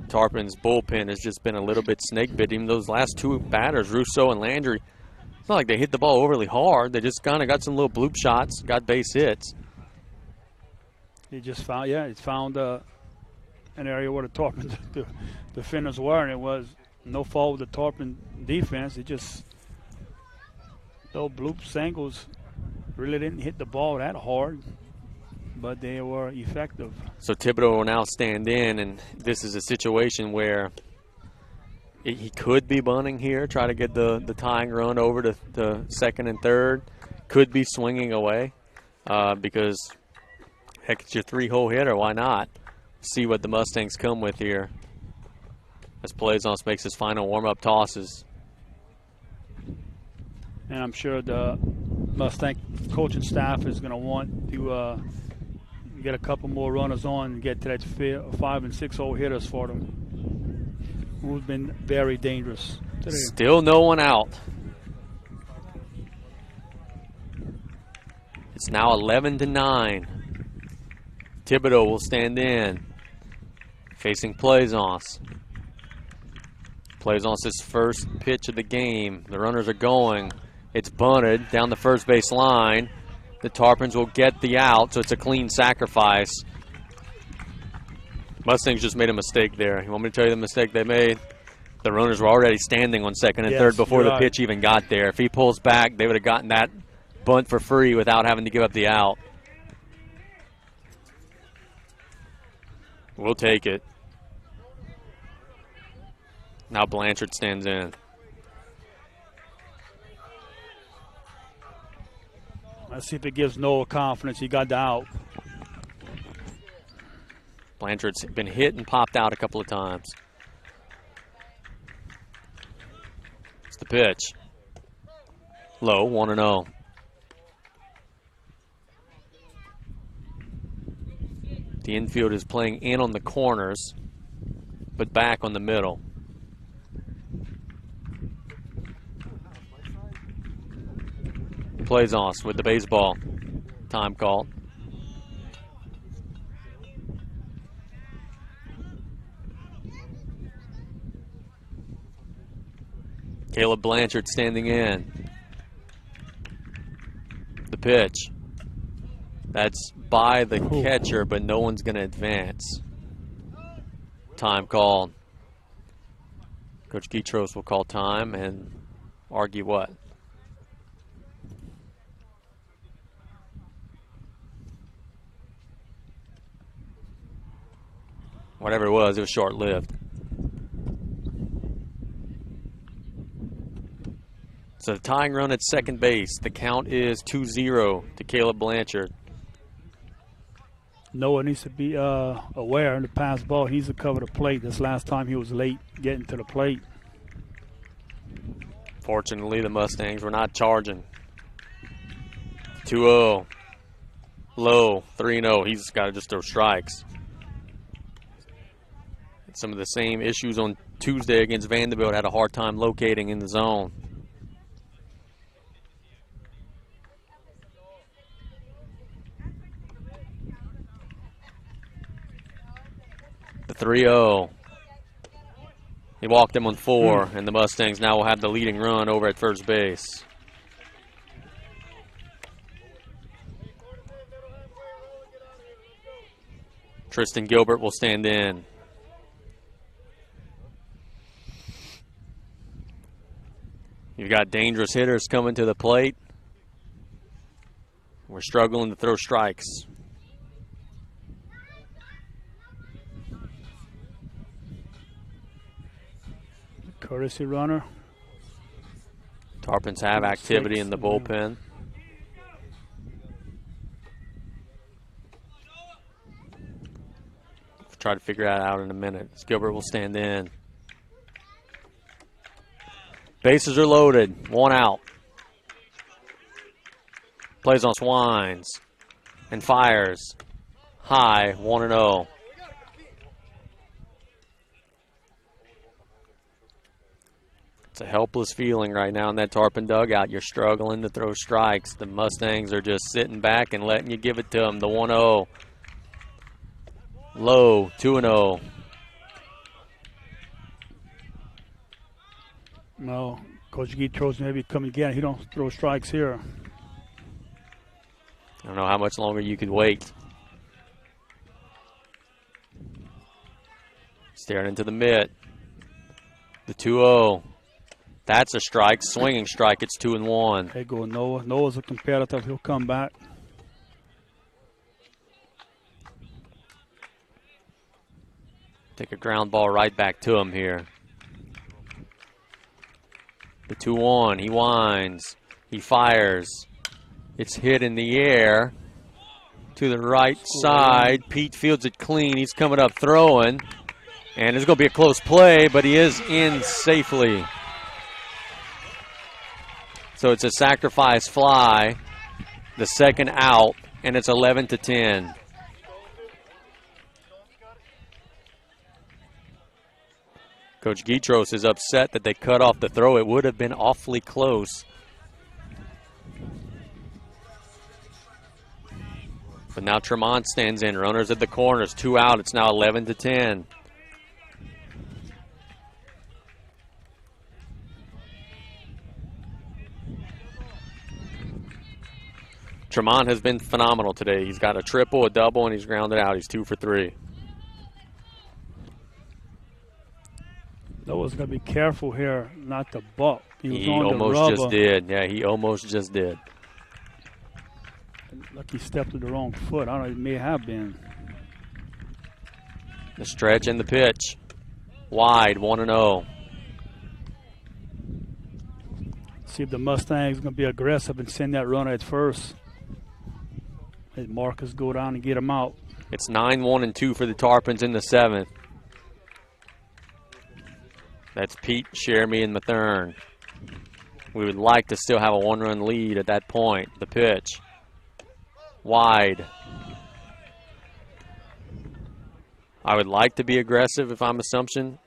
Speaker 1: Tarpons' bullpen has just been a little bit snake-bitten. Those last 2 batters, Russo and Landry, it's not like they hit the ball overly hard. They just kind of got some little bloop shots, got base hits.
Speaker 2: He just found, it's found an area where the Tarpon defenders were, and it was no fault with the Tarpon defense. It just, those bloop singles really didn't hit the ball that hard, but they were effective.
Speaker 1: So Thibodeau will now stand in, and this is a situation where he could be bunting here, try to get the tying run over to the second and third. Could be swinging away because heck, it's your 3-hole hitter. Why not? See what the Mustangs come with here as Plazos makes his final warm-up tosses.
Speaker 2: And I'm sure the Mustang coaching staff is going to want to get a couple more runners on and get to that 5- and 6-hole hitters for them, who've been very dangerous today.
Speaker 1: Still no one out. It's now 11-9. Thibodeau will stand in, facing Plazos. Plazos' first pitch of the game. The runners are going. It's bunted down the first base line. The Tarpons will get the out, so it's a clean sacrifice. Mustangs just made a mistake there. You want me to tell you the mistake they made? The runners were already standing on second and third before the pitch even got there. If he pulls back, they would have gotten that bunt for free without having to give up the out. We'll take it. Now Blanchard stands in.
Speaker 2: Let's see if it gives Noah confidence. He got the out.
Speaker 1: Blanchard's been hit and popped out a couple of times. It's the pitch. Low, 1-0. The infield is playing in on the corners, but back on the middle. Plazos with the baseball. Time call. Caleb Blanchard standing in. The pitch. That's by the catcher, but no one's going to advance. Time called. Coach Guitros will call time and argue what? Whatever it was short-lived. So the tying run at second base. The count is 2-0 to Caleb Blanchard.
Speaker 2: Noah needs to be aware in the pass ball. He needs to cover the plate. This last time he was late getting to the plate.
Speaker 1: Fortunately, the Mustangs were not charging. 2-0. Low, 3-0. He's got to just throw strikes. Some of the same issues on Tuesday against Vanderbilt. Had a hard time locating in the zone. The 3-0. He walked him on 4, and the Mustangs now will have the leading run over at first base. Tristan Gilbert will stand in. You've got dangerous hitters coming to the plate. We're struggling to throw strikes.
Speaker 2: Courtesy runner.
Speaker 1: Tarpons have activity in the bullpen. We'll try to figure that out in a minute. Gilbert will stand in. Bases are loaded. 1 out. Plays on Swines and fires. High, 1-0. It's a helpless feeling right now in that Tarpon dugout. You're struggling to throw strikes. The Mustangs are just sitting back and letting you give it to them. The 1-0. Low, 2-0.
Speaker 2: No, Coach Guitros maybe come again. He don't throw strikes here.
Speaker 1: I don't know how much longer you could wait. Staring into the mitt. The 2-0. That's a strike, swinging strike. It's 2-1.
Speaker 2: There go Noah. Noah's a competitor. He'll come back.
Speaker 1: Take a ground ball right back to him here. The 2-1. He winds. He fires. It's hit in the air to the right side. Pete fields it clean. He's coming up throwing. And it's going to be a close play, but he is in safely. So it's a sacrifice fly, the second out, and it's 11-10. Coach Guitros is upset that they cut off the throw. It would have been awfully close. But now Tremont stands in. Runners at the corners, 2 out. It's now 11-10. Tremont has been phenomenal today. He's got a triple, a double, and he's grounded out. He's 2 for 3.
Speaker 2: Noah's got to be careful here not to buck.
Speaker 1: He almost just did. Yeah, he almost just did.
Speaker 2: Like he stepped with the wrong foot. I don't know, it may have been.
Speaker 1: The stretch and the pitch. Wide, 1-0.
Speaker 2: See if the Mustangs going to be aggressive and send that runner at first. Let Marcus go down and get him out.
Speaker 1: It's 9-1-2 for the Tarpons in the 7th. That's Pete, Sheremy, and Mathern. We would like to still have a 1-run lead at that point. The pitch. Wide. I would like to be aggressive if I'm Assumption,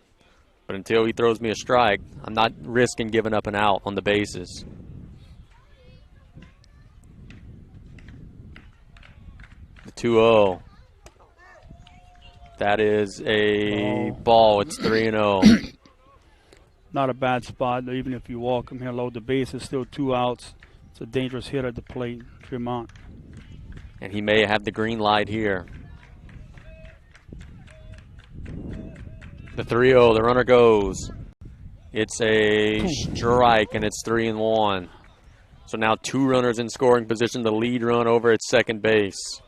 Speaker 1: but until he throws me a strike, I'm not risking giving up an out on the bases. The 2-0. That is a ball. It's 3-0.
Speaker 2: Not a bad spot. Even if you walk him here, load the bases, still 2 outs. It's a dangerous hit at the plate, Tremont.
Speaker 1: And he may have the green light here. The 3-0, the runner goes. It's a strike, and it's 3-1. So now 2 runners in scoring position. The lead run over at second base.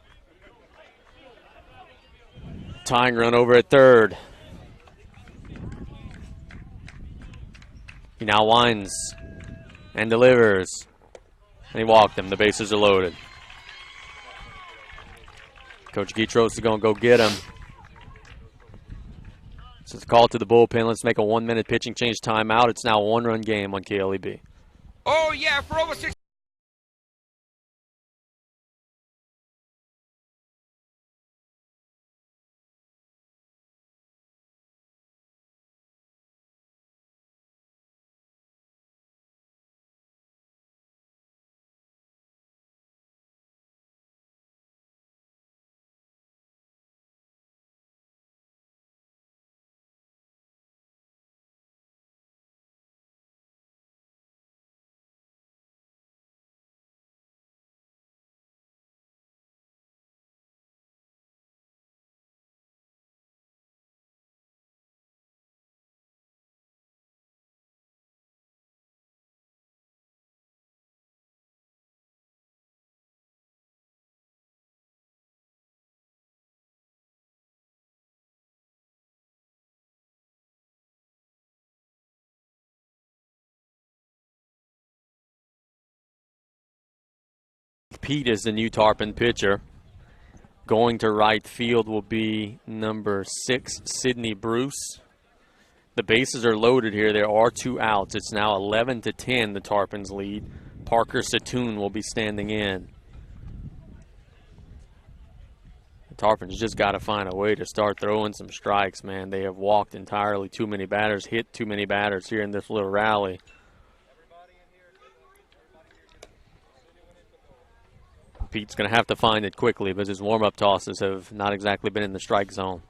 Speaker 1: Tying run over at third. He now winds and delivers. And he walked him. The bases are loaded. Coach Guitros is going to go get him. So it's a call to the bullpen. Let's make a 1-minute pitching change timeout. It's now a 1-run game on KLEB.
Speaker 8: Oh, yeah, for over 6.
Speaker 1: Pete is the new Tarpon pitcher. Going to right field will be number 6, Sidney Bruce. The bases are loaded here. There are 2 outs. It's now 11-10, the Tarpons lead. Parker Satoon will be standing in. The Tarpons just got to find a way to start throwing some strikes, man. They have walked entirely too many batters, hit too many batters here in this little rally. Pete's going to have to find it quickly because his warm-up tosses have not exactly been in the strike zone.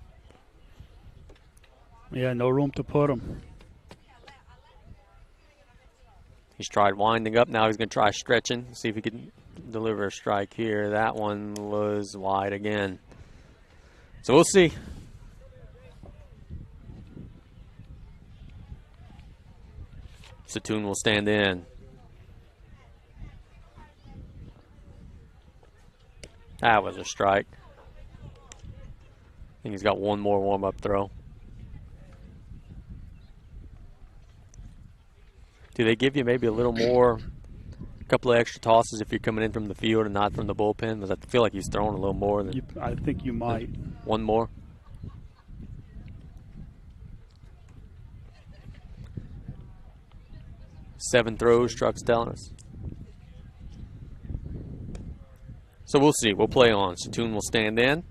Speaker 2: Yeah, no room to put him.
Speaker 1: He's tried winding up. Now he's going to try stretching, see if he can deliver a strike here. That one was wide again. So we'll see. Satoon will stand in. That was a strike. I think he's got one more warm-up throw. Do they give you maybe a little more, a couple of extra tosses if you're coming in from the field and not from the bullpen? Because I feel like he's throwing a little more than
Speaker 2: I think you might.
Speaker 1: one more. Seven throws, Truck's telling us. So we'll see. We'll play on. Satoon will stand in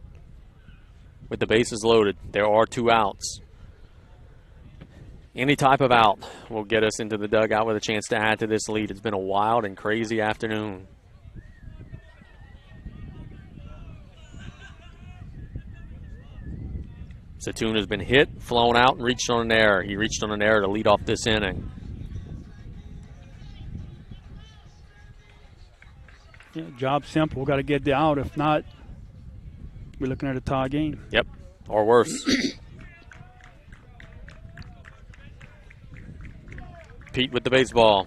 Speaker 1: with the bases loaded. There are 2 outs. Any type of out will get us into the dugout with a chance to add to this lead. It's been a wild and crazy afternoon. Satoon has been hit, flown out, and reached on an error. He reached on an error to lead off this inning.
Speaker 2: Yeah, job simple. We've got to get the out. If not, we're looking at a tie game.
Speaker 1: Yep, or worse. Pete with the baseball.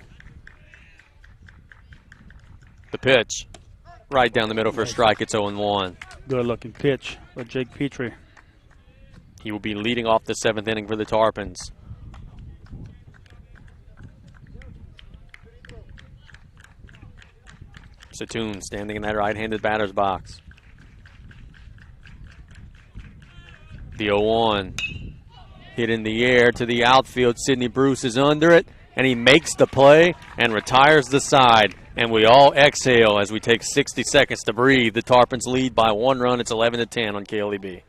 Speaker 1: The pitch. Right down the middle for a strike. It's 0-1.
Speaker 2: Good looking pitch by Jake Petrie.
Speaker 1: He will be leading off the 7th inning for the Tarpons. Satoon standing in that right-handed batter's box. The 0-1. Hit in the air to the outfield. Sidney Bruce is under it, and he makes the play and retires the side. And we all exhale as we take 60 seconds to breathe. The Tarpons lead by 1 run. It's 11-10 on KLEB.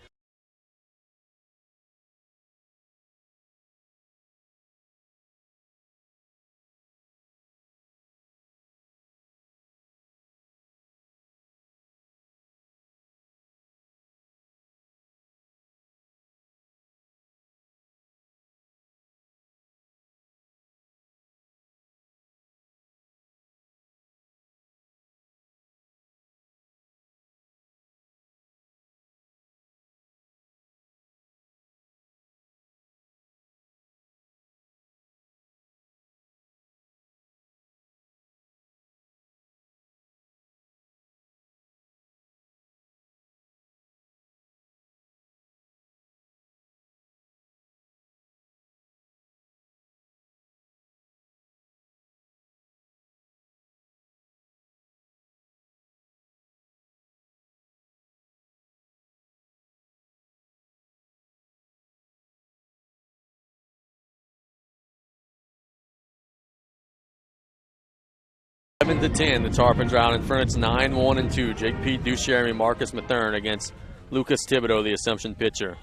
Speaker 1: 11-10. The Tarpons are out in front. It's 9-1-2. Jake Pete, Ducharme, Marcus Mathern against Lucas Thibodeau, the Assumption pitcher.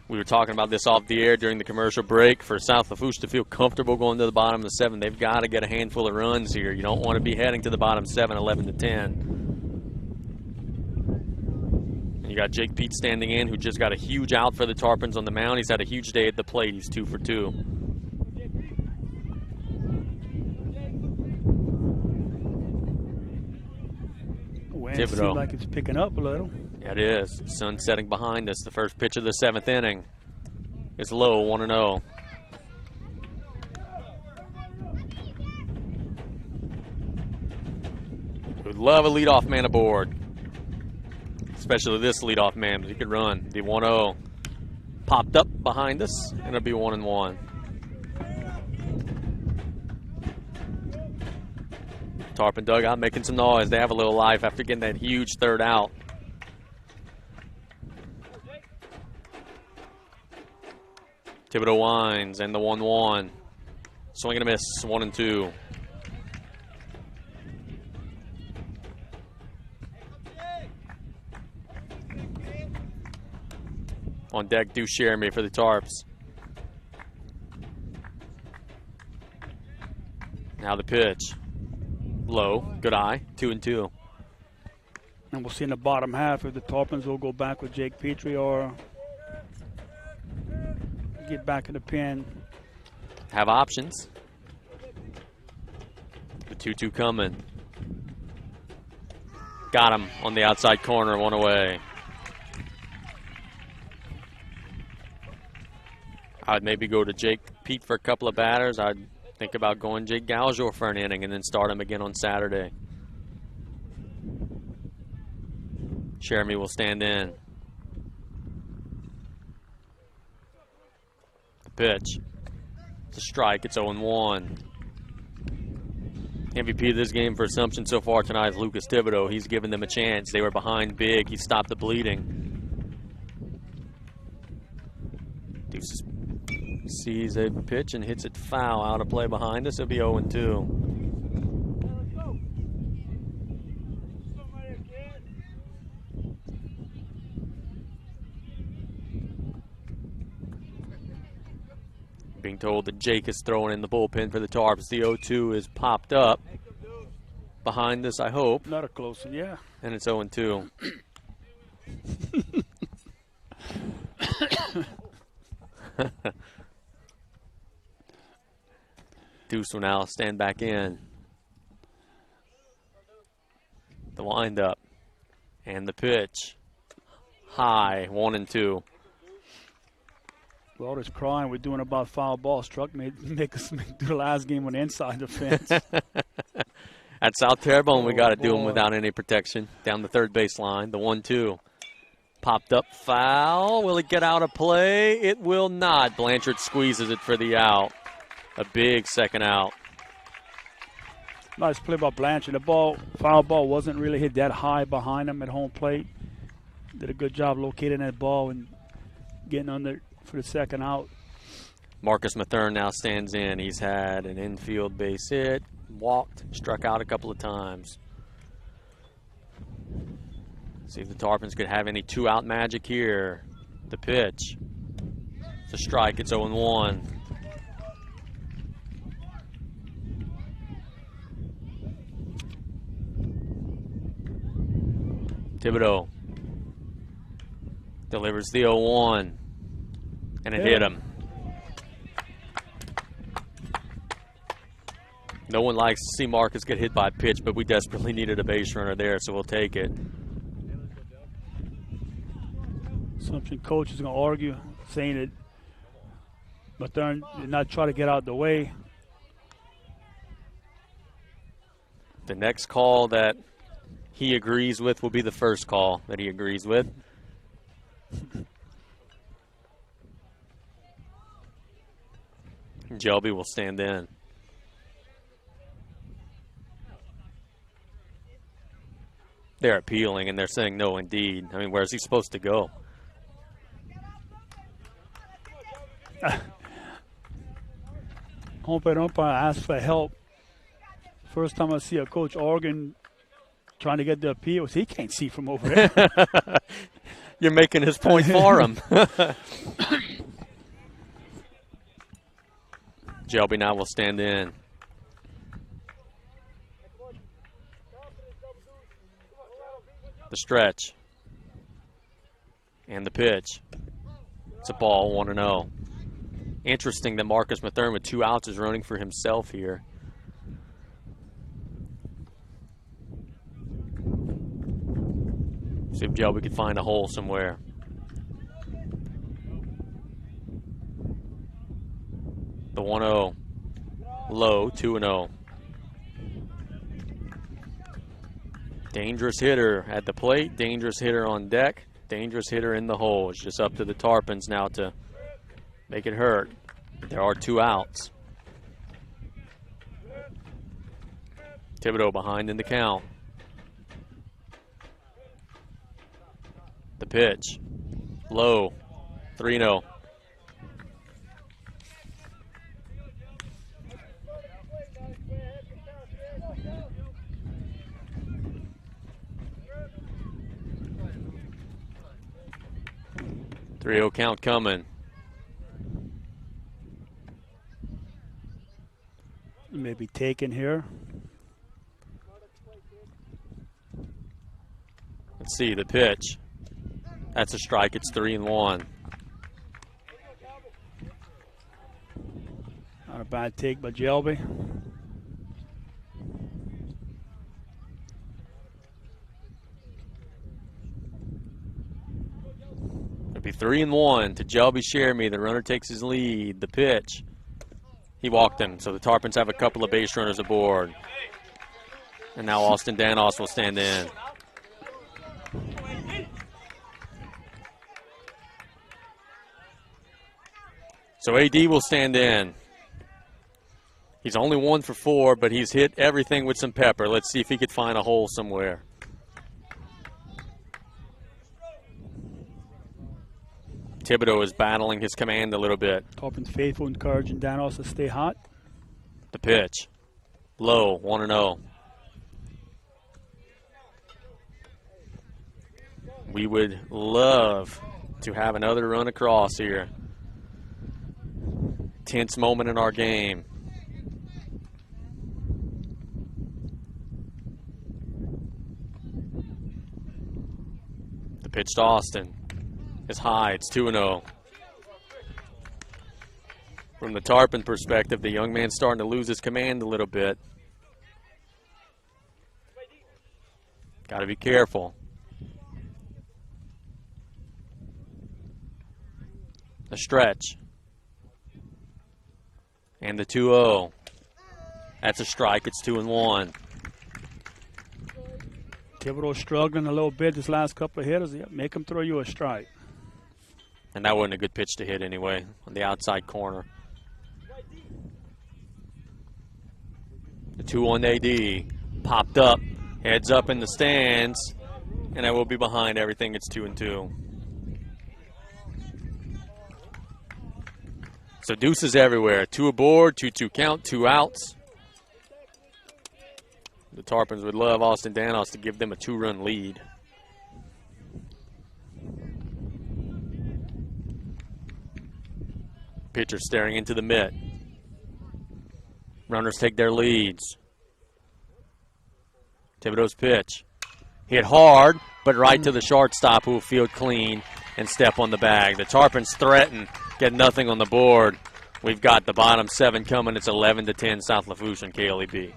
Speaker 1: We were talking about this off the air during the commercial break. For South Lafourche to feel comfortable going to the bottom of the 7, they've got to get a handful of runs here. You don't want to be heading to the bottom 7, 11-10. And you got Jake Pete standing in, who just got a huge out for the Tarpons on the mound. He's had a huge day at the plate. He's 2 for 2.
Speaker 2: Wind seems like it's picking up a little.
Speaker 1: Yeah, it is. Sun setting behind us. The first pitch of the 7th inning is low, 1-0. Would love a leadoff man aboard, especially this leadoff man, but he could run. The 1-0 popped up behind us, and it'll be 1-1. Tarpon dugout making some noise. They have a little life after getting that huge third out. Thibodeau winds, and the 1-1. Swing and a miss, 1-2. On deck, Ducharme for the Tarps. Now the pitch. Low, good eye, 2-2.
Speaker 2: And we'll see in the bottom half if the Tarpons will go back with Jake Petrie or get back in the pen.
Speaker 1: Have options. The 2-2 coming. Got him on the outside corner, 1 away. I'd maybe go to Jake Pete for a couple of batters. I'd think about going Jake Gauger for an inning and then start him again on Saturday. Jeremy will stand in. The pitch. It's a strike. It's 0-1. MVP of this game for Assumption so far tonight is Lucas Thibodeau. He's given them a chance. They were behind big. He stopped the bleeding. Deuces sees a pitch and hits it foul. Out of play behind us. It'll be 0-2. Being told that Jake is throwing in the bullpen for the Tarps. The 0-2 is popped up behind us, I hope.
Speaker 2: Not a close one, yeah.
Speaker 1: And it's 0-2. Deuce will now stand back in. The windup and the pitch. High, 1-2.
Speaker 2: With all this crying we're doing about foul ball struck make us do the last game on the inside the fence.
Speaker 1: At South Terrebonne, we got to do them without any protection. Down the third base line, the 1-2. Popped up foul. Will it get out of play? It will not. Blanchard squeezes it for the out. A big second out.
Speaker 2: Nice play by Blanchard. The foul ball wasn't really hit that high behind him at home plate. Did a good job locating that ball and getting under for the second out.
Speaker 1: Marcus Mathern now stands in. He's had an infield base hit, walked, struck out a couple of times. See if the Tarpons could have any two-out magic here. The pitch. It's a strike. It's 0-1. Thibodeau delivers the 0-1, and it hit him. No one likes to see Marcus get hit by a pitch, but we desperately needed a base runner there, so we'll take it.
Speaker 2: Assumption coach is going to argue, saying that Mathern did not try to get out of the way.
Speaker 1: The next call that he agrees with will be the first call that he agrees with. Jelby will stand in. They're appealing, and they're saying no, indeed. I mean, where's he supposed to go?
Speaker 2: Home plate umpire asked for help. First time I see a Coach Oregon trying to get the appeals. He can't see from over there.
Speaker 1: You're making his point for him. Shelby now will stand in. The stretch. And the pitch. It's a ball, 1-0. Interesting that Marcus Mathern with 2 outs is running for himself here. See if Shelby could find a hole somewhere. The 1-0. Low, 2-0. Dangerous hitter at the plate, dangerous hitter on deck, dangerous hitter in the hole. It's just up to the Tarpons now to make it hurt. There are 2 outs. Thibodeau behind in the count. The pitch. Low. 3-0. Three-0 count coming.
Speaker 2: Maybe taken here.
Speaker 1: Let's see the pitch. That's a strike. It's 3-1.
Speaker 2: Not a bad take by Shelby.
Speaker 1: It'll be 3-1 to Shelby Sheremy. The runner takes his lead. The pitch. He walked him, so the Tarpons have a couple of base runners aboard. And now Austin Danos will stand in. So AD will stand in. He's only 1 for 4, but he's hit everything with some pepper. Let's see if he could find a hole somewhere. Thibodeau is battling his command a little bit.
Speaker 2: Tarpons faithful, encouraging Danos to stay hot.
Speaker 1: The pitch. Low, 1-0. We would love to have another run across here. Tense moment in our game. The pitch to Austin is high. It's 2-0. From the Tarpon perspective, the young man's starting to lose his command a little bit. Got to be careful. The stretch. And the 2-0. That's a strike. It's 2-1.
Speaker 2: Thibodeau struggling a little bit this last couple of hitters. Make him throw you a strike.
Speaker 1: And that wasn't a good pitch to hit anyway on the outside corner. The 2-1 AD popped up, heads up in the stands, and I will be behind everything. It's 2-2. So deuces everywhere. 2 aboard, 2-2 count, 2 outs. The Tarpons would love Austin Danos to give them a 2-run lead. Pitcher staring into the mitt. Runners take their leads. Thibodeau's pitch. Hit hard, but right to the shortstop who will field clean and step on the bag. The Tarpons threaten, get nothing on the board. We've got the bottom 7 coming. It's 11-10 South Lafourche and KLEB.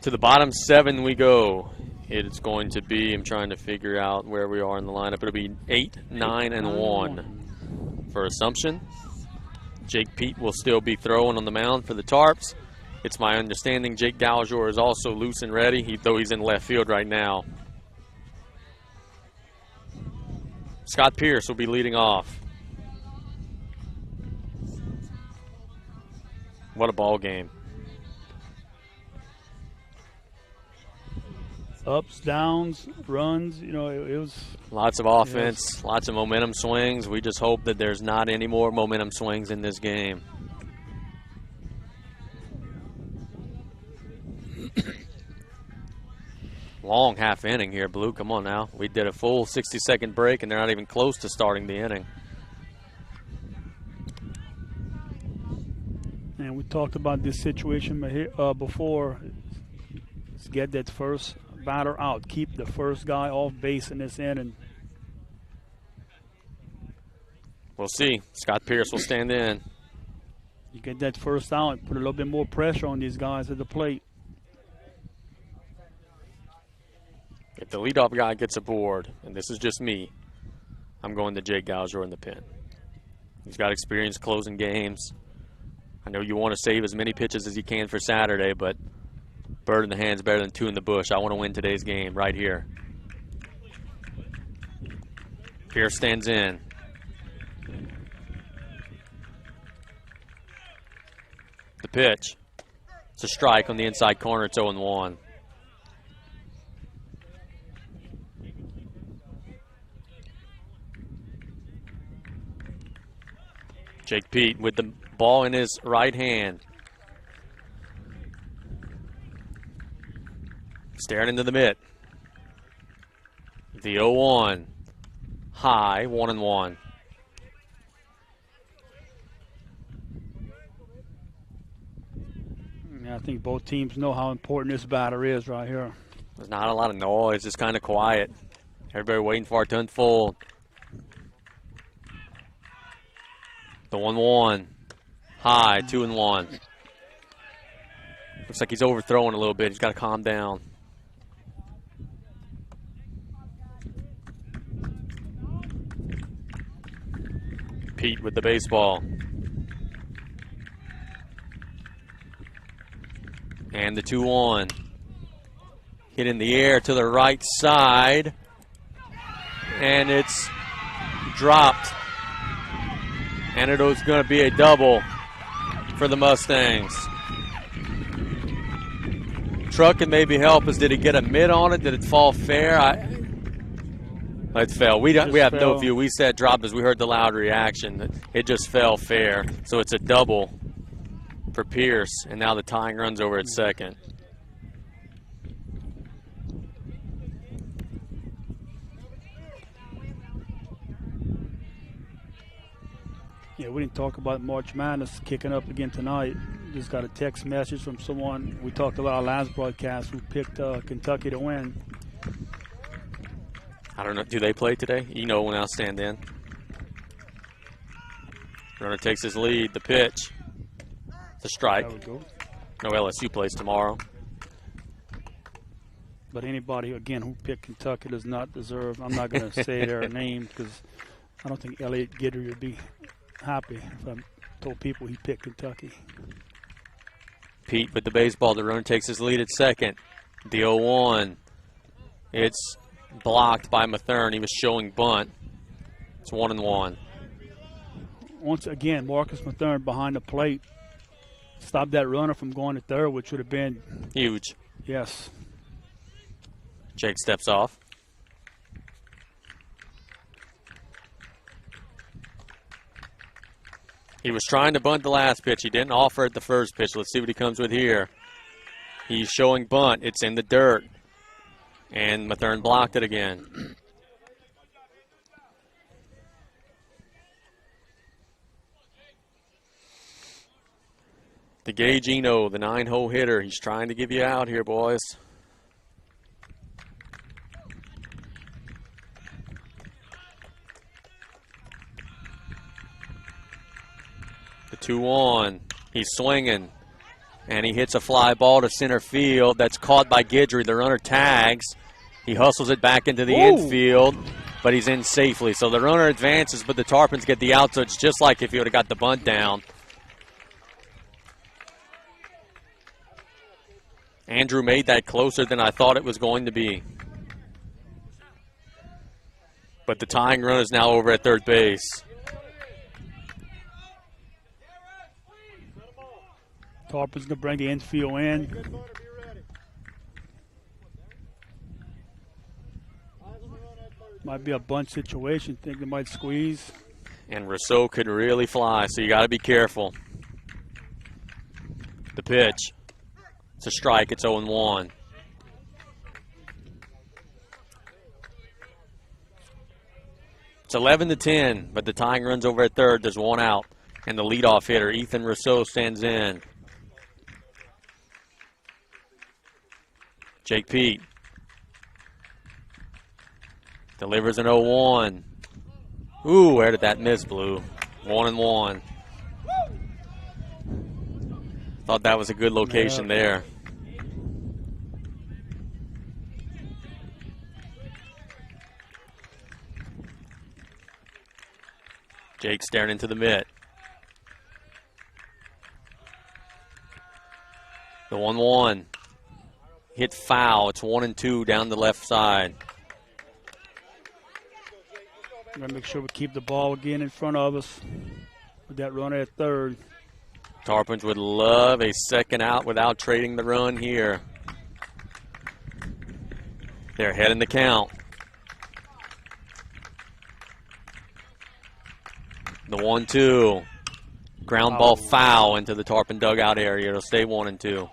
Speaker 1: To the bottom 7 we go. It's going to be, I'm trying to figure out where we are in the lineup. It'll be 8, 9, and 1 for Assumption. Jake Pete will still be throwing on the mound for the Tarps. It's my understanding Jake Daljour is also loose and ready, though he's in left field right now. Scott Pierce will be leading off. What a ball game.
Speaker 2: Ups, downs, runs, you know, it was.
Speaker 1: Lots of offense, lots of momentum swings. We just hope that there's not any more momentum swings in this game. Long half inning here, Blue. Come on now. We did a full 60-second break, and they're not even close to starting the inning.
Speaker 2: And we talked about this situation before. Let's get that first batter out. Keep the first guy off base in this inning.
Speaker 1: We'll see. Scott Pierce will stand in.
Speaker 2: You get that first out, put a little bit more pressure on these guys at the plate.
Speaker 1: If the leadoff guy gets aboard, and this is just me, I'm going to Jake Daljour in the pen. He's got experience closing games. I know you want to save as many pitches as you can for Saturday, but bird in the hand's better than 2 in the bush. I want to win today's game right here. Pierce stands in. The pitch. It's a strike on the inside corner. It's 0-1. Jake Pete with the ball in his right hand. Staring into the mitt. The 0-1. High, 1-1.
Speaker 2: Yeah, I think both teams know how important this batter is right here.
Speaker 1: There's not a lot of noise. It's kind of quiet. Everybody waiting for it to unfold. The 1-1. High, 2-1. Looks like he's overthrowing a little bit. He's got to calm down. Pete with the baseball. And the 2-1. Hit in the air to the right side. And it's dropped. And it was going to be a double for the Mustangs. Truck can maybe help us. Did he get a mid on it? Did it fall fair? It fell. We have no view. We said drop as we heard the loud reaction. It just fell fair. So it's a double for Pierce. And now the tying run's over at second.
Speaker 2: Yeah, we didn't talk about March Madness kicking up again tonight. Just got a text message from someone we talked about our last broadcast who picked Kentucky to win.
Speaker 1: I don't know. Do they play today? Eno will now stand in. Runner takes his lead. The pitch. It's a strike.
Speaker 2: There we go.
Speaker 1: No, LSU plays tomorrow.
Speaker 2: But anybody, again, who picked Kentucky does not deserve, I'm not going to say their name because I don't think Elliot Guidry would be happy if I told people he picked Kentucky.
Speaker 1: Pete with the baseball. The runner takes his lead at second. The 0-1. It's blocked by Mathern. He was showing bunt. It's 1-1.
Speaker 2: Once again, Marcus Mathern behind the plate stopped that runner from going to third, which would have been
Speaker 1: huge.
Speaker 2: Yes.
Speaker 1: Jake steps off. He was trying to bunt the last pitch. He didn't offer it the first pitch. Let's see what he comes with here. He's showing bunt. It's in the dirt. And Mathern blocked it again. The Gage Eno, the 9-hole hitter. He's trying to give you out here, boys. The 2-1. He's swinging. And he hits a fly ball to center field. That's caught by Guidry. The runner tags. He hustles it back into the infield, but he's in safely. So the runner advances, but the Tarpons get the out, so it's just like if he would have got the bunt down. Andrew made that closer than I thought it was going to be. But the tying run is now over at third base.
Speaker 2: Tarpons going to bring the infield in. Might be a bunt situation. Think they might squeeze.
Speaker 1: And Rousseau could really fly, so you got to be careful. The pitch. It's a strike. It's 0-1. It's 11-10, but the tying run's over at third. There's one out. And the leadoff hitter, Ethan Rousseau, stands in. Jake Pete delivers an 0-1. Ooh, where did that miss, Blue? 1-1. Thought that was a good location there. Jake staring into the mitt. The 1-1. Hit foul. It's 1-2 down the left side.
Speaker 2: We're going to make sure we keep the ball again in front of us with that runner at third.
Speaker 1: Tarpons would love a second out without trading the run here. They're ahead in the count. The 1-2. Ground ball foul into the Tarpon dugout area. It'll stay 1-2.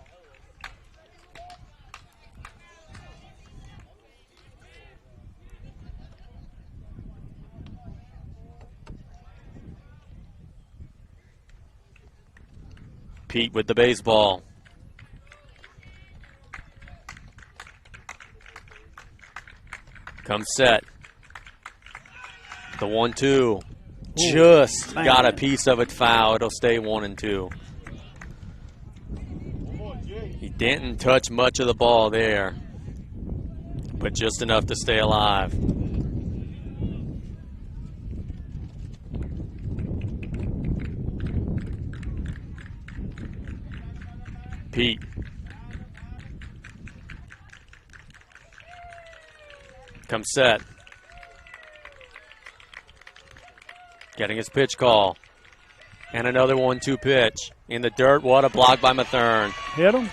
Speaker 1: Pete with the baseball. Comes set. The 1-2. Just got a piece of it foul. It'll stay 1-2. He didn't touch much of the ball there, but just enough to stay alive. Pete. Comes set. Getting his pitch call. And another 1-2 pitch. In the dirt, what a block by Mathern.
Speaker 2: Hit him?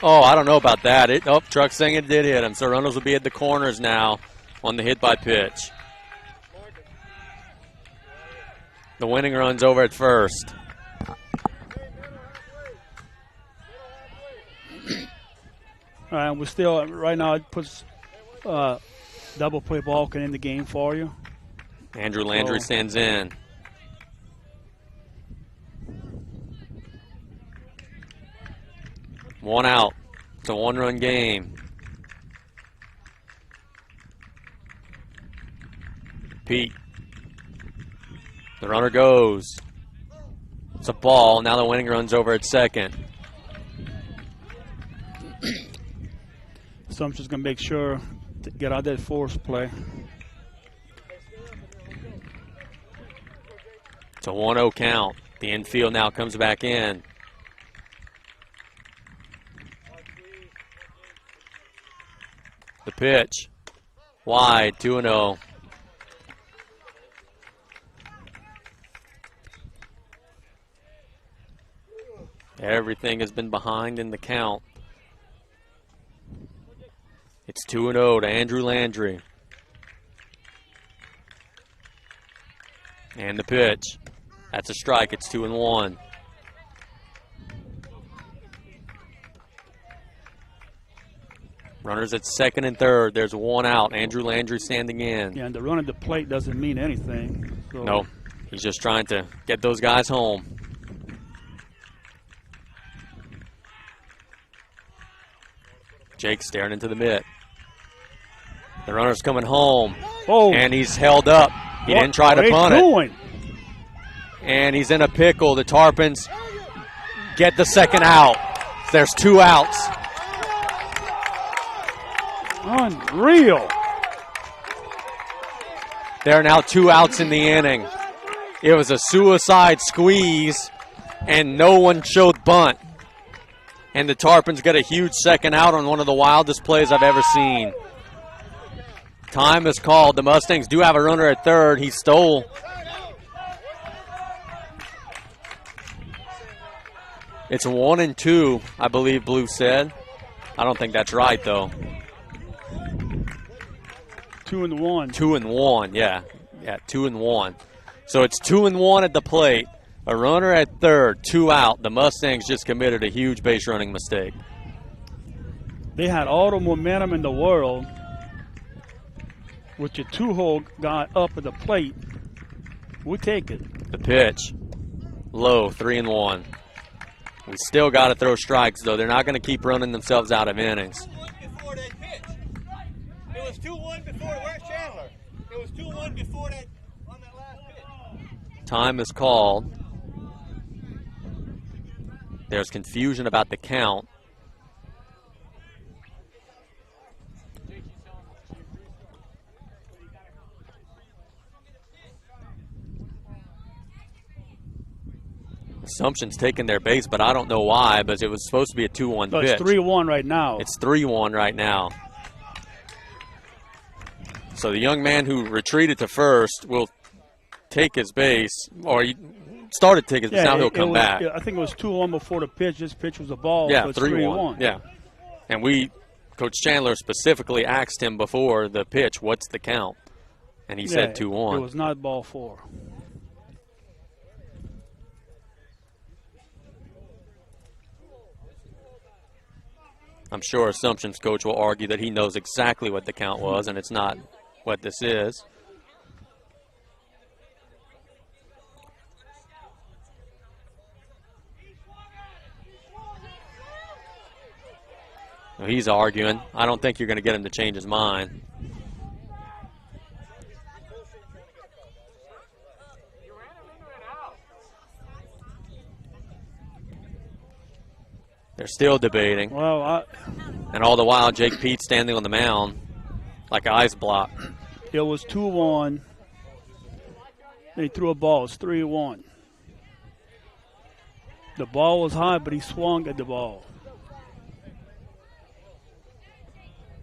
Speaker 1: Oh, I don't know about that. Truck saying it did hit him. So runners will be at the corners now on the hit by pitch. The winning run's over at first.
Speaker 2: All right, we're still, right now, it puts double play ball in the game for you.
Speaker 1: Andrew Landry stands in. One out. It's a one-run game. Pete. The runner goes. It's a ball. Now the winning run's over at second.
Speaker 2: So I'm just going to make sure to get out that force play.
Speaker 1: It's a 1-0 count. The infield now comes back in. The pitch. Wide, 2-0. Everything has been behind in the count. It's 2-0 to Andrew Landry. And the pitch. That's a strike. It's 2-1. Runners at second and third. There's one out. Andrew Landry standing in.
Speaker 2: Yeah, and the run at the plate doesn't mean anything. So.
Speaker 1: No, he's just trying to get those guys home. Jake staring into the mitt. The runner's coming home.
Speaker 2: Oh.
Speaker 1: And he's held up. He didn't try to punt it. And he's in a pickle. The Tarpons get the second out. There's 2 outs.
Speaker 2: Unreal.
Speaker 1: There are now 2 outs in the inning. It was a suicide squeeze, and no one showed bunt. And the Tarpons get a huge second out on one of the wildest plays I've ever seen. Time is called. The Mustangs do have a runner at third. He stole. It's 1-2, I believe Blue said. I don't think that's right, though.
Speaker 2: 2-1.
Speaker 1: 2-1, yeah. Yeah, 2-1. So it's 2-1 at the plate. A runner at third, 2 out. The Mustangs just committed a huge base running mistake.
Speaker 2: They had all the momentum in the world with your 2-hole guy up at the plate. We take it.
Speaker 1: The pitch, low, 3-1. We still got to throw strikes, though. They're not going to keep running themselves out of innings.
Speaker 9: Before they pitched. It was 2-1 before. Where's Chandler? It was 2-1 before that on that last pitch.
Speaker 1: Time is called. There's confusion about the count. Assumption's taking their base, but I don't know why, but it was supposed to be a 2-1 pitch.
Speaker 2: It's 3-1 right now.
Speaker 1: It's 3-1 right now. So the young man who retreated to first will take his base, or he started to take his base, now he'll come back.
Speaker 2: I think it was 2-1 before the pitch. This pitch was a ball,
Speaker 1: yeah,
Speaker 2: so it's
Speaker 1: 3-1. Yeah. And Coach Chandler specifically asked him before the pitch, what's the count? And he said 2-1.
Speaker 2: It was not ball 4.
Speaker 1: I'm sure Assumption's coach will argue that he knows exactly what the count was, and it's not what this is. He's arguing. I don't think you're going to get him to change his mind. They're still debating.
Speaker 2: Well,
Speaker 1: and all the while, Jake Pete standing on the mound like an ice block.
Speaker 2: It was 2-1. Then he threw a ball. It's 3-1. The ball was high, but he swung at the ball.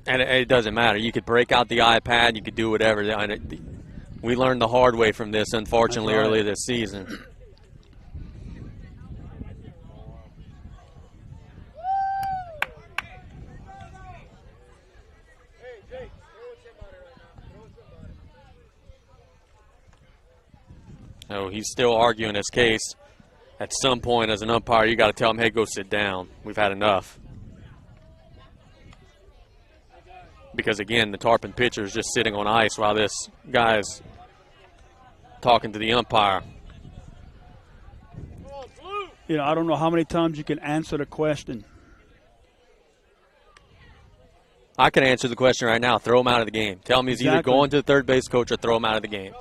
Speaker 1: And it doesn't matter. You could break out the iPad. You could do whatever. We learned the hard way from this, unfortunately, earlier this season. So he's still arguing his case. At some point, as an umpire, you got to tell him, hey, go sit down. We've had enough. Because, again, the Tarpon pitcher is just sitting on ice while this guy's talking to the umpire.
Speaker 2: You know, I don't know how many times you can answer the question.
Speaker 1: I can answer the question right now. Throw him out of the game. Tell him he's either going to the third base coach or throw him out of the game.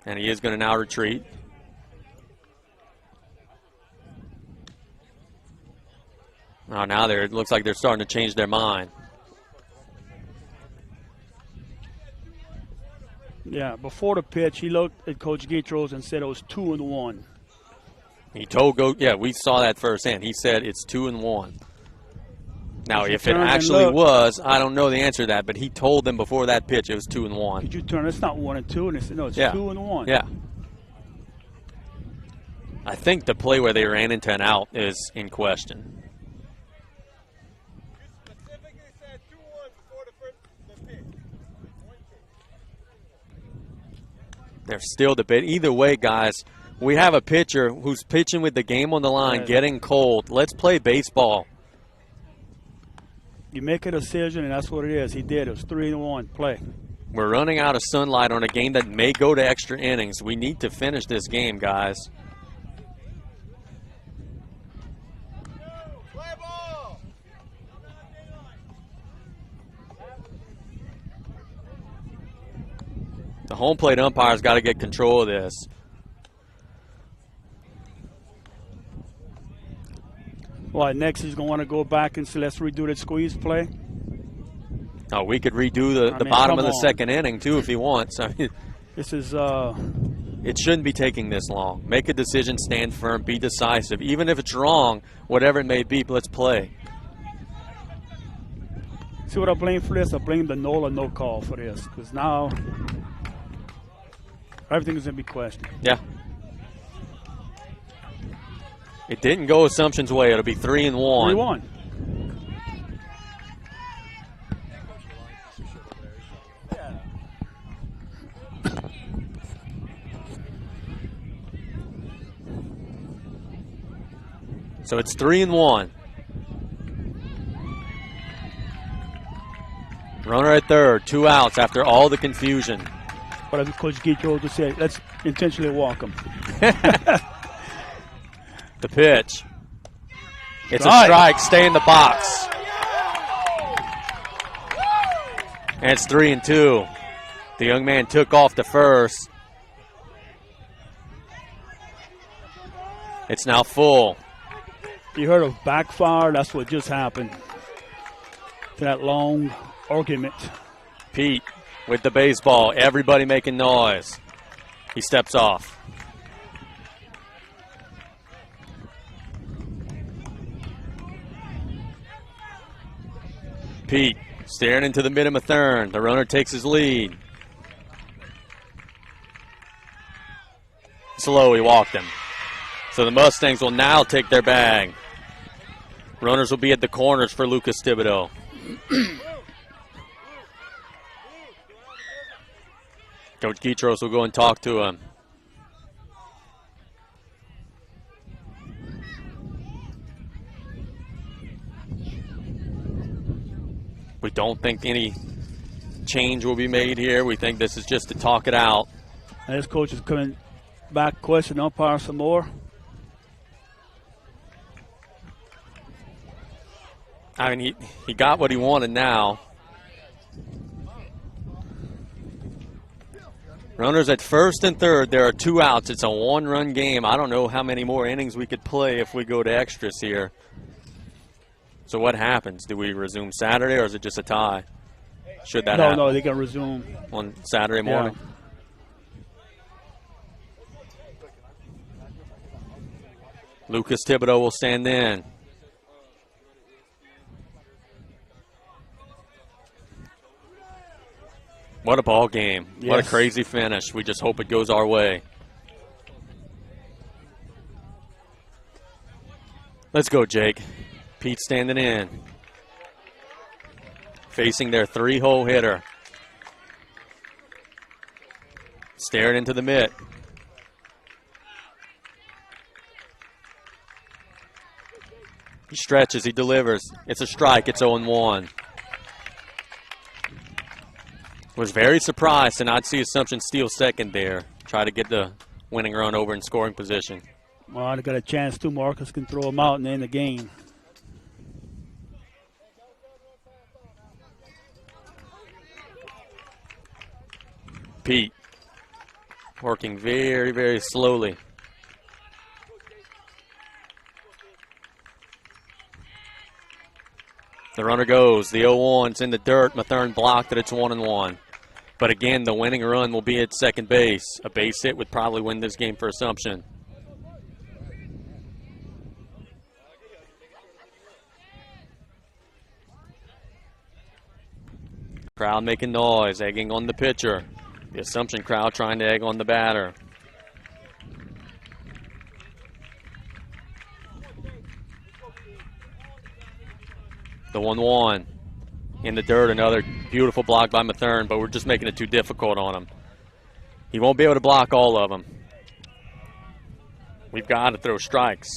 Speaker 1: And he is going to now retreat. Oh, now it looks like they're starting to change their mind.
Speaker 2: Yeah, before the pitch, he looked at Coach Gitros and said it was 2-1.
Speaker 1: He told we saw that firsthand. He said it's 2-1. Now, if it actually was, I don't know the answer to that, but he told them before that pitch it was 2-1.
Speaker 2: Did you turn? It's not 1-2, and they said no, it's 2-1.
Speaker 1: Yeah. I think the play where they ran into an out is in question. They're still debating. Either way, guys, we have a pitcher who's pitching with the game on the line, getting cold. Let's play baseball.
Speaker 2: You make a decision, and that's what it is. He did. It was 3-1 play.
Speaker 1: We're running out of sunlight on a game that may go to extra innings. We need to finish this game, guys. The home plate umpire's got to get control of this.
Speaker 2: Well, next he's going to want to go back and say, let's redo the squeeze play.
Speaker 1: Oh, we could redo the bottom of the second inning, too, if he wants. I mean,
Speaker 2: this is
Speaker 1: it shouldn't be taking this long. Make a decision, stand firm, be decisive. Even if it's wrong, whatever it may be, let's play.
Speaker 2: See what I blame for this? I blame the no or no call for this, because now everything is going to be questioned.
Speaker 1: Yeah. It didn't go Assumption's way. It'll be 3-1.
Speaker 2: 3-1.
Speaker 1: So it's 3-1. Runner at third, 2 outs after all the confusion.
Speaker 2: But Coach Guitro to say, let's intentionally walk him.
Speaker 1: The pitch. It's a strike. Stay in the box. And it's 3-2. The young man took off to first. It's now full.
Speaker 2: You heard of backfire? That's what just happened. That long argument.
Speaker 1: Pete with the baseball. Everybody making noise. He steps off. Pete staring into the mid of the third. The runner takes his lead. Slow, he walked him. So the Mustangs will now take their bag. Runners will be at the corners for Lucas Thibodeau. Coach Guitros will go and talk to him. We don't think any change will be made here. We think this is just to talk it out.
Speaker 2: And this coach is coming back, question umpire some more.
Speaker 1: I mean, he got what he wanted now. Runners at first and third. There are 2 outs. It's a 1-run game. I don't know how many more innings we could play if we go to extras here. So what happens? Do we resume Saturday, or is it just a tie? Should that happen?
Speaker 2: No, they can resume.
Speaker 1: On Saturday morning?
Speaker 2: Yeah.
Speaker 1: Lucas Thibodeau will stand in. What a ball game. Yes. What a crazy finish. We just hope it goes our way. Let's go, Jake. Pete standing in. Facing their 3-hole hitter. Staring into the mitt. He stretches, he delivers. It's a strike, it's 0-1. Was very surprised to not see Assumption steal second there. Try to get the winning run over in scoring position.
Speaker 2: Well, they got a chance too. Marcus can throw him out and end the game.
Speaker 1: Pete working very, very slowly. The runner goes. The 0-1's in the dirt. Mathern blocked it. It's 1-1. But again, the winning run will be at second base. A base hit would probably win this game for Assumption. Crowd making noise, egging on the pitcher. The Assumption crowd trying to egg on the batter. The 1-1 in the dirt, another beautiful block by Mathern, but we're just making it too difficult on him. He won't be able to block all of them. We've got to throw strikes.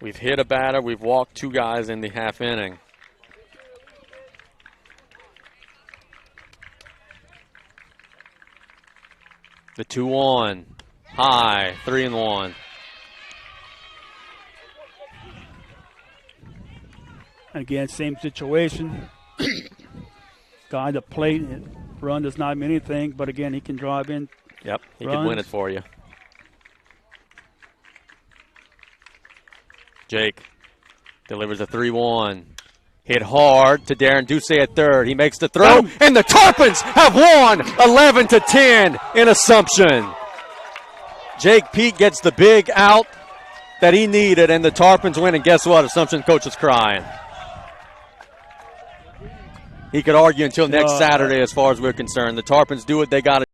Speaker 1: We've hit a batter. We've walked 2 guys in the half inning. The 2-1, high, 3-1.
Speaker 2: Again, same situation. Guy at the plate, run does not mean anything, but again, he can drive in.
Speaker 1: Yep, he
Speaker 2: runs.
Speaker 1: could win it for you. Jake delivers a 3-1. Hit hard to Darren Duce at third. He makes the throw, and the Tarpons have won 11-10 in Assumption. Jake Pete gets the big out that he needed, and the Tarpons win, and guess what? Assumption coach is crying. He could argue until next Saturday as far as we're concerned. The Tarpons do what they got to